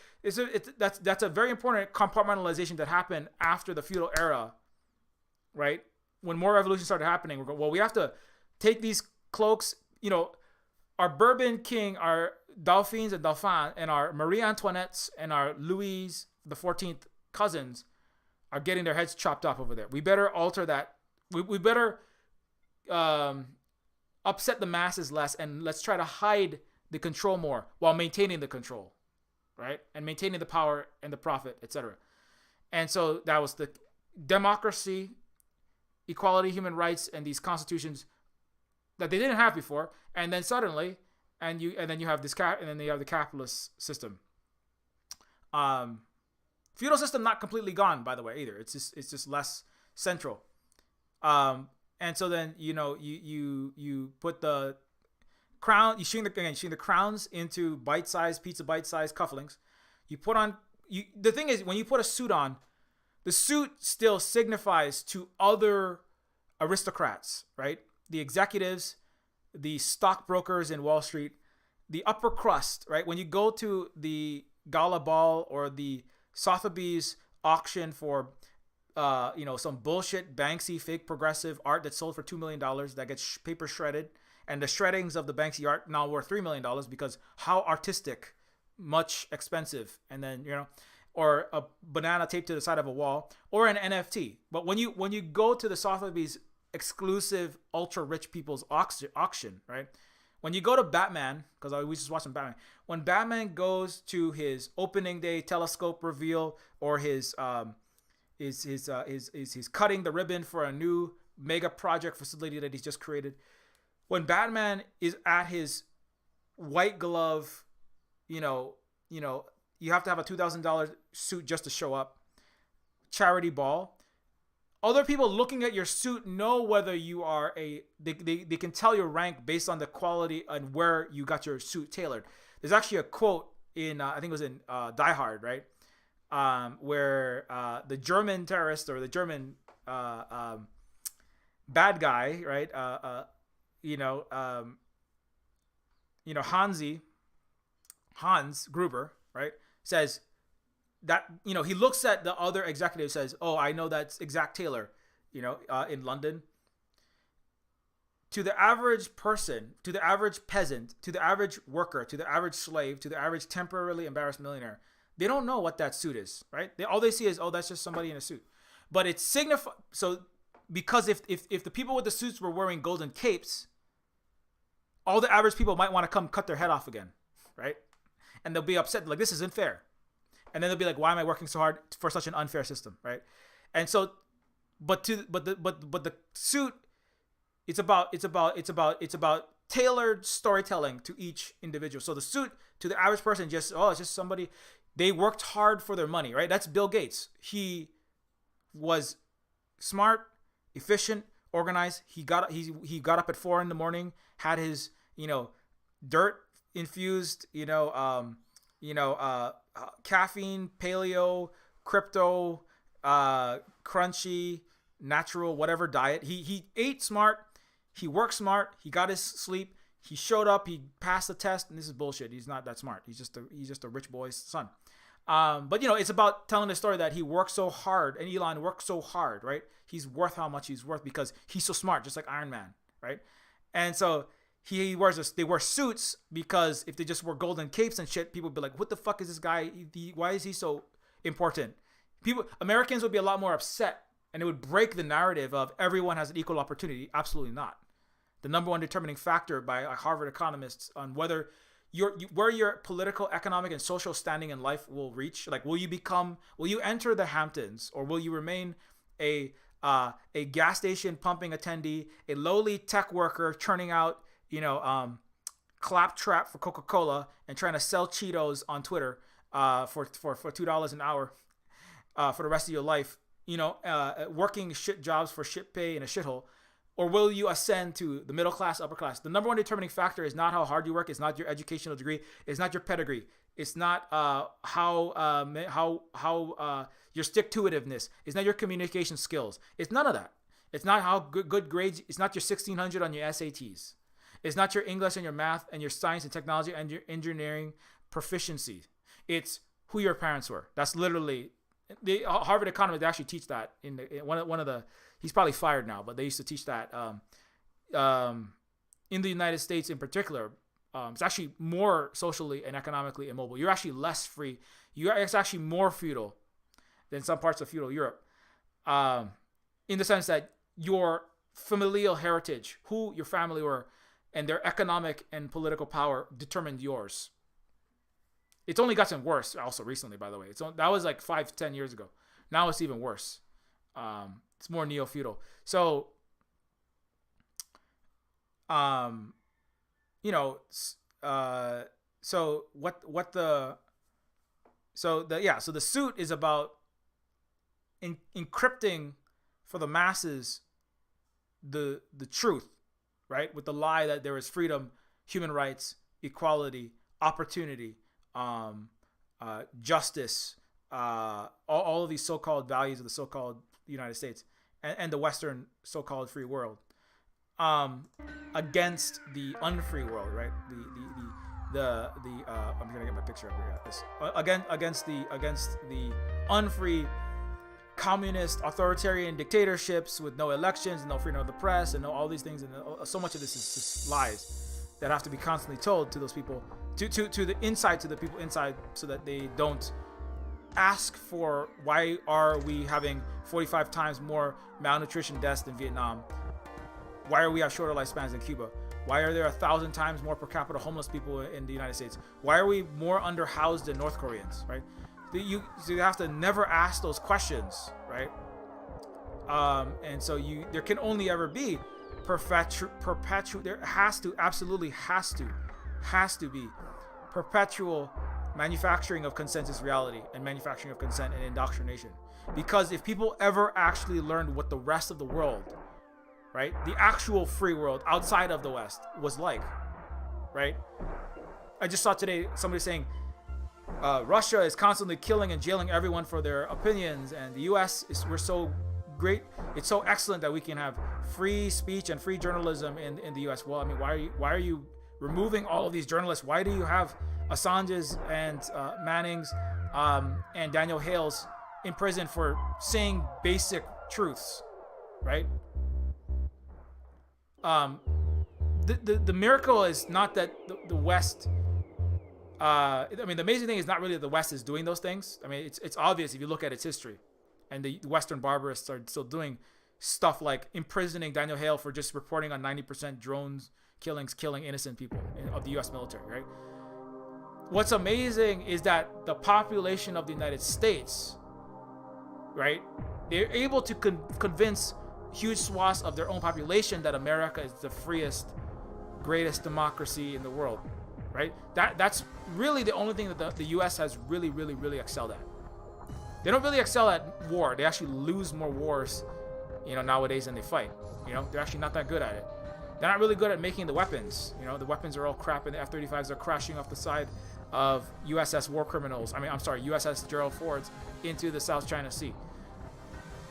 that's a very important compartmentalization that happened after the feudal era, right? When more revolutions started happening, we're going, well, we have to take these cloaks, our Bourbon king, our Dauphins and Dauphins, and our Marie Antoinettes and our Louis XIV cousins are getting their heads chopped off over there. We better alter that. We better upset the masses less, and let's try to hide the control more while maintaining the control, right? And maintaining the power and the profit, etc. And so that was the democracy, equality, human rights, and these constitutions that they didn't have before. And then suddenly, and then you have this and then you have the capitalist system. Feudal system not completely gone, by the way, either. It's just less central. And so then you put the crown, you shing the crowns into bite-sized cufflinks. You put on the thing is, when you put a suit on, the suit still signifies to other aristocrats, right? The executives, the stockbrokers in Wall Street, the upper crust, right? When you go to the gala ball or the Sotheby's auction for some bullshit Banksy fake progressive art that's sold for $2 million that gets paper shredded, and the shreddings of the Banksy art now worth $3 million because how artistic, much expensive, and then or a banana taped to the side of a wall, or an NFT. But when you go to the Sotheby's exclusive ultra rich people's auction, right? When you go to Batman, because we just watched some Batman. When Batman goes to his opening day telescope reveal, or his cutting the ribbon for a new mega project facility that he's just created. When Batman is at his white glove, you have to have a $2,000 suit just to show up. Charity ball. Other people looking at your suit know whether you are they can tell your rank based on the quality and where you got your suit tailored. There's actually a quote in, I think it was in Die Hard, right? where the German terrorist or the German bad guy, right? Hans Gruber, right, says that, he looks at the other executive, says, "Oh, I know that's Exact Taylor, in London." To the average person, to the average peasant, to the average worker, to the average slave, to the average temporarily embarrassed millionaire, they don't know what that suit is, right? All they see is, oh, that's just somebody in a suit. But it signifies, so because if the people with the suits were wearing golden capes, all the average people might want to come cut their head off again, right? And they'll be upset, like, this isn't fair. And then they'll be like, why am I working so hard for such an unfair system, right? And so, but the suit, it's about tailored storytelling to each individual. So the suit to the average person, it's just somebody, they worked hard for their money, right? That's Bill Gates. He was smart, efficient, organized. He got up at 4 a.m, had his, dirt infused, caffeine, paleo, crypto, crunchy, natural, whatever diet. He ate smart. He worked smart. He got his sleep. He showed up. He passed the test. And this is bullshit. He's not that smart. He's just a rich boy's son. But it's about telling the story that he worked so hard, and Elon worked so hard, right? He's worth how much he's worth because he's so smart, just like Iron Man, right? And so they wear suits because if they just wore golden capes and shit, people would be like, what the fuck is this guy? Why is he so important? Americans would be a lot more upset, and it would break the narrative of everyone has an equal opportunity. Absolutely not. The number one determining factor by Harvard economists on whether where your political, economic, and social standing in life will reach, like, will you enter the Hamptons, or will you remain a gas station pumping attendee, a lowly tech worker churning out, claptrap for Coca-Cola and trying to sell Cheetos on Twitter for $2 an hour for the rest of your life, working shit jobs for shit pay in a shithole? Or will you ascend to the middle class, upper class? The number one determining factor is not how hard you work. It's not your educational degree. It's not your pedigree. It's not how your stick-to-itiveness. It's not your communication skills. It's none of that. It's not how good grades. It's not your 1600 on your SATs. It's not your English and your math and your science and technology and your engineering proficiency. It's who your parents were. That's literally the Harvard economists. They actually teach that in one of the. He's probably fired now, but they used to teach that in the United States in particular. It's actually more socially and economically immobile. You're actually less free. It's actually more feudal than some parts of feudal Europe, in the sense that your familial heritage, who your family were, and their economic and political power determined yours. It's only gotten worse also recently, by the way. That was like 5 to 10 years ago. Now it's even worse. It's more neo-feudal. So, so the suit is about encrypting for the masses the truth, right? With the lie that there is freedom, human rights, equality, opportunity, justice, all of these so-called values of the so-called United States and the Western so-called free world, against the unfree world, right? I'm gonna get my picture up here. This against the unfree communist authoritarian dictatorships with no elections, no freedom of the press, and all these things, and so much of this is just lies that have to be constantly told to those people, to the inside, to the people inside, so that they don't ask for why are we having 45 times more malnutrition deaths than Vietnam? Why are we have shorter lifespans than Cuba? Why are there 1,000 times more per capita homeless people in the United States? Why are we more underhoused than North Koreans, right? So you have to never ask those questions, right? And so there can only ever be there has to be perpetual manufacturing of consensus reality and manufacturing of consent and indoctrination. Because if people ever actually learned what the rest of the world, right, the actual free world outside of the West was like, right? I just saw today somebody saying Russia is constantly killing and jailing everyone for their opinions, and the U.S. we're so great, it's so excellent that we can have free speech and free journalism in the U.S. Well, I mean, why are you removing all of these journalists? Why do you have Assange's and Manning's and Daniel Hale's in prison for saying basic truths, right? The miracle is not that the West. I mean, the amazing thing is not really that the West is doing those things. I mean, it's obvious if you look at its history, and the Western barbarists are still doing stuff like imprisoning Daniel Hale for just reporting on 90% drones killing innocent people of the U.S. military, right? What's amazing is that the population of the United States, right, they're able to convince huge swaths of their own population that America is the freest, greatest democracy in the world, right? That's really the only thing that the U.S. has really excelled at. They don't really excel at war. They actually lose more wars, nowadays than they fight. They're actually not that good at it. They're not really good at making the weapons. The weapons are all crap, and the F-35s are crashing off the side of USS USS Gerald Fords into the South China Sea.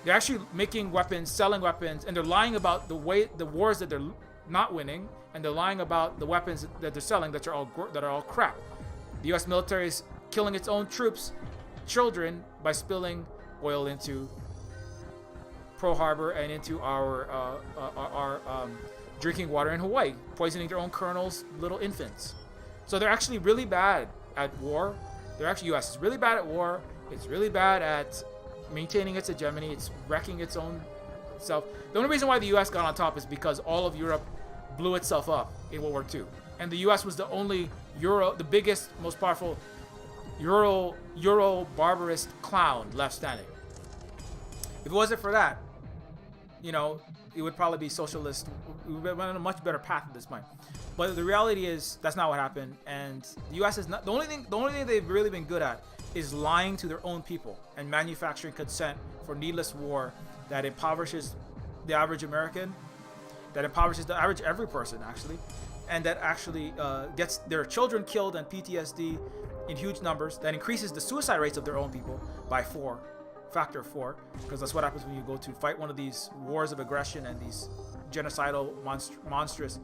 They're actually making weapons, selling weapons, and they're lying about the wars that they're not winning, and they're lying about the weapons that they're selling that are all crap. The U.S. military is killing its own troops, children, by spilling oil into Pearl Harbor and into our drinking water in Hawaii, poisoning their own colonels, little infants. So they're actually really bad at war. U.S. is really bad at war. It's really bad at maintaining its hegemony. It's wrecking its own self. The only reason why the U.S. got on top is because all of Europe blew itself up in World War II. And the U.S. was the only the biggest, most powerful Euro barbarist clown left standing. If it wasn't for that, it would probably be socialist. We would be on a much better path at this point. But the reality is that's not what happened. And the U.S. is not the only thing they've really been good at is lying to their own people and manufacturing consent for needless war that impoverishes the average American, that impoverishes the average every person actually, and that actually gets their children killed and PTSD in huge numbers, that increases the suicide rates of their own people by factor of 4, because that's what happens when you go to fight one of these wars of aggression and these genocidal, monstrous,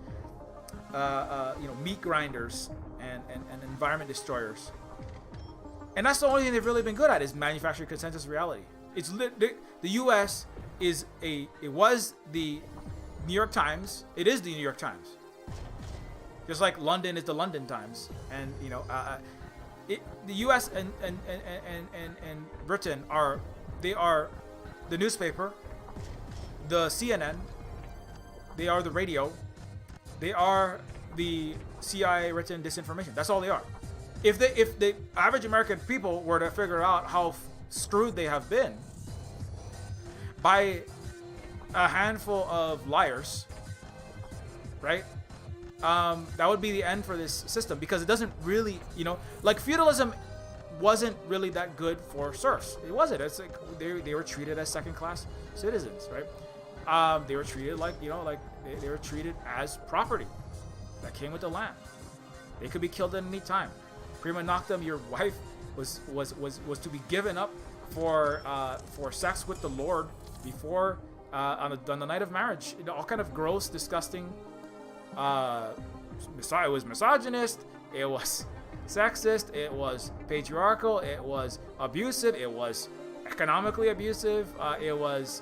meat grinders and environment destroyers. And that's the only thing they've really been good at, is manufacturing consensus reality. The U.S. it was the New York Times. It is the New York Times. Just like London is the London Times, and the U.S. and Britain are the newspaper, the CNN, they are the radio, they are the CIA written disinformation. That's all they are. If the average American people were to figure out how screwed they have been by a handful of liars, right? That would be the end for this system, because it doesn't really, like feudalism wasn't really that good for serfs. It wasn't. It's like they were treated as second-class citizens, right? They were treated like they were treated as property that came with the land. They could be killed at any time. Prima noctem, your wife was to be given up for sex with the Lord before on the night of marriage. All kind of gross, disgusting. It was misogynist, it was sexist, it was patriarchal, it was abusive, it was economically abusive, it was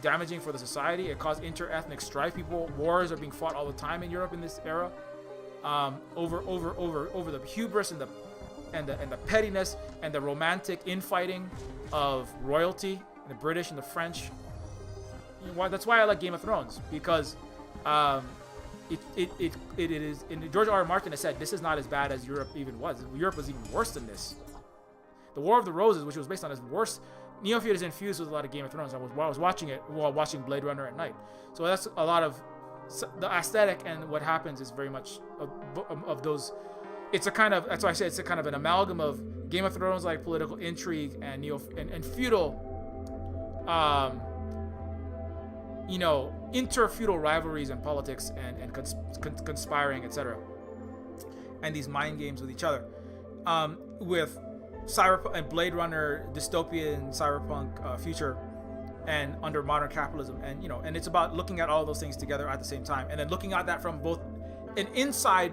damaging for the society. It caused inter-ethnic strife. Wars are being fought all the time in Europe in this era, over the hubris and the pettiness and the romantic infighting of royalty, the British and the French. That's why I like Game of Thrones, because it is. And George R. Martin has said this is not as bad as Europe even was. Europe was even worse than this. The War of the Roses, which was based on, is worse. Neofeud is infused with a lot of Game of Thrones. I was watching it while watching Blade Runner at night. So that's a lot of the aesthetic, and what happens is very much of those. It's a kind of, that's why I say it's a kind of an amalgam of Game of Thrones like political intrigue and feudal. Inter-feudal rivalries and politics and conspiring, etc. and these mind games with each other. With cyberpunk and Blade Runner dystopian cyberpunk future, and under modern capitalism, and and it's about looking at all those things together at the same time, and then looking at that from both an inside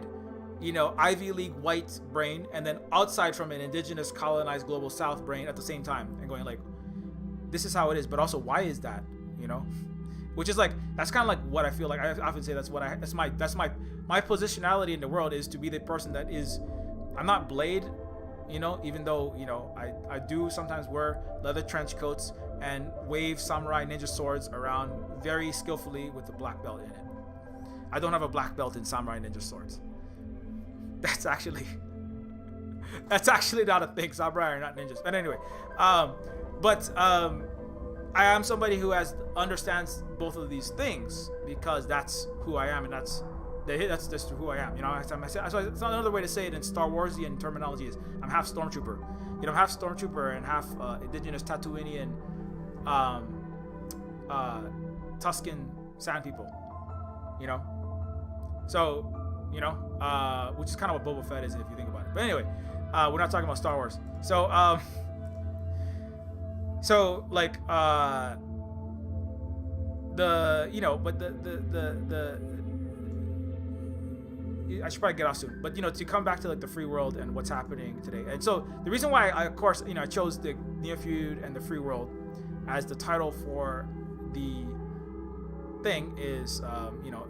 Ivy League white brain, and then outside from an indigenous colonized global South brain at the same time, and going like, this is how it is, but also why is that, which is like, that's kind of like what I feel like. I often say that's my positionality in the world, is to be the person that is, I'm not Blade, even though I do sometimes wear leather trench coats and wave samurai ninja swords around very skillfully with a black belt in it. I don't have a black belt in samurai ninja swords. That's actually not a thing. Samurai are not ninjas. But anyway, I am somebody who understands both of these things, because that's who I am, and that's just who I am. So it's not another way to say it in Star Warsian terminology is I'm half stormtrooper. I'm half stormtrooper and half indigenous Tatooinean, Tuscan sand people. So, which is kind of what Boba Fett is if you think about it. But anyway, we're not talking about Star Wars. So, I should probably get off soon. But to come back to like the free world and what's happening today. And so the reason why I chose the Neofeud and the free world as the title for the thing is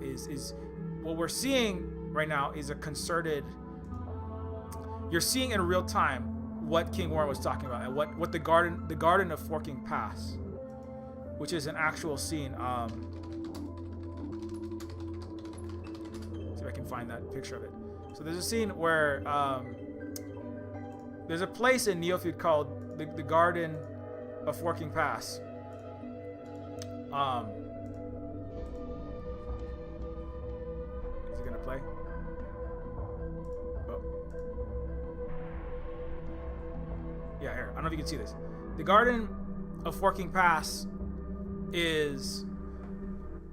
is what we're seeing right now is a concerted. You're seeing in real time what King Warren was talking about, and what the Garden of Forking Paths, which is an actual scene. See if I can find that picture of it. So there's a scene where there's a place in Neofeud called the Garden of Forking Paths. Is it gonna play? Oh. Yeah, here. I don't know if you can see this. The Garden of Forking Paths is,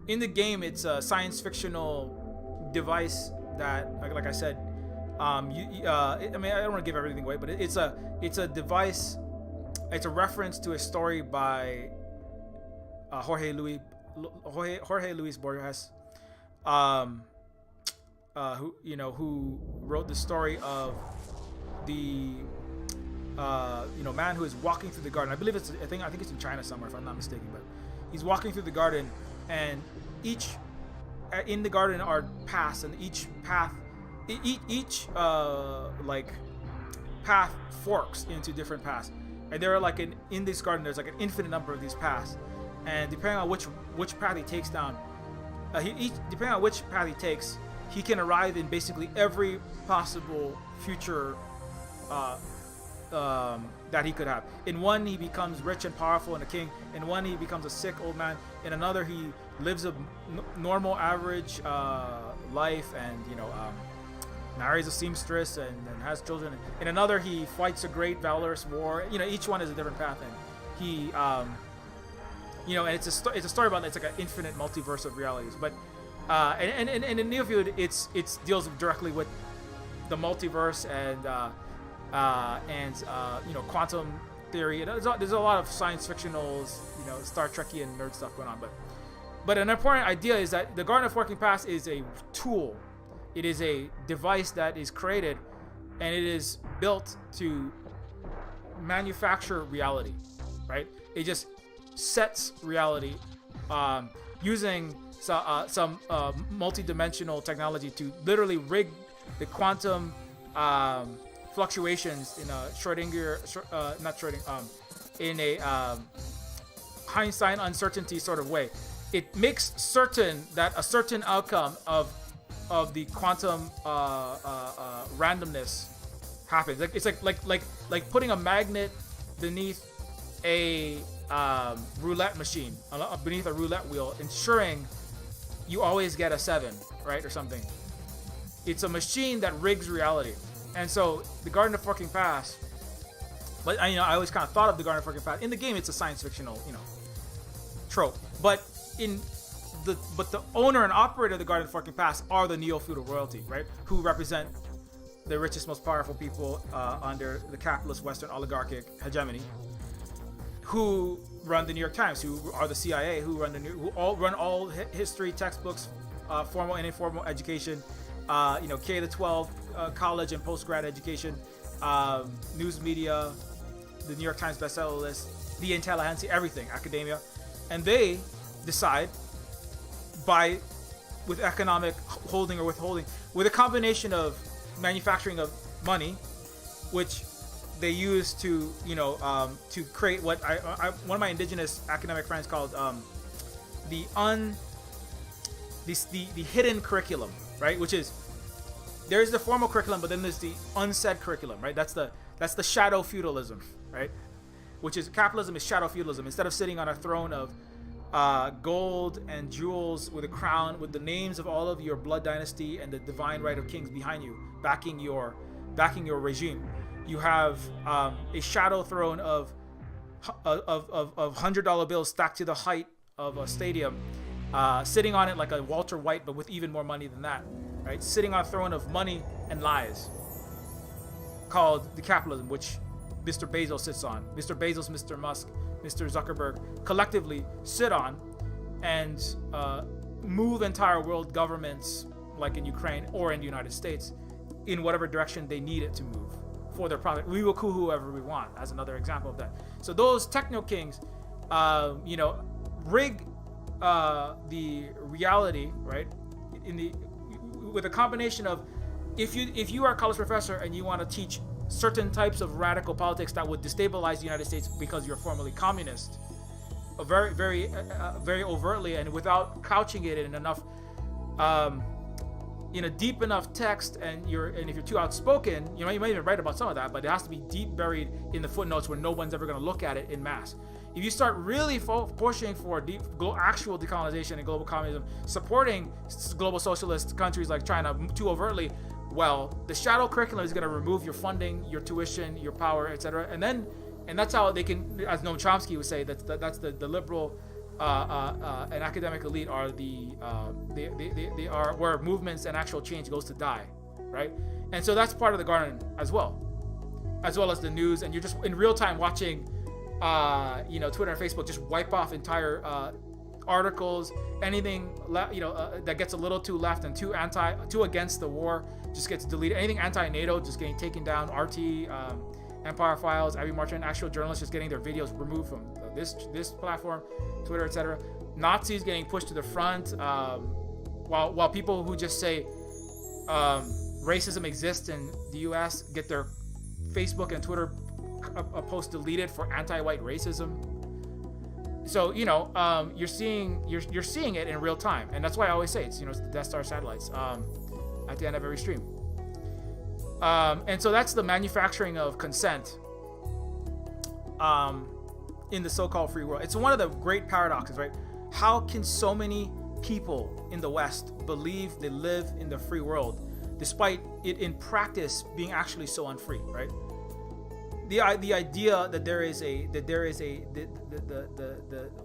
in the game, it's a science fictional device that, like I said, I mean, I don't want to give everything away, but it's a device. It's a reference to a story by Jorge Luis Borges, who wrote the story of the man who is walking through the garden. I believe I think it's in China somewhere, if I'm not mistaken. But he's walking through the garden, and in the garden are paths, and each path forks into different paths. And there are in this garden, there's like an infinite number of these paths, and depending on which path he takes down, depending on which path he takes, he can arrive in basically every possible future that he could have. In one, he becomes rich and powerful and a king. In one, he becomes a sick old man. In another, he lives a normal, average life, and marries a seamstress and has children. In another, he fights a great valorous war. Each one is a different path, and he, and it's a story about, it's like an infinite multiverse of realities. But and in Neofeud, it deals directly with the multiverse and quantum theory. There's a lot of science fictionals, Star Trekian nerd stuff going on. But an important idea is that the Garden of Forking Paths is a tool. It is a device that is created, and it is built to manufacture reality, right? It just sets reality using some multi-dimensional technology to literally rig the quantum fluctuations in a in a Einstein uncertainty sort of way. It makes certain that a certain outcome of the quantum randomness happens. It's like putting a magnet beneath a roulette machine, beneath a roulette wheel, ensuring you always get a 7, right, or something. It's a machine that rigs reality. And so the Garden of Forking Paths, but I always kind of thought of the Garden of Forking Paths. In the game, it's a science fictional, trope. But the owner and operator of the Garden of Forking Paths are the Neo-feudal royalty, right? Who represent the richest, most powerful people under the capitalist Western oligarchic hegemony, who run the New York Times, who are the CIA, who run all history textbooks, formal and informal education, K to 12, college and post-grad education, news media, the New York Times bestseller list, the intelligentsia, everything, academia, and they decide with economic holding or withholding, with a combination of manufacturing of money, which they use to to create what one of my indigenous academic friends called the hidden curriculum, right? Which is, there's the formal curriculum, but then there's the unsaid curriculum, right? That's the shadow feudalism, right? Which is, capitalism is shadow feudalism. Instead of sitting on a throne of gold and jewels with a crown with the names of all of your blood dynasty and the divine right of kings behind you, backing your regime, you have a shadow throne of $100 bills stacked to the height of a stadium, sitting on it like a Walter White, but with even more money than that, right? Sitting on a throne of money and lies, called the capitalism, which Mr. Bezos sits on. Mr. Bezos, Mr. Musk, Mr. Zuckerberg collectively sit on and move entire world governments, like in Ukraine or in the United States, in whatever direction they need it to move for their profit. We will coup whoever we want, as another example of that. So those techno kings, rig the reality, right? With a combination of, if you are a college professor and you want to teach certain types of radical politics that would destabilize the United States because you're formerly communist, very, very, very overtly, and without couching it in enough, in a deep enough text, and if you're too outspoken, you might even write about some of that, but it has to be deep buried in the footnotes where no one's ever going to look at it in mass. If you start really pushing for actual decolonization and global communism, supporting global socialist countries like China too overtly, well, the shadow curriculum is going to remove your funding, your tuition, your power, etc. And that's how they can, as Noam Chomsky would say, that's the liberal and academic elite are they are where movements and actual change goes to die, right? And so that's part of the garden as well as the news, and you're just in real time watching, Twitter and Facebook just wipe off entire articles, anything that gets a little too left and too against the war just gets deleted. Anything anti-NATO just getting taken down. RT, Empire Files, Abby Marchand, actual journalists just getting their videos removed from this platform, Twitter, etc. Nazis getting pushed to the front, while people who just say racism exists in the U.S. get their Facebook and Twitter posts deleted for anti-white racism. So you're seeing it in real time, and that's why I always say it's the Death Star satellites at the end of every stream. And so that's the manufacturing of consent in the so-called free world. It's one of the great paradoxes, right? How can so many people in the West believe they live in the free world, despite it in practice being actually so unfree, right? The idea that there is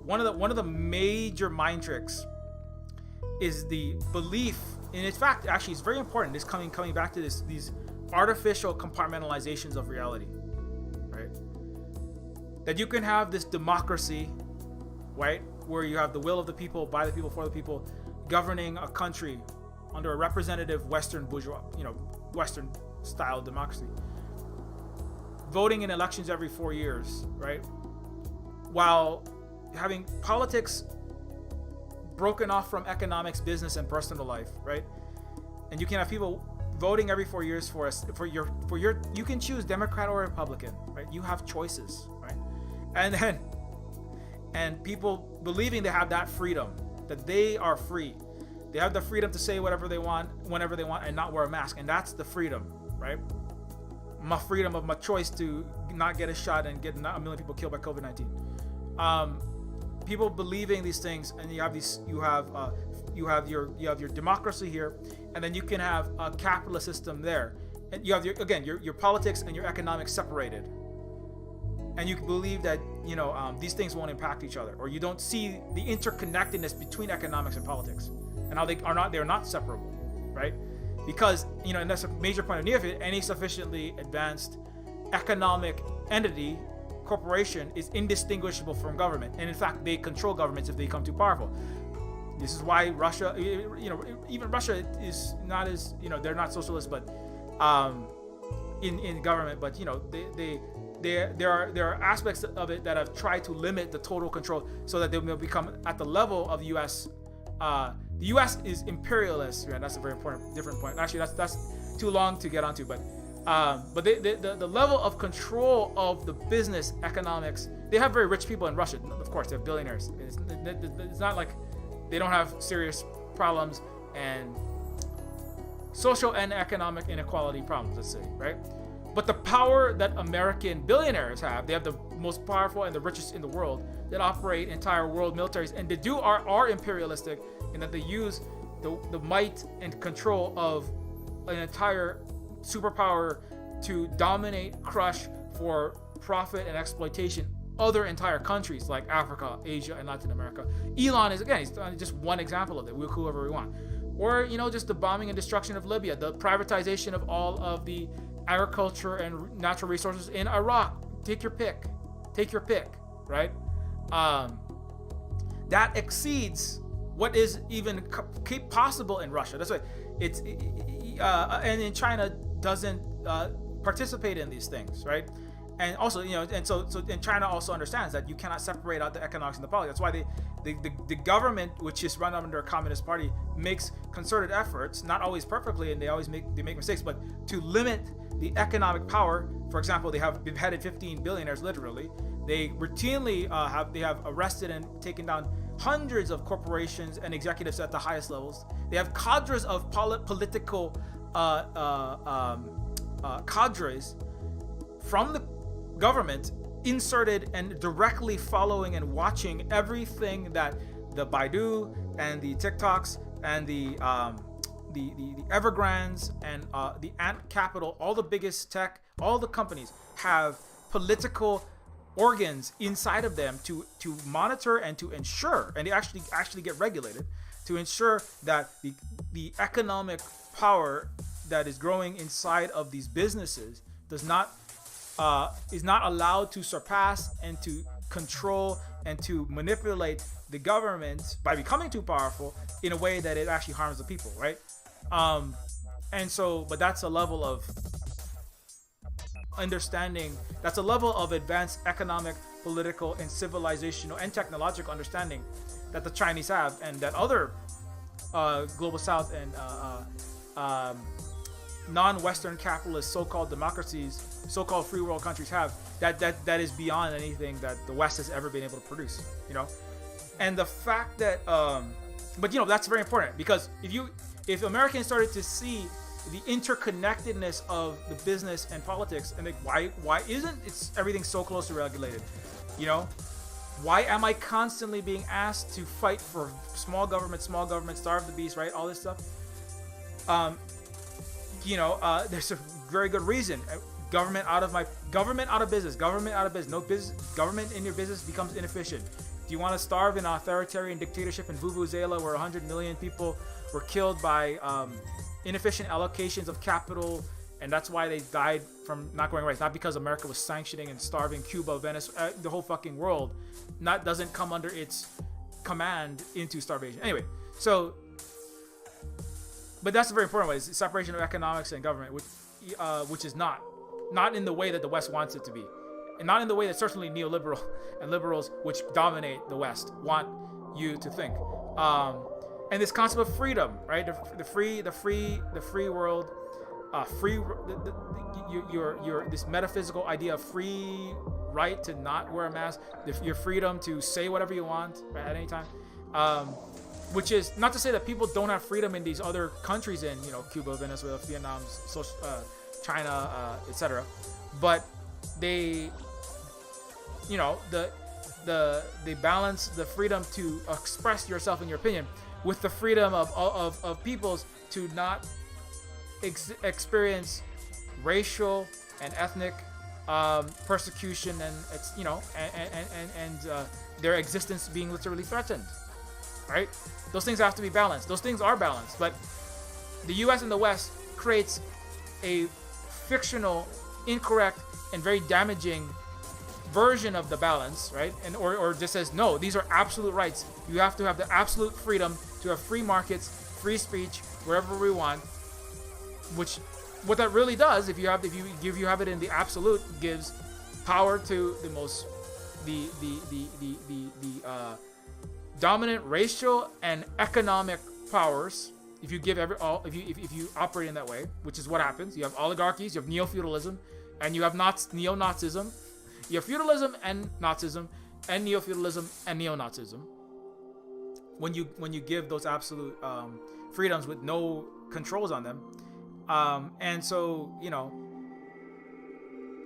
one of the major mind tricks is the belief, and in fact, actually, it's very important. This coming back to these artificial compartmentalizations of reality, right? That you can have this democracy, right, where you have the will of the people, by the people, for the people, governing a country under a representative Western bourgeois, Western style democracy, voting in elections every 4 years, right? While having politics broken off from economics, business, and personal life, right? And you can have people voting every 4 years for your you can choose Democrat or Republican, right? You have choices, right? And people believing they have that freedom, that they are free. They have the freedom to say whatever they want, whenever they want, and not wear a mask. And that's the freedom, right? My freedom of my choice to not get a shot and get a million people killed by COVID-19. People believing these things, and you have your democracy here, and then you can have a capitalist system there, and you have your politics and your economics separated, and you can believe that these things won't impact each other, or you don't see the interconnectedness between economics and politics, and how they're not separable, right? because, you know, and that's a major point of Neofeud, any sufficiently advanced economic entity, corporation, is indistinguishable from government. And in fact, they control governments if they become too powerful. This is why Russia, you know, even Russia is not as, you know, they're not socialist, but in government, but, you know, there are aspects of it that have tried to limit the total control so that they will become at the level of the U.S. The U.S. is imperialist, and that's a very important different point. Actually, that's too long to get onto, but the level of control of the business economics, they have very rich people in Russia. Of course, they have billionaires. It's not like they don't have serious problems and social and economic inequality problems, let's say, right? But the power that American billionaires have, they have the most powerful and the richest in the world that operate entire world militaries, and they are imperialistic in that they use the might and control of an entire superpower to dominate, crush for profit and exploitation other entire countries like Africa, Asia, and Latin America. Elon is, again, he's just one example of it. We'll whoever we want. Or, you know, just the bombing and destruction of Libya, the privatization of all of the agriculture and natural resources in Iraq. Take your pick, right? That exceeds what is even possible in Russia. That's why it's and in China doesn't participate in these things, right? And also, you know, and so and China also understands that you cannot separate out the economics and the politics. That's why the government, which is run under a communist party, makes concerted efforts, not always perfectly, and they make mistakes, but to limit the economic power. For example, they have beheaded 15 billionaires literally. They routinely have arrested and taken down hundreds of corporations and executives at the highest levels. They have cadres of political cadres from the government inserted and directly following and watching everything that the Baidu and the TikToks and the Evergrandes and the Ant Capital, all the biggest tech, all the companies have political organs inside of them to monitor and to ensure, and they actually get regulated to ensure that the economic power that is growing inside of these businesses is not allowed to surpass and to control and to manipulate the government by becoming too powerful in a way that it actually harms the people, right? And so, but that's a level of understanding, that's a level of advanced economic, political, and civilizational and technological understanding that the Chinese have, and that other global South and non-Western capitalist so-called democracies, so-called free world countries have, that is beyond anything that the West has ever been able to produce, you know. And the fact that but you know, that's very important, because if Americans started to see the interconnectedness of the business and politics, and like, why isn't everything so closely regulated, you know? Why am I constantly being asked to fight for small government, starve the beast, right? All this stuff. You know, there's a very good reason. Government out of business. No business. Government in your business becomes inefficient. Do you want to starve in authoritarian dictatorship in Vuvuzela, where 100 million people were killed by inefficient allocations of capital, and that's why they died from not going right? It's not because America was sanctioning and starving Cuba, Venezuela, the whole fucking world. Doesn't come under its command into starvation. Anyway, so, but that's a very important way. It's the separation of economics and government, which is not in the way that the West wants it to be, and not in the way that certainly neoliberal and liberals, which dominate the West, want you to think. And this concept of freedom, right? The free world, your this metaphysical idea of free right to not wear a mask, your freedom to say whatever you want, right, at any time, which is not to say that people don't have freedom in these other countries, in, you know, Cuba, Venezuela, Vietnam, China, etc. But they, you know, they balance the freedom to express yourself and your opinion with the freedom of peoples to not experience racial and ethnic persecution, and it's, you know, and their existence being literally threatened, right? Those things have to be balanced. Those things are balanced, but the U.S. and the West creates a fictional, incorrect, and very damaging version of the balance, right? And or just says, no, these are absolute rights. You have to have the absolute freedom to have free markets, free speech, wherever we want. Which, what that really does, if you have it in the absolute, gives power to the most, the dominant racial and economic powers. If you give if you operate in that way, which is what happens, you have oligarchies, you have neo-feudalism, and you have neo-Nazism. You have feudalism and Nazism, and neo-feudalism and neo-Nazism. When you give those absolute freedoms with no controls on them, and so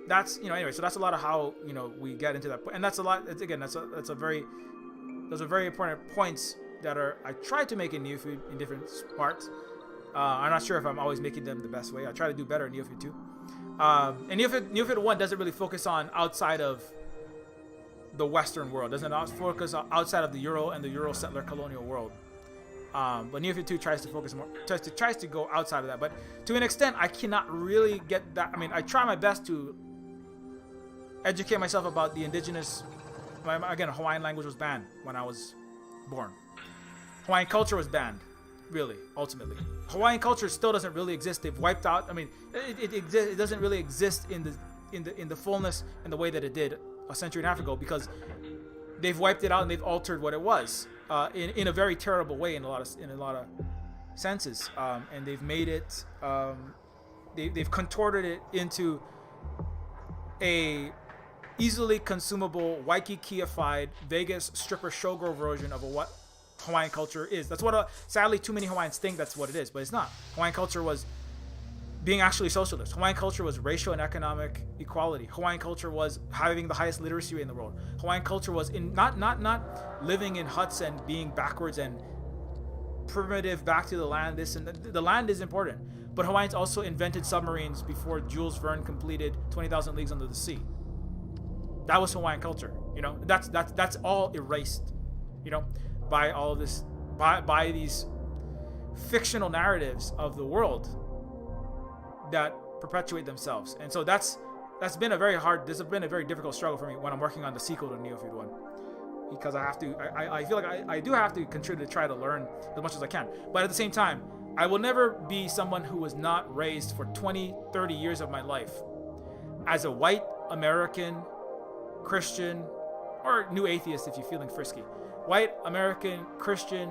that's anyway. So that's a lot of how we get into that, and that's a lot. Those are very important points that I try to make in Neofeud in different parts. I'm not sure if I'm always making them the best way. I try to do better in Neofeud 2. And Neofeud 1 doesn't really focus on outside of the Western world. Doesn't focus outside of the Euro and the Euro settler colonial world. But Neofeud 2 tries to focus more, tries to go outside of that. But to an extent, I cannot really get that. I mean, I try my best to educate myself about the indigenous. Again, Hawaiian language was banned when I was born. Hawaiian culture was banned, really, ultimately. Hawaiian culture still doesn't really exist. They've wiped out. I mean, it doesn't really exist in the fullness in the way that it did a century and a half ago, because they've wiped it out and they've altered what it was in a very terrible way in a lot of senses, and they've made it they've contorted it into a easily consumable Waikiki-ified Vegas stripper showgirl version of what Hawaiian culture is. That's what sadly too many Hawaiians think that's what it is, but it's not. Hawaiian culture was being actually socialist. Hawaiian culture was racial and economic equality. Hawaiian culture was having the highest literacy rate in the world. Hawaiian culture was in not living in huts and being backwards and primitive, back to the land. This and the land is important, but Hawaiians also invented submarines before Jules Verne completed 20,000 Leagues Under the Sea. That was Hawaiian culture. That's all erased. By all of this, by these fictional narratives of the world that perpetuate themselves. And so that's been a very difficult struggle for me when I'm working on the sequel to Neofeud 1, because I feel like I do have to contribute to try to learn as much as I can. But at the same time, I will never be someone who was not raised for 20, 30 years of my life as a white American Christian, or new atheist if you're feeling frisky, white American Christian,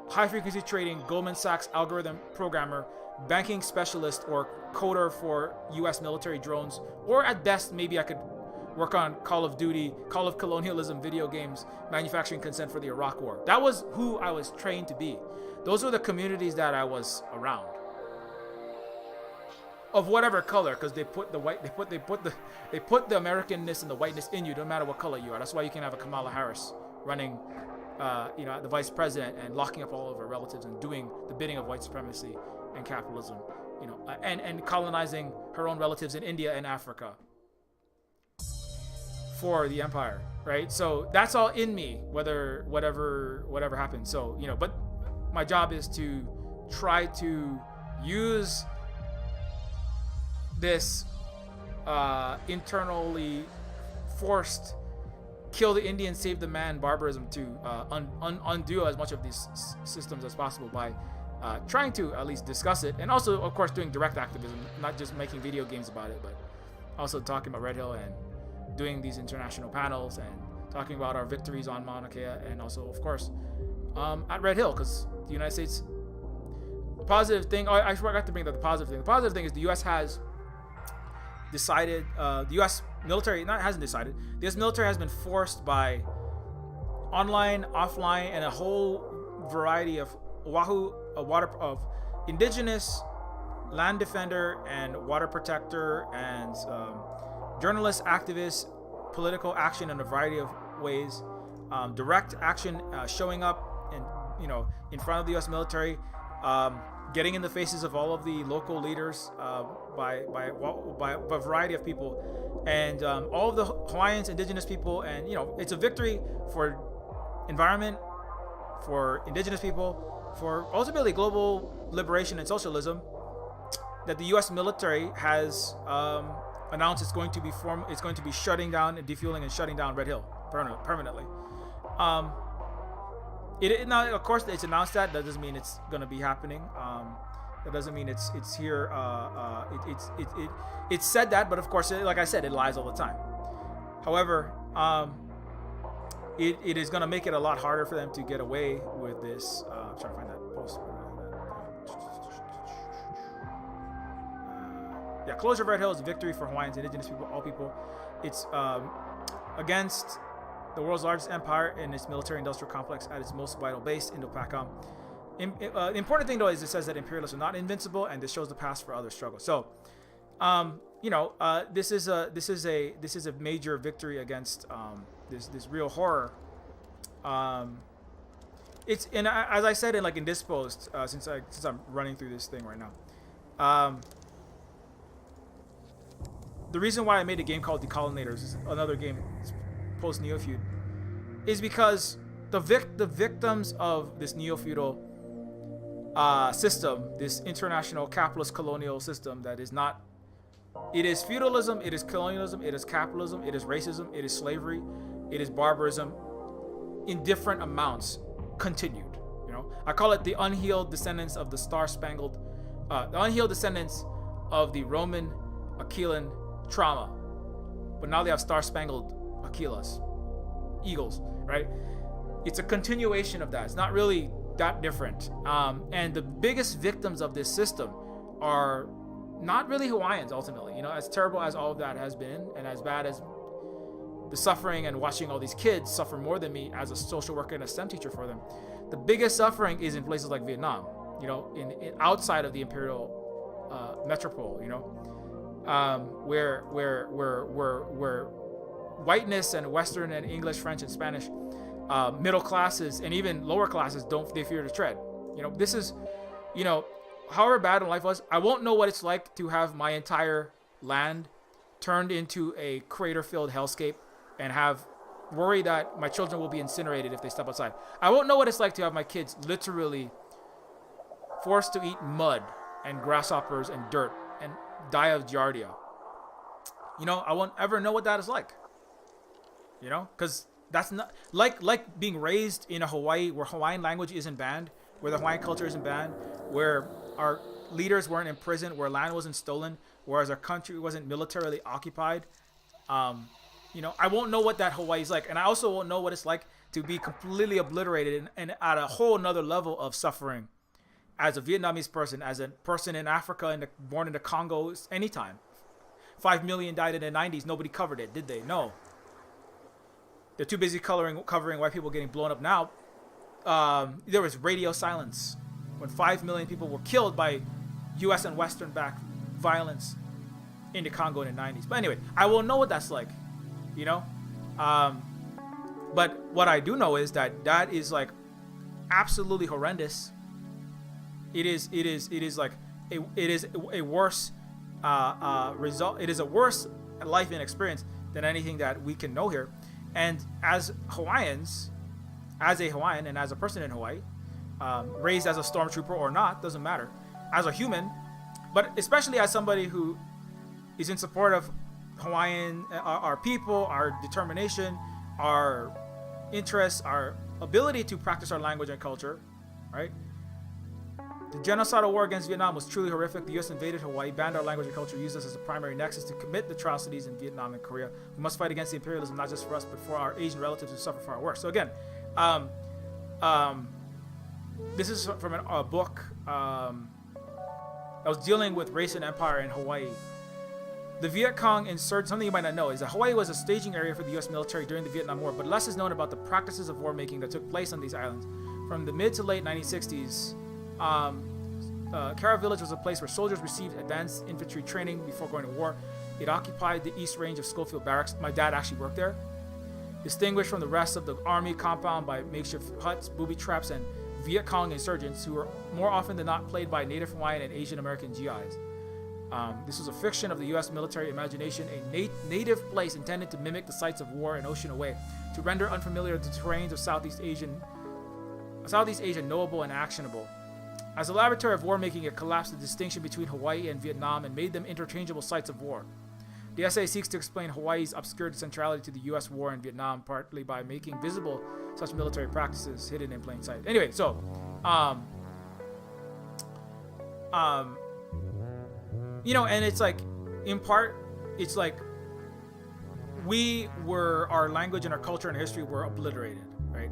high frequency trading, Goldman Sachs algorithm programmer, banking specialist, or coder for US military drones, or at best maybe I could work on Call of Duty, Call of Colonialism video games, manufacturing consent for the Iraq War. That was who I was trained to be. Those were the communities that I was around, of whatever color, because they put the Americanness and the whiteness in you, no matter what color you are. That's why you can have a Kamala Harris running the vice president and locking up all of her relatives and doing the bidding of white supremacy and capitalism, and colonizing her own relatives in India and Africa for the empire, right? So that's all in me, whatever happens. So but my job is to try to use this internally forced kill the Indian, save the man barbarism to undo as much of these systems as possible by trying to at least discuss it, and also of course doing direct activism, not just making video games about it, but also talking about Red Hill and doing these international panels and talking about our victories on Mauna Kea, and also of course at Red Hill, because the United States, the positive thing, I forgot to bring up the positive thing. The positive thing is the US has decided, the US military hasn't decided, the US military has been forced by online, offline, and a whole variety of of indigenous land defender and water protector and journalists, activists, political action in a variety of ways, direct action, showing up and in front of the US military, getting in the faces of all of the local leaders, by a variety of people, and all of the Hawaiians, indigenous people, and it's a victory for environment, for indigenous people, for ultimately global liberation and socialism, that the U.S. military has announced it's going to be shutting down and defueling and shutting down Red Hill permanently. Now, of course, it's announced that. That doesn't mean it's going to be happening. That doesn't mean it's here. It's said that, but of course, like I said, it lies all the time. However, it is going to make it a lot harder for them to get away with this. I'm trying to find that post. Yeah, closure of Red Hill is a victory for Hawaiians, indigenous people, all people. It's against the world's largest empire and its military-industrial complex at its most vital base, Indo-Pac. The important thing, though, is it says that imperialists are not invincible, and this shows the past for other struggles. So, this is a major victory against this real horror. As I said in this post, since I'm running through this thing right now, the reason why I made a game called Decolonators, is another game post Neofeud, is because the victims of this neo-feudal system, this international capitalist colonial system that is not, it is feudalism, it is colonialism, it is capitalism, it is racism, it is slavery, it is barbarism in different amounts continued. I call it the unhealed descendants of the star-spangled, the unhealed descendants of the Roman Aquilan trauma, but now they have star-spangled eagles, right? It's a continuation of that. It's not really that different. And the biggest victims of this system are not really Hawaiians, ultimately. As terrible as all of that has been, and as bad as the suffering and watching all these kids suffer more than me as a social worker and a STEM teacher for them, the biggest suffering is in places like Vietnam, in outside of the imperial metropole, where whiteness and Western and English, French and Spanish middle classes and even lower classes they fear to tread. This is, however bad life was, I won't know what it's like to have my entire land turned into a crater-filled hellscape and have worry that my children will be incinerated if they step outside. I won't know what it's like to have my kids literally forced to eat mud and grasshoppers and dirt and die of giardia. I won't ever know what that is like. Because that's not like being raised in a Hawaii where Hawaiian language isn't banned, where the Hawaiian culture isn't banned, where our leaders weren't imprisoned, where land wasn't stolen, whereas our country wasn't militarily occupied. I won't know what that Hawaii is like, and I also won't know what it's like to be completely obliterated and at a whole another level of suffering as a Vietnamese person, as a person in Africa born in the Congo anytime. 5 million died in the 90s. Nobody covered it, did they? No. They're too busy covering white people getting blown up now. There was radio silence when 5 million people were killed by U.S. and Western-backed violence in the Congo in the 90s. But anyway, I won't know what that's like, But what I do know is that is like absolutely horrendous. It is a worse result. It is a worse life and experience than anything that we can know here. And as Hawaiians, as a Hawaiian and as a person in Hawaii, raised as a stormtrooper or not, doesn't matter, as a human, but especially as somebody who is in support of Hawaiian, our people, our determination, our interests, our ability to practice our language and culture, right? The genocidal war against Vietnam was truly horrific. The U.S. invaded Hawaii, banned our language and culture, used us as a primary nexus to commit the atrocities in Vietnam and Korea. We must fight against the imperialism, not just for us, but for our Asian relatives who suffer far worse. So again, this is from a book that was dealing with race and empire in Hawaii. The Viet Cong insurged, something you might not know, is that Hawaii was a staging area for the U.S. military during the Vietnam War, but less is known about the practices of war making that took place on these islands. From the mid to late 1960s, Cara Village was a place where soldiers received advanced infantry training before going to war. It occupied the east range of Schofield Barracks. My dad actually worked there. Distinguished from the rest of the army compound by makeshift huts, booby traps, and Viet Cong insurgents who were more often than not played by Native Hawaiian and Asian American GIs. This was a fiction of the U.S. military imagination, a native place intended to mimic the sites of war an ocean away, to render unfamiliar the terrains of Southeast Asian Southeast Asia knowable and actionable. As a laboratory of war making, it collapsed the distinction between Hawaii and Vietnam and made them interchangeable sites of war. The essay seeks to explain Hawaii's obscured centrality to the U.S. war in Vietnam, partly by making visible such military practices hidden in plain sight. Anyway, so, you know, and it's like, in part, it's like our language and our culture and history were obliterated, right?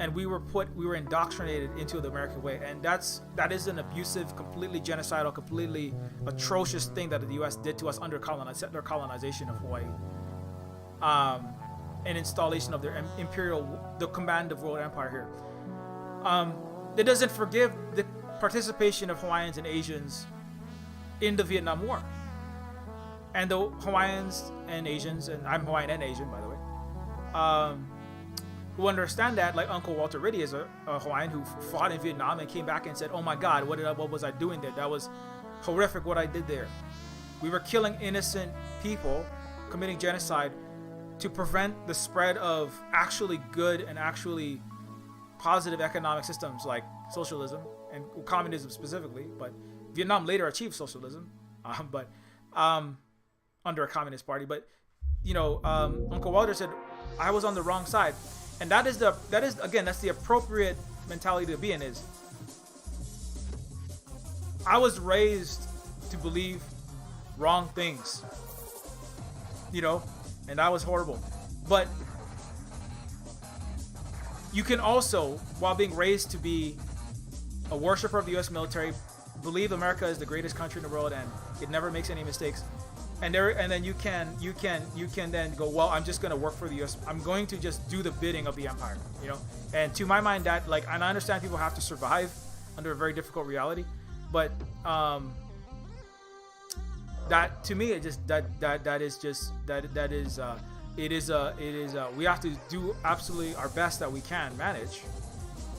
And we were indoctrinated into the American way, and that is an abusive, completely genocidal, completely atrocious thing that the U.S. did to us under their colonization of Hawaii, and installation of their the command of world empire here. It doesn't forgive the participation of Hawaiians and Asians in the Vietnam War, and the Hawaiians and Asians, and I'm Hawaiian and Asian, by the way, who understand that, like Uncle Walter Riddy is a Hawaiian who fought in Vietnam and came back and said, "Oh my God, what was I doing there? That was horrific what I did there. We were killing innocent people, committing genocide to prevent the spread of actually good and actually positive economic systems like socialism and communism specifically, but Vietnam later achieved socialism, under a communist party. But you know, Uncle Walter said, I was on the wrong side, and that's the appropriate mentality to be in. Is I was raised to believe wrong things, you know, and that was horrible. But you can also, while being raised to be a worshiper of the U.S. military, believe America is the greatest country in the world and it never makes any mistakes. And then you can then go, well, I'm just going to work for the U.S. I'm going to just do the bidding of the empire, you know. And to my mind, that, like, and I understand people have to survive under a very difficult reality, but that to me, it just we have to do absolutely our best that we can manage,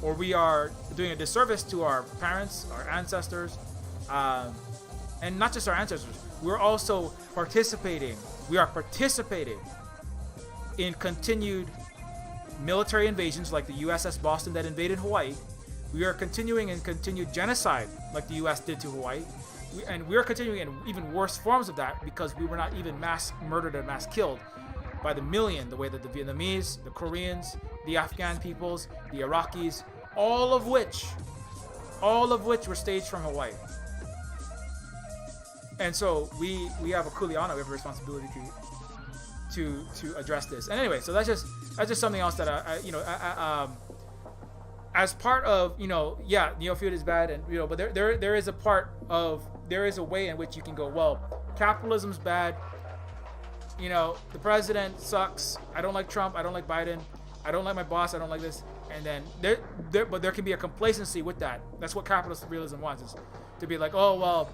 or we are doing a disservice to our parents, our ancestors, and not just our ancestors. We're also participating. We are participating in continued military invasions like the USS Boston that invaded Hawaii. We are continuing in continued genocide like the US did to Hawaii. And we are continuing in even worse forms of that because we were not even mass murdered and mass killed by the million, the way that the Vietnamese, the Koreans, the Afghan peoples, the Iraqis, all of which were staged from Hawaii. And so we have a kuleana, we have a responsibility to address this. And anyway, so that's just something else that I as part of, you know, yeah, Neofeud is bad, and, you know, but there is a way in which you can go, well, capitalism's bad, you know, the president sucks, I don't like Trump, I don't like Biden, I don't like my boss, I don't like this, and then but there can be a complacency with that. That's what capitalist realism wants, is to be like, oh well,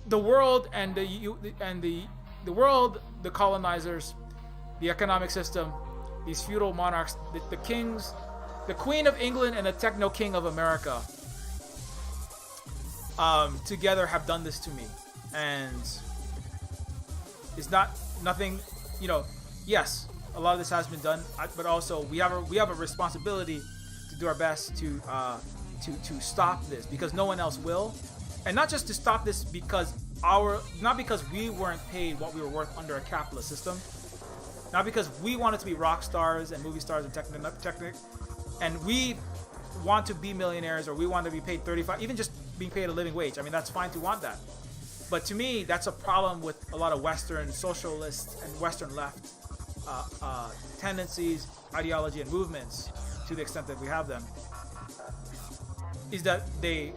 the world and the world, the colonizers, the economic system, these feudal monarchs, the kings, the Queen of England and the techno king of America, together have done this to me, and it's nothing, you know. Yes, a lot of this has been done, but also we have a responsibility to do our best to stop this, because no one else will. And not just to stop this not because we weren't paid what we were worth under a capitalist system, not because we wanted to be rock stars and movie stars and technic, and we want to be millionaires, or we want to be paid 35, even just being paid a living wage. I mean, that's fine to want that. But to me, that's a problem with a lot of Western socialists and Western left tendencies, ideology, and movements, to the extent that we have them, is that they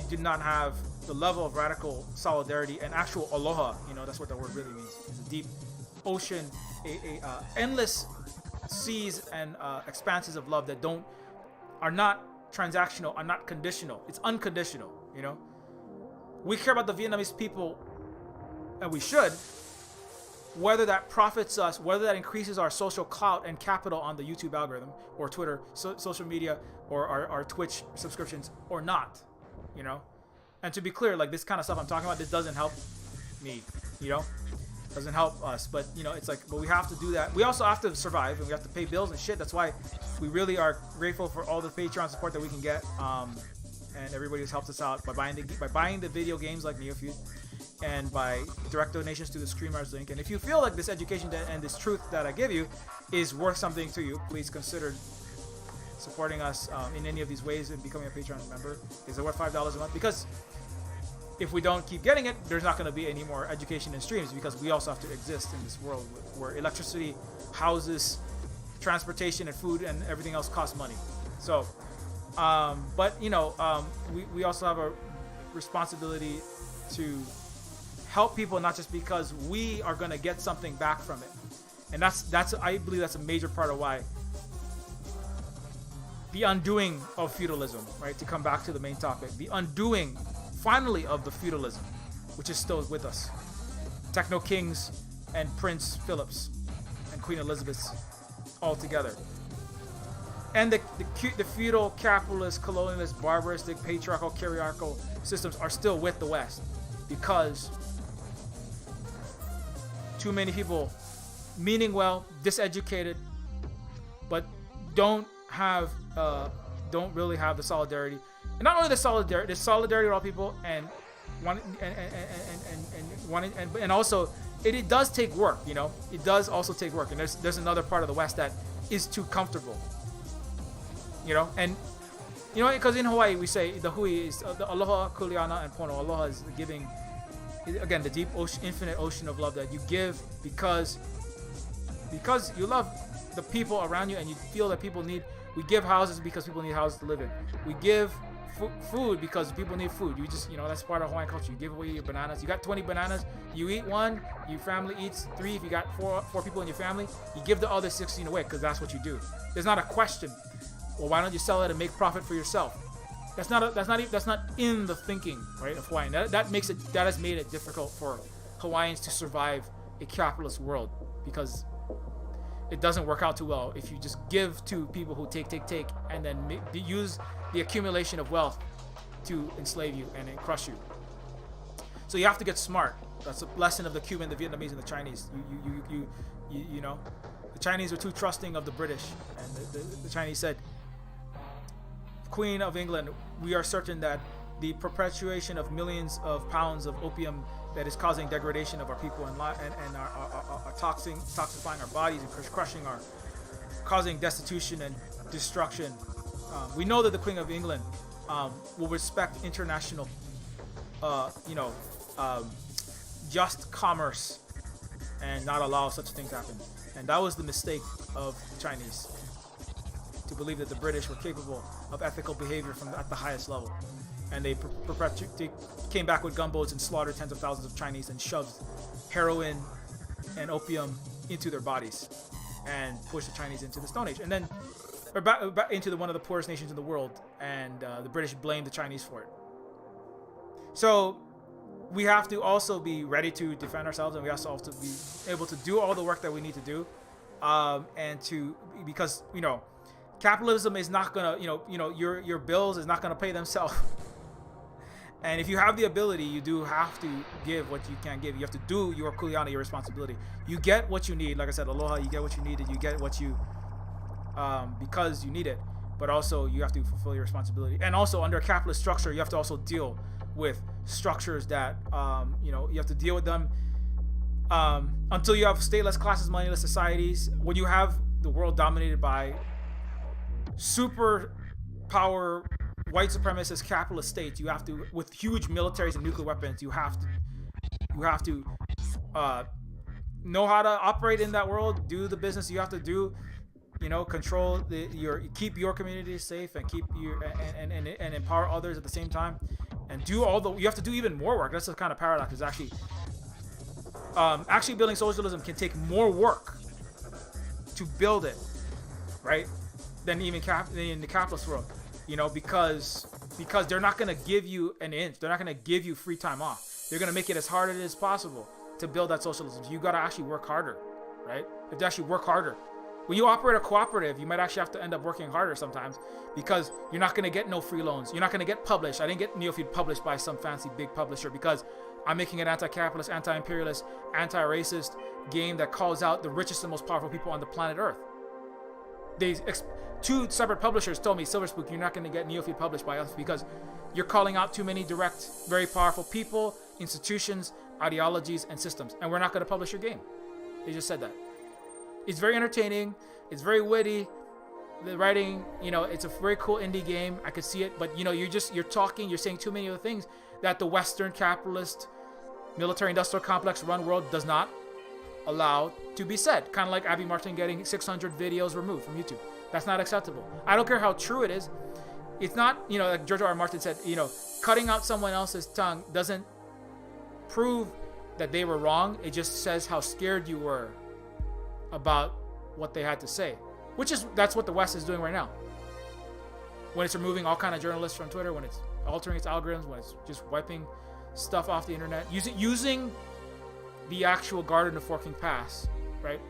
do not have the level of radical solidarity and actual aloha. You know, that's what the word really means. It's a deep ocean, endless seas and expanses of love that are not transactional, are not conditional. It's unconditional, you know. We care about the Vietnamese people, and we should, whether that profits us, whether that increases our social clout and capital on the YouTube algorithm or Twitter, social media, or our Twitch subscriptions or not, you know. And to be clear, like, this kind of stuff I'm talking about, this doesn't help me, you know. doesn't help us. But it's like, but we have to do that. We also have to survive, and we have to pay bills and shit. That's why we really are grateful for all the Patreon support that we can get, and everybody who's helped us out by buying the video games like Neofeud, and by direct donations to the Screamers link. And if you feel like this education and this truth that I give you is worth something to you, please consider supporting us in any of these ways and becoming a Patreon member. Is it worth $5 a month? Because if we don't keep getting it, there's not going to be any more education and streams, because we also have to exist in this world where electricity, houses, transportation, and food and everything else costs money. So, but we also have a responsibility to help people, not just because we are going to get something back from it. And that's I believe that's a major part of why the undoing of feudalism, right? To come back to the main topic, the undoing finally of the feudalism, which is still with us. Techno kings and Prince Philip's and Queen Elizabeth's all together. And the feudal, capitalist, colonialist, barbaristic, patriarchal, hierarchical systems are still with the West, because too many people, meaning well, diseducated, but don't really have the solidarity. And not only the solidarity with all people, and also it does take work. It does also take work. And there's another part of the West that is too comfortable. And because in Hawaii we say the hui is the aloha, kuleana, and pono. Aloha is giving, again, the deep ocean, infinite ocean of love that you give because you love the people around you, and you feel that people need. We give houses because people need houses to live in. We give food because people need food. You just, that's part of Hawaiian culture. You give away your bananas. You got 20 bananas, you eat one, your family eats 3. If you got four people in your family, you give the other 16 away, because that's what you do. There's not a question, well, why don't you sell it and make profit for yourself? That's not in the thinking, right, of Hawaiian. That has made it difficult for Hawaiians to survive a capitalist world, because it doesn't work out too well if you just give to people who take, and then use the accumulation of wealth to enslave you and crush you. So you have to get smart. That's a lesson of the Cuban, the Vietnamese, and the Chinese. The Chinese were too trusting of the British, and the Chinese said, Queen of England, we are certain that the perpetuation of millions of pounds of opium that is causing degradation of our people and are toxifying our bodies and crushing causing destitution and destruction. We know that the Queen of England will respect international, just commerce and not allow such things to happen. And that was the mistake of the Chinese, to believe that the British were capable of ethical behavior at the highest level. And they came back with gunboats and slaughtered tens of thousands of Chinese and shoved heroin and opium into their bodies and pushed the Chinese into the Stone Age. And then back into one of the poorest nations in the world, and the British blamed the Chinese for it. So we have to also be ready to defend ourselves, and we also have to be able to do all the work that we need to do, because capitalism is not gonna, your bills is not gonna pay themselves. And if you have the ability, you do have to give what you can give. You have to do your kuleana, your responsibility. You get what you need. Like I said, aloha, you get what you needed. You get what you, because you need it. But also, you have to fulfill your responsibility. And also, under a capitalist structure, you have to also deal with structures that, you have to deal with them until you have stateless classes, moneyless societies. When you have the world dominated by super power, white supremacist capitalist states, you have to, with huge militaries and nuclear weapons, you have to know how to operate in that world, do the business you have to do, control keep your community safe, and keep and empower others at the same time, and you have to do even more work. That's the kind of paradox. Is actually building socialism can take more work to build it, right, than even in the capitalist world. Because they're not going to give you an inch. They're not going to give you free time off. They're going to make it as hard as possible to build that socialism. So you got to actually work harder, right? You have to actually work harder. When you operate a cooperative, you might actually have to end up working harder sometimes, because you're not going to get no free loans. You're not going to get published. I didn't get Neofeud published by some fancy big publisher, because I'm making an anti-capitalist, anti-imperialist, anti-racist game that calls out the richest and most powerful people on the planet Earth. Two separate publishers told me, Silver Spook, you're not going to get Neofeud published by us because you're calling out too many direct, very powerful people, institutions, ideologies, and systems, and we're not going to publish your game. They just said that. It's very entertaining. It's very witty. The writing, it's a very cool indie game. I could see it, but you're saying too many of the things that the Western capitalist military-industrial complex run world does not allow to be said. Kind of like Abby Martin getting 600 videos removed from YouTube. That's not acceptable. I don't care how true it is. It's not, like George R. Martin said, cutting out someone else's tongue doesn't prove that they were wrong. It just says how scared you were about what they had to say. That's what the West is doing right now. When it's removing all kind of journalists from Twitter, when it's altering its algorithms, when it's just wiping stuff off the internet, using the actual Garden of Forking Pass, right?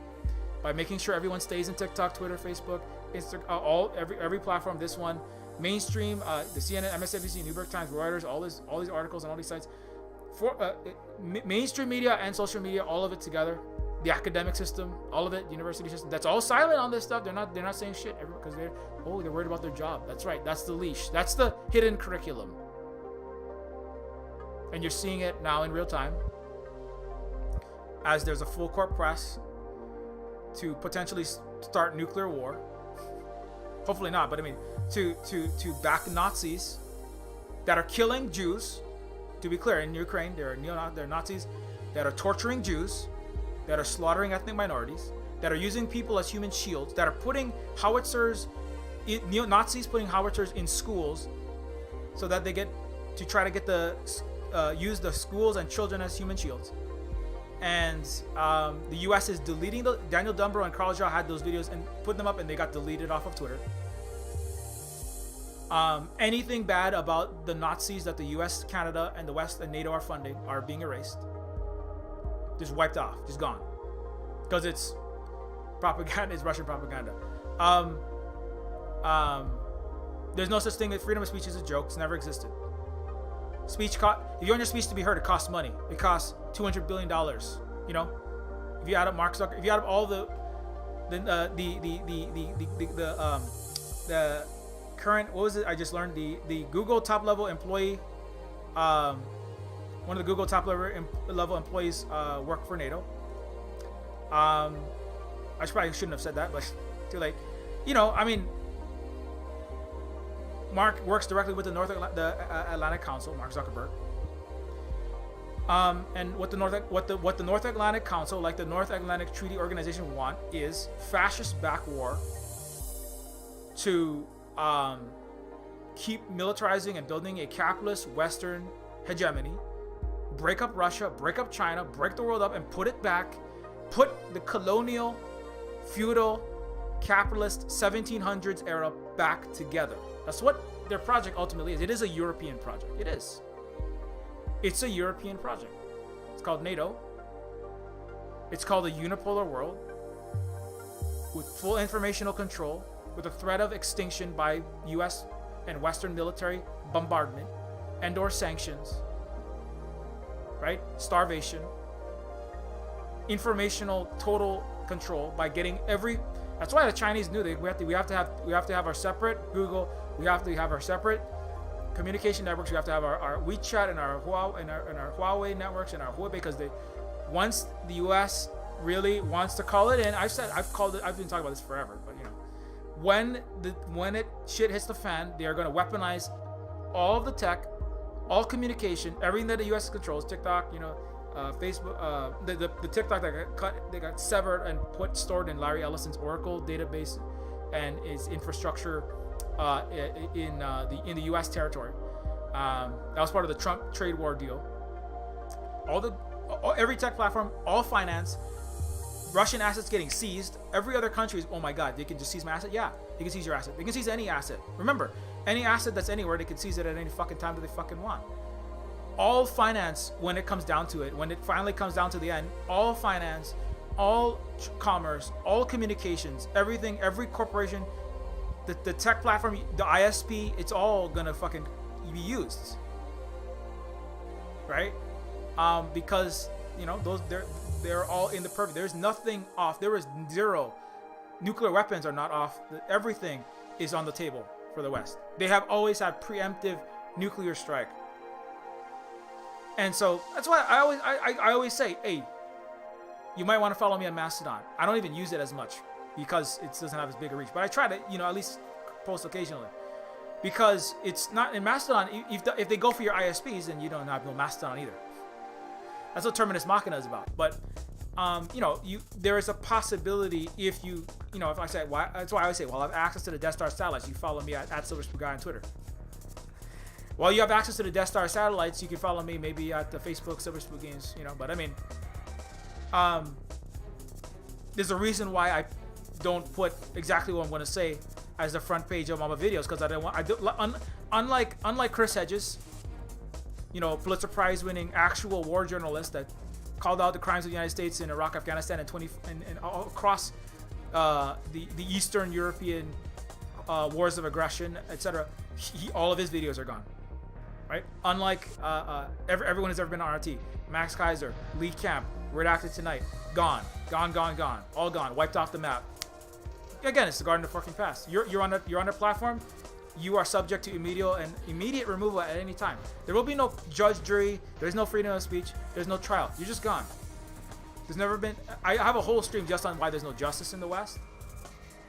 By making sure everyone stays in TikTok, Twitter, Facebook, Instagram, every platform. This one, mainstream, the CNN, MSNBC, New York Times, Reuters, all these articles and all these sites, mainstream media and social media, all of it together. The academic system, all of it, university system, that's all silent on this stuff. They're not saying shit because they're worried about their job. That's right. That's the leash. That's the hidden curriculum. And you're seeing it now in real time as there's a full court press to potentially start nuclear war. Hopefully not, but I mean to back Nazis that are killing Jews. To be clear, in Ukraine there are Nazis that are torturing Jews, that are slaughtering ethnic minorities, that are using people as human shields, that are putting howitzers, neo-Nazis putting howitzers in schools so that they try to use the schools and children as human shields. And the U.S. is deleting Daniel Dumbro and Carl Shaw had those videos and put them up, and they got deleted off of Twitter. Anything bad about the Nazis that the U.S., Canada, and the West and NATO are funding are being erased. Just wiped off, just gone, because it's propaganda. It's Russian propaganda. There's no such thing as freedom of speech is a joke. It's never existed. If you want your speech to be heard, it costs money. It costs $200 billion. If you add up Mark Zuckerberg, if you add up all the current, what was it? I just learned the Google top level employee. One of the Google top level employees work for NATO. I probably shouldn't have said that, but too late. Mark works directly with the Atlantic Council, Mark Zuckerberg. And what the North Atlantic Council, like the North Atlantic Treaty Organization, want is fascist back war to keep militarizing and building a capitalist Western hegemony. Break up Russia, break up China, break the world up, and put the colonial, feudal, capitalist 1700s era back together. That's what their project ultimately is. It is a European project. It is. It's a European project. It's called NATO. It's called a unipolar world with full informational control, with a threat of extinction by U.S. and Western military bombardment and/or sanctions. Right? Starvation, informational total control by getting every. That's why the Chinese knew we have to have our separate Google. We have to have our separate communication networks. We have to have our WeChat and our Huawei networks and our Huawei, because once the U.S. really wants to call it in, I've been talking about this forever, but when shit hits the fan, they are going to weaponize all of the tech, all communication, everything that the U.S. controls. TikTok, Facebook, the TikTok that got severed and stored in Larry Ellison's Oracle database and is infrastructure in the U.S. territory. That was part of the Trump trade war deal. Every tech platform, all finance, Russian assets getting seized. Every other country is, oh my God, they can just seize my asset? Yeah, they can seize your asset. They can seize any asset. Remember, any asset that's anywhere, they can seize it at any fucking time that they fucking want. All finance, when it comes down to it, when it finally comes down to the end, all finance, all commerce, all communications, everything, every corporation, the tech platform, the ISP, it's all gonna fucking be used, right? because those they're all in the purview. There's nothing off. There is zero. Nuclear weapons are not off. Everything is on the table for the West. They have always had preemptive nuclear strike. And so that's why I always say, hey, you might want to follow me on Mastodon. I don't even use it as much because it doesn't have as big a reach. But I try to, at least post occasionally. Because it's not in Mastodon, if they go for your ISPs, then you don't have no Mastodon either. That's what Terminus Machina is about. But there is a possibility if if I say, that's why I always say, well, I have access to the Death Star satellites. You follow me at SilverSpookGuy on Twitter. While you have access to the Death Star satellites, you can follow me maybe at the Facebook SilverSpook Games. But I mean, there's a reason why I don't put exactly what I'm going to say as the front page of all my videos, because I don't want. Unlike Chris Hedges, Pulitzer Prize winning actual war journalist that called out the crimes of the United States in Iraq, Afghanistan, and all across the Eastern European wars of aggression, etc. All of his videos are gone, right? Unlike everyone who's ever been on RT, Max Kaiser, Lee Camp, Redacted Tonight, gone, all gone, wiped off the map. Again, it's the Garden of fucking Past. You're on a platform. You are subject to immediate removal at any time. There will be no judge, jury. There's no freedom of speech. There's no trial. You're just gone. There's never been. I have a whole stream just on why there's no justice in the West,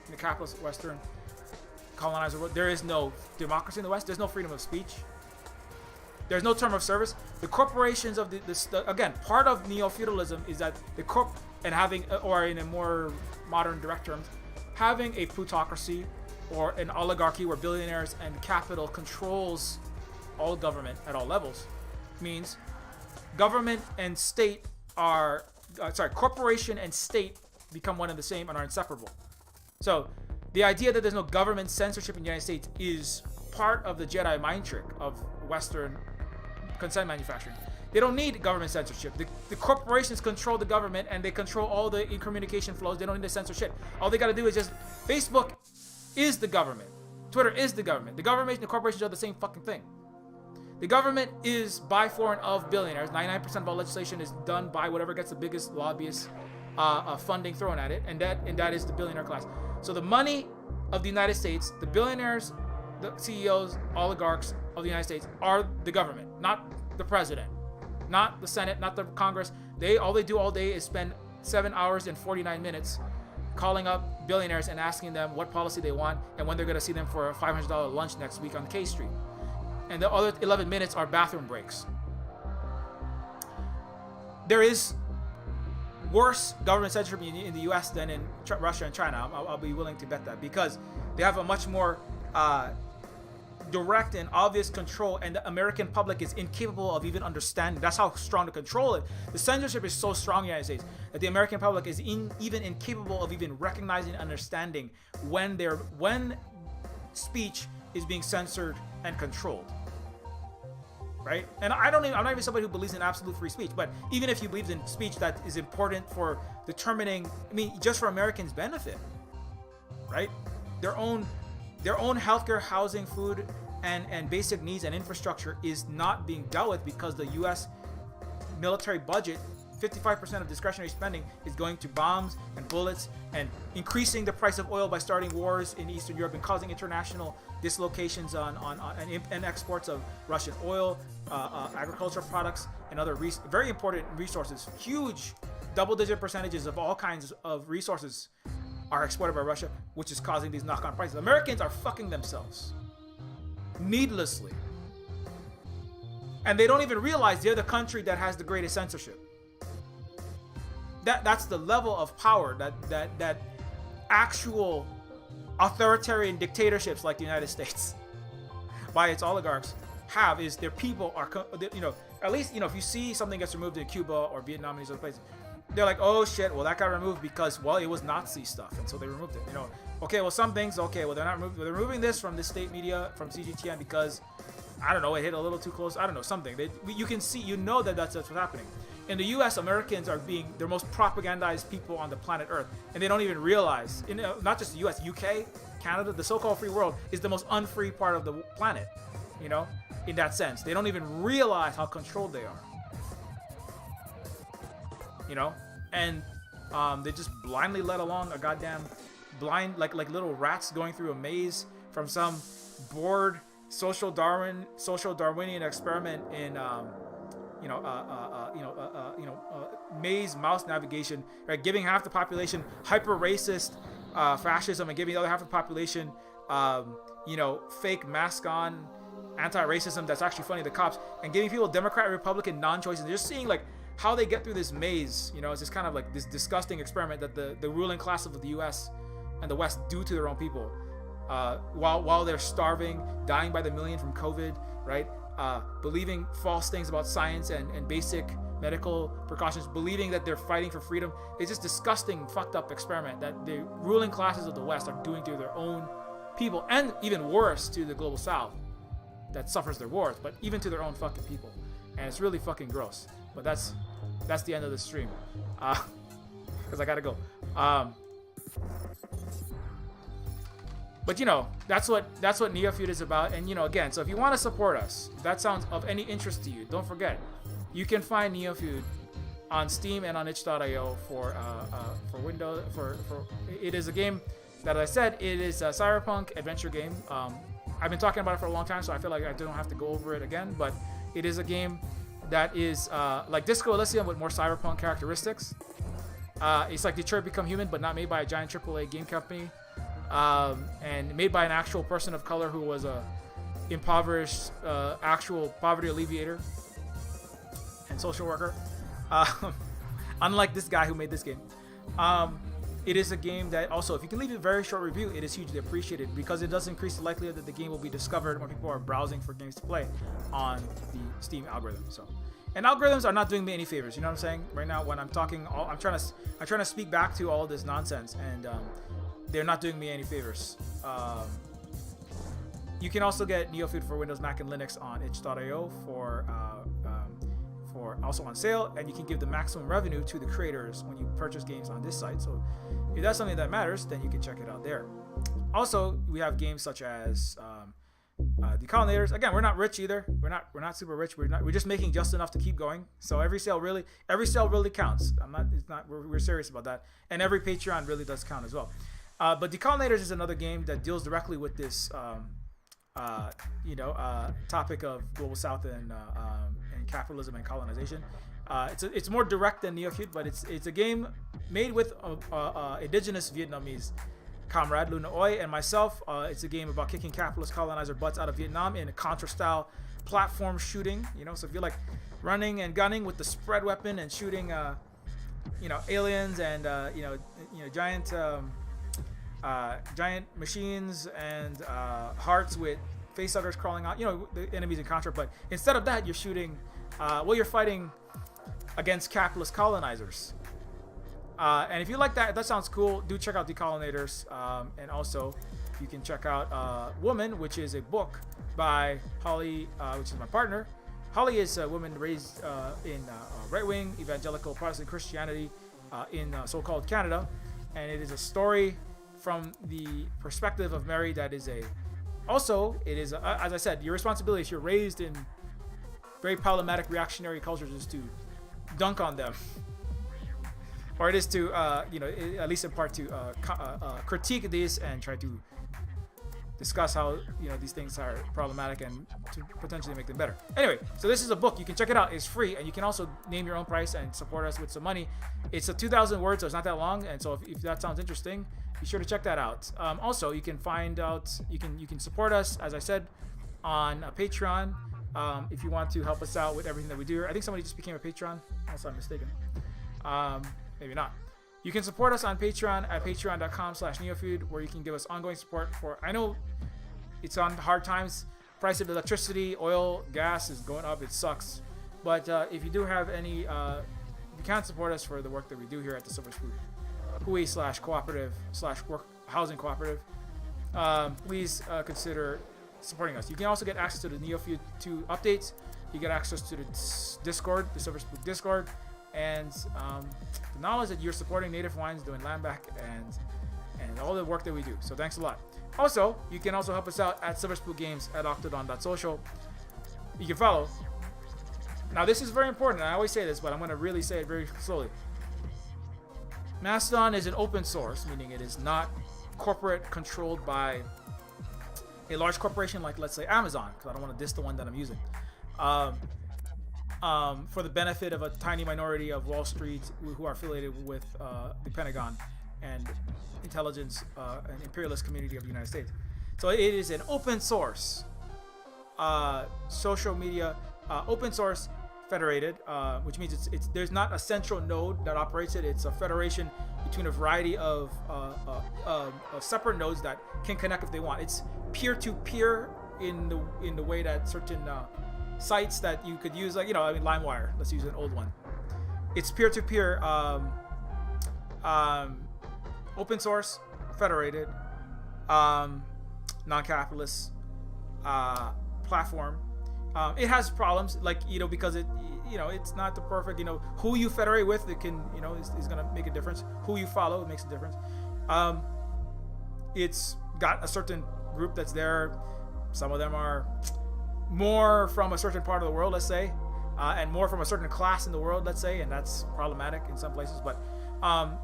in the capitalist Western colonizer world. There is no democracy in the West. There's no freedom of speech. There's no term of service. The corporations of again, part of neo-feudalism is that the and having, or in a more modern direct terms, having a plutocracy or an oligarchy where billionaires and capital controls all government at all levels means government and state are, corporation and state become one and the same and are inseparable. So the idea that there's no government censorship in the United States is part of the Jedi mind trick of Western consent manufacturing. They don't need government censorship. The corporations control the government and they control all the communication flows. They don't need to censor shit. All they got to do is just, Facebook is the government. Twitter is the government. The government and the corporations are the same fucking thing. The government is by, for, and of billionaires. 99% of all legislation is done by whatever gets the biggest lobbyist funding thrown at it, and that is the billionaire class. So the money of the United States, the billionaires, the CEOs, oligarchs of the United States are the government, not the president, not the Senate, not the Congress. All they do all day is spend 7 hours and 49 minutes calling up billionaires and asking them what policy they want and when they're going to see them for a $500 lunch next week on K Street. And the other 11 minutes are bathroom breaks. There is worse government censorship in the US than in Russia and China. I'll be willing to bet that, because they have a much more direct and obvious control, and the American public is incapable of even understanding. That's how strong the control is. The censorship is so strong in the United States that the American public is even incapable of even recognizing and understanding when speech is being censored and controlled. Right? And I'm not even somebody who believes in absolute free speech, but even if you believe in speech that is important for determining, just for Americans' benefit, right? Their own healthcare, housing, food, and basic needs and infrastructure is not being dealt with because the U.S. military budget, 55% of discretionary spending is going to bombs and bullets and increasing the price of oil by starting wars in Eastern Europe and causing international dislocations and exports of Russian oil, agricultural products, and other very important resources. Huge double-digit percentages of all kinds of resources are exported by Russia, which is causing these knock-on prices. Americans are fucking themselves needlessly, and they don't even realize they're the country that has the greatest censorship. That's the level of power that actual authoritarian dictatorships like the United States, by its oligarchs, have, is their people are, at least, if you see something gets removed in Cuba or Vietnam and these other places, they're like, oh shit, well that got removed because, well, it was Nazi stuff, and so they removed it. Okay, well some things, okay, well they're not removing, they're removing this from this state media, from CGTN, because I don't know, it hit a little too close. I don't know, something. You can see, that's what's happening. In the U.S., Americans are being the most propagandized people on the planet Earth, and they don't even realize. Not just the U.S., UK, Canada, the so-called free world is the most unfree part of the planet. In that sense, they don't even realize how controlled they are. you know, and they just blindly led along a goddamn blind, like little rats going through a maze from some bored social Darwinian experiment in maze mouse navigation, right? Giving half the population hyper racist fascism and giving the other half of the population fake mask on anti-racism that's actually funny, the cops, and giving people Democrat Republican non-choices. They're just seeing like how they get through this maze. It's just kind of like this disgusting experiment that the ruling class of the US and the West do to their own people, while they're starving, dying by the million from COVID, right? Believing false things about science and basic medical precautions, believing that they're fighting for freedom. It's just disgusting, fucked up experiment that the ruling classes of the West are doing to their own people, and even worse to the global South that suffers their wars, but even to their own fucking people. And it's really fucking gross. But that's the end of the stream, because I gotta go. But that's what Neofeud is about. And again, so if you want to support us, if that sounds of any interest to you, don't forget, you can find Neofeud on Steam and on itch.io for Windows. For it is a game that, as I said, it is a cyberpunk adventure game. I've been talking about it for a long time, so I feel like I don't have to go over it again. But it is a game that is like Disco Elysium with more cyberpunk characteristics. It's like Detroit Become Human, but not made by a giant AAA game company. And made by an actual person of color who was a impoverished actual poverty alleviator and social worker, unlike this guy who made this game. It is a game that also, if you can leave a very short review, it is hugely appreciated, because it does increase the likelihood that the game will be discovered when people are browsing for games to play on the Steam algorithm. And algorithms are not doing me any favors, you know what I'm saying? Right now, when I'm talking, I'm trying to speak back to all this nonsense, and they're not doing me any favors. You can also get Neofeud for Windows, Mac, and Linux on itch.io for also on sale, and you can give the maximum revenue to the creators when you purchase games on this site. So if that's something that matters, then you can check it out there. Also, we have games such as Decolonators. Again, we're not rich either. We're not super rich. We're just making just enough to keep going. So every sale really counts. We're serious about that. And every Patreon really does count as well. But Decolonators is another game that deals directly with this topic of global South and capitalism and colonization. It's more direct than Neofeud, but it's a game made with indigenous Vietnamese comrade Luna Oi and myself. It's a game about kicking capitalist colonizer butts out of Vietnam in a Contra-style platform shooting. So if you're like running and gunning with the spread weapon and shooting, aliens and giant machines and hearts with facehuggers crawling out, the enemies in Contra. But instead of that, you're shooting, you're fighting against capitalist colonizers. And if you like that, if that sounds cool, do check out Decolonators. And also, you can check out Woman, which is a book by Holly, which is my partner. Holly is a woman raised in right-wing evangelical Protestant Christianity in so-called Canada. And it is a story from the perspective of Mary that is as I said, your responsibility if you're raised in very problematic reactionary cultures is to dunk on them. Or it is to, at least in part to critique these and try to discuss how, these things are problematic and to potentially make them better. Anyway, so this is a book. You can check it out. It's free, and you can also name your own price and support us with some money. It's 2,000 words, so it's not that long. And so if that sounds interesting, be sure to check that out. Also, you can find out, you can support us, as I said, on Patreon. If you want to help us out with everything that we do here. I think somebody just became a patron, unless I'm mistaken. Maybe not. You can support us on Patreon at patreon.com/Neofeud, where you can give us ongoing support for, I know it's on hard times. Price of electricity, oil, gas is going up. It sucks. But if you do have any, you can support us for the work that we do here at the Silver Spoon Hui/cooperative/work housing cooperative. Please consider supporting us. You can also get access to the Neofeud 2 updates. You get access to the Discord, the Silver Spoon Discord, and the knowledge that you're supporting Native Wines doing land back and all the work that we do. So thanks a lot. Also, you can also help us out at Silverspook Games at octodon.social. You can follow. Now, this is very important. I always say this, but I'm going to really say it very slowly. Mastodon is an open source, meaning it is not corporate controlled by a large corporation like, let's say, Amazon, because I don't want to diss the one that I'm using. For the benefit of a tiny minority of Wall Street who are affiliated with the Pentagon and intelligence and imperialist community of the United States. So it is an open source social media, open source federated, which means it's there's not a central node that operates it. It's a federation between a variety of separate nodes that can connect if they want. It's peer-to-peer in the way that certain sites that you could use, like, you know, I mean, LimeWire. Let's use an old one. It's peer-to-peer, open source, federated, non-capitalist platform. It has problems, like, you know, because it, you know, it's not the perfect, you know, who you federate with, it can, you know, is going to make a difference. Who you follow, it makes a difference. It's got a certain group that's there. Some of them are more from a certain part of the world, let's say, and more from a certain class in the world, let's say, and that's problematic in some places. But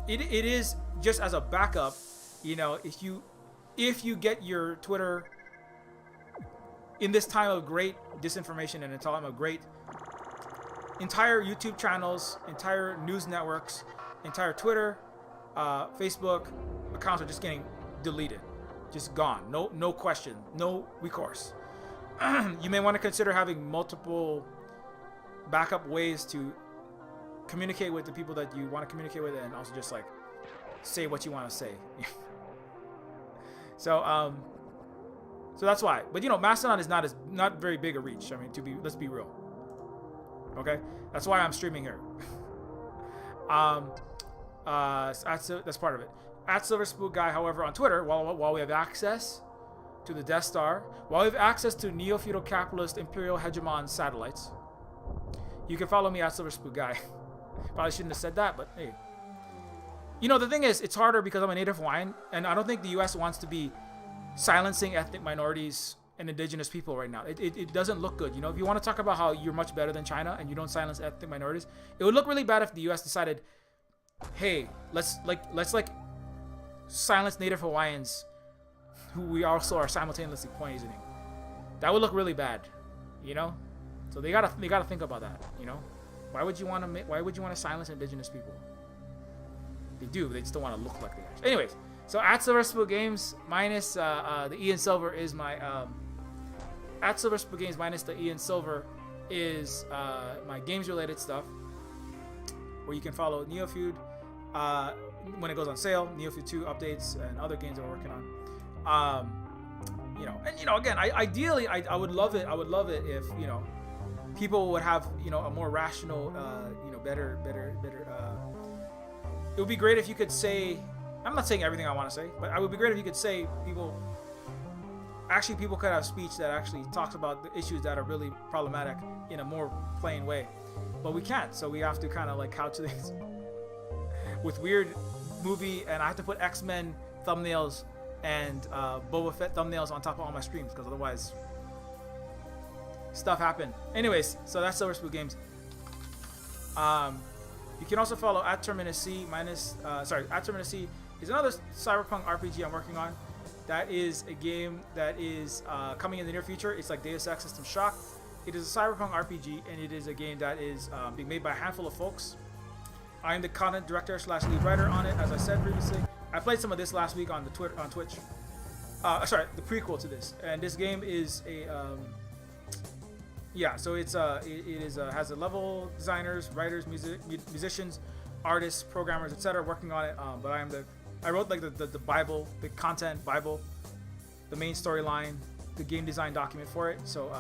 it is just as a backup, you know, if you get your Twitter in this time of great disinformation and a time of great entire YouTube channels, entire news networks, entire Twitter, Facebook accounts are just getting deleted, just gone, no question, no recourse. You may want to consider having multiple backup ways to communicate with the people that you want to communicate with, and also just like say what you want to say. So that's why. But you know, Mastodon is not very big a reach. I mean, let's be real. Okay, that's why I'm streaming here. That's part of it. At Silverspook Guy, however, on Twitter, while we have access to the Death Star, while we have access to neo-feudal capitalist imperial hegemon satellites, you can follow me at Silverspook Guy. Probably shouldn't have said that, but hey. You know, the thing is, it's harder because I'm a native Hawaiian, and I don't think the U.S. wants to be silencing ethnic minorities and indigenous people right now. It doesn't look good. You know, if you want to talk about how you're much better than China and you don't silence ethnic minorities, it would look really bad if the U.S. decided, hey, let's silence native Hawaiians who we also are simultaneously poisoning. That would look really bad, you know? So they gotta think about that, you know? Why would you want to silence indigenous people? They do, they just don't want to look like they are. Anyways, so at Silverspook Games minus the Ian Silver is my at Silverspook Games minus the Ian Silver is my games related stuff, where you can follow Neofeud when it goes on sale, Neofeud 2 updates and other games that we're working on. You know, and you know, again, ideally I would love it. I would love it if, you know, people would have, you know, a more rational, you know, better. It would be great if you could say, I'm not saying everything I want to say, but it would be great if you could say people could have speech that actually talks about the issues that are really problematic in a more plain way. But we can't, so we have to kind of like couch things with weird movie, and I have to put X-Men thumbnails and Boba Fett thumbnails on top of all my streams, because otherwise stuff happen. Anyways, so that's Silverspook Games. You can also follow at Terminus C at Terminus C is another cyberpunk RPG I'm working on. That is a game that is coming in the near future. It's like Deus Ex System Shock. It is a cyberpunk RPG, and it is a game that is being made by a handful of folks. I am the content director / lead writer on it, as I said previously. I played some of this last week on Twitch. The prequel to this, and this game is a so it has a level designers, writers, musicians, artists, programmers, etc. working on it. But I wrote like the Bible, the content Bible, the main storyline, the game design document for it. So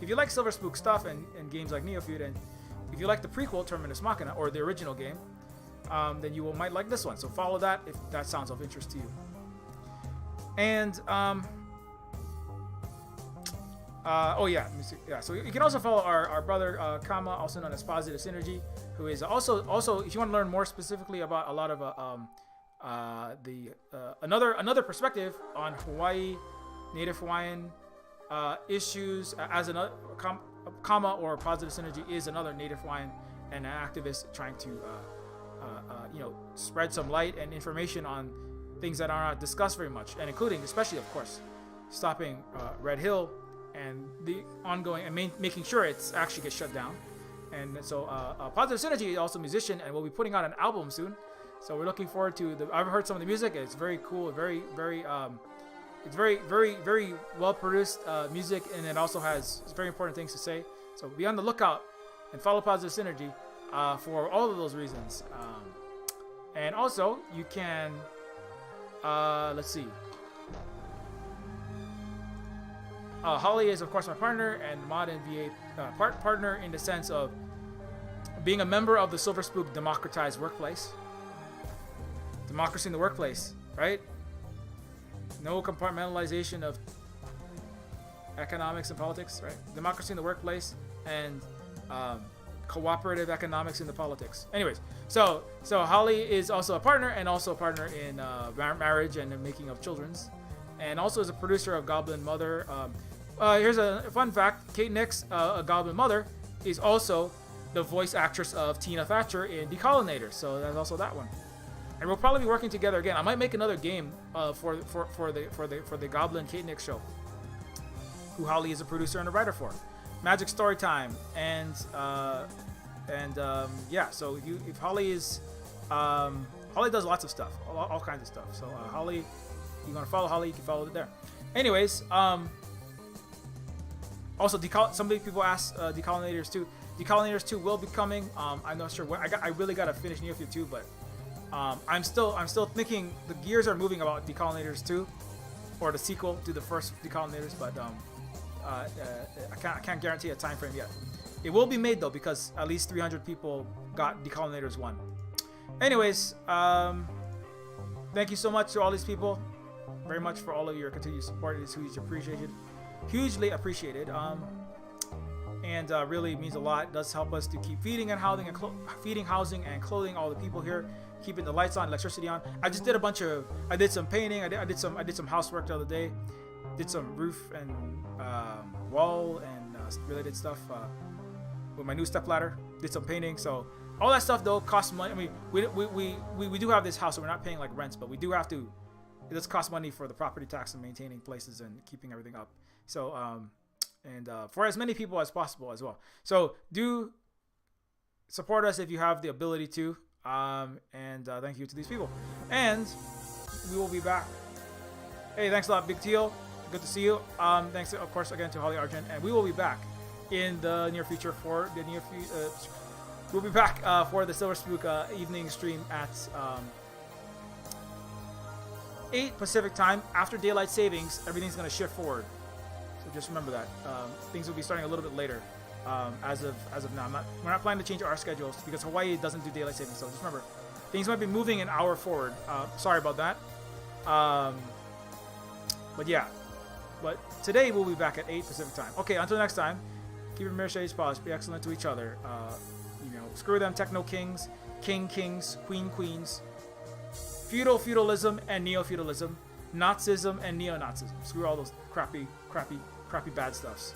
if you like Silverspook stuff and games like Neofeud, and if you like the prequel Terminus Machina or the original game, then you might like this one. So follow that if that sounds of interest to you. And so you can also follow our brother Kama, also known as Positive Synergy, who is also if you want to learn more specifically about a lot of another perspective on Hawaii, Native Hawaiian issues, as another Kama or Positive Synergy is another Native Hawaiian and an activist trying to spread some light and information on things that are not discussed very much, and including, especially, of course, stopping Red Hill and the ongoing and making sure it's actually gets shut down. And so Positive Synergy is also a musician, and we'll be putting out an album soon. So we're looking forward to I've heard some of the music. It's very cool, it's very well produced music, and it also has very important things to say. So be on the lookout and follow Positive Synergy for all of those reasons. And also you can let's see. Holly is, of course, my partner, and Mod and VA partner in the sense of being a member of the Silver Spook Democratized Workplace. Democracy in the workplace, right? No compartmentalization of economics and politics, right? Democracy in the workplace and cooperative economics in the politics. Anyways, so Holly is also a partner, and also a partner in marriage and the making of children's, and also is a producer of Goblin Mother. Here's a fun fact: Kate Nix, a Goblin Mother, is also the voice actress of Tina Thatcher in Decolonators. So there's also that one. And we'll probably be working together again. I might make another game for the Goblin Kate Nix show, who Holly is a producer and a writer for. Magic Storytime, and yeah. So if Holly is Holly does lots of stuff, all kinds of stuff. So Holly, you want to follow Holly, you can follow it there. Anyways, also somebody people ask Decolonators 2. Decolonators 2 will be coming. I'm not sure when. I really gotta finish Neofeud 2, but I'm still thinking the gears are moving about Decolonators 2, or the sequel to the first Decolonators, but I can't guarantee a time frame yet. It will be made though, because at least 300 people got Decolonators 1. Anyways, thank you so much to all these people, very much for all of your continued support. It is hugely appreciated. And really means a lot. It does help us to keep feeding and housing and clothing all the people here, keeping the lights on, electricity on. I just did I did some painting. I did some housework the other day. Did some roof and wall and related stuff with my new stepladder. Did some painting. So all that stuff though costs money. I mean, we do have this house, so we're not paying like rents, but we do have to. It does cost money for the property tax and maintaining places and keeping everything up. So and for as many people as possible as well. So do support us if you have the ability to. And thank you to these people. And we will be back. Hey, thanks a lot, Big Teal. Good to see you. Thanks, of course, again to Holly Argent. And we will be back in the near future for the we'll be back for the Silver Spook evening stream at 8 Pacific time. After daylight savings, everything's going to shift forward. So just remember that. Things will be starting a little bit later as of now. We're not planning to change our schedules because Hawaii doesn't do daylight savings. So just remember, things might be moving an hour forward. Sorry about that. But yeah. But today we'll be back at 8 Pacific time. Okay, until next time, keep your mirror shades polished. Be excellent to each other. Screw them techno kings, kings, queens, feudalism and neo-feudalism, Nazism and neo-Nazism. Screw all those crappy bad stuffs.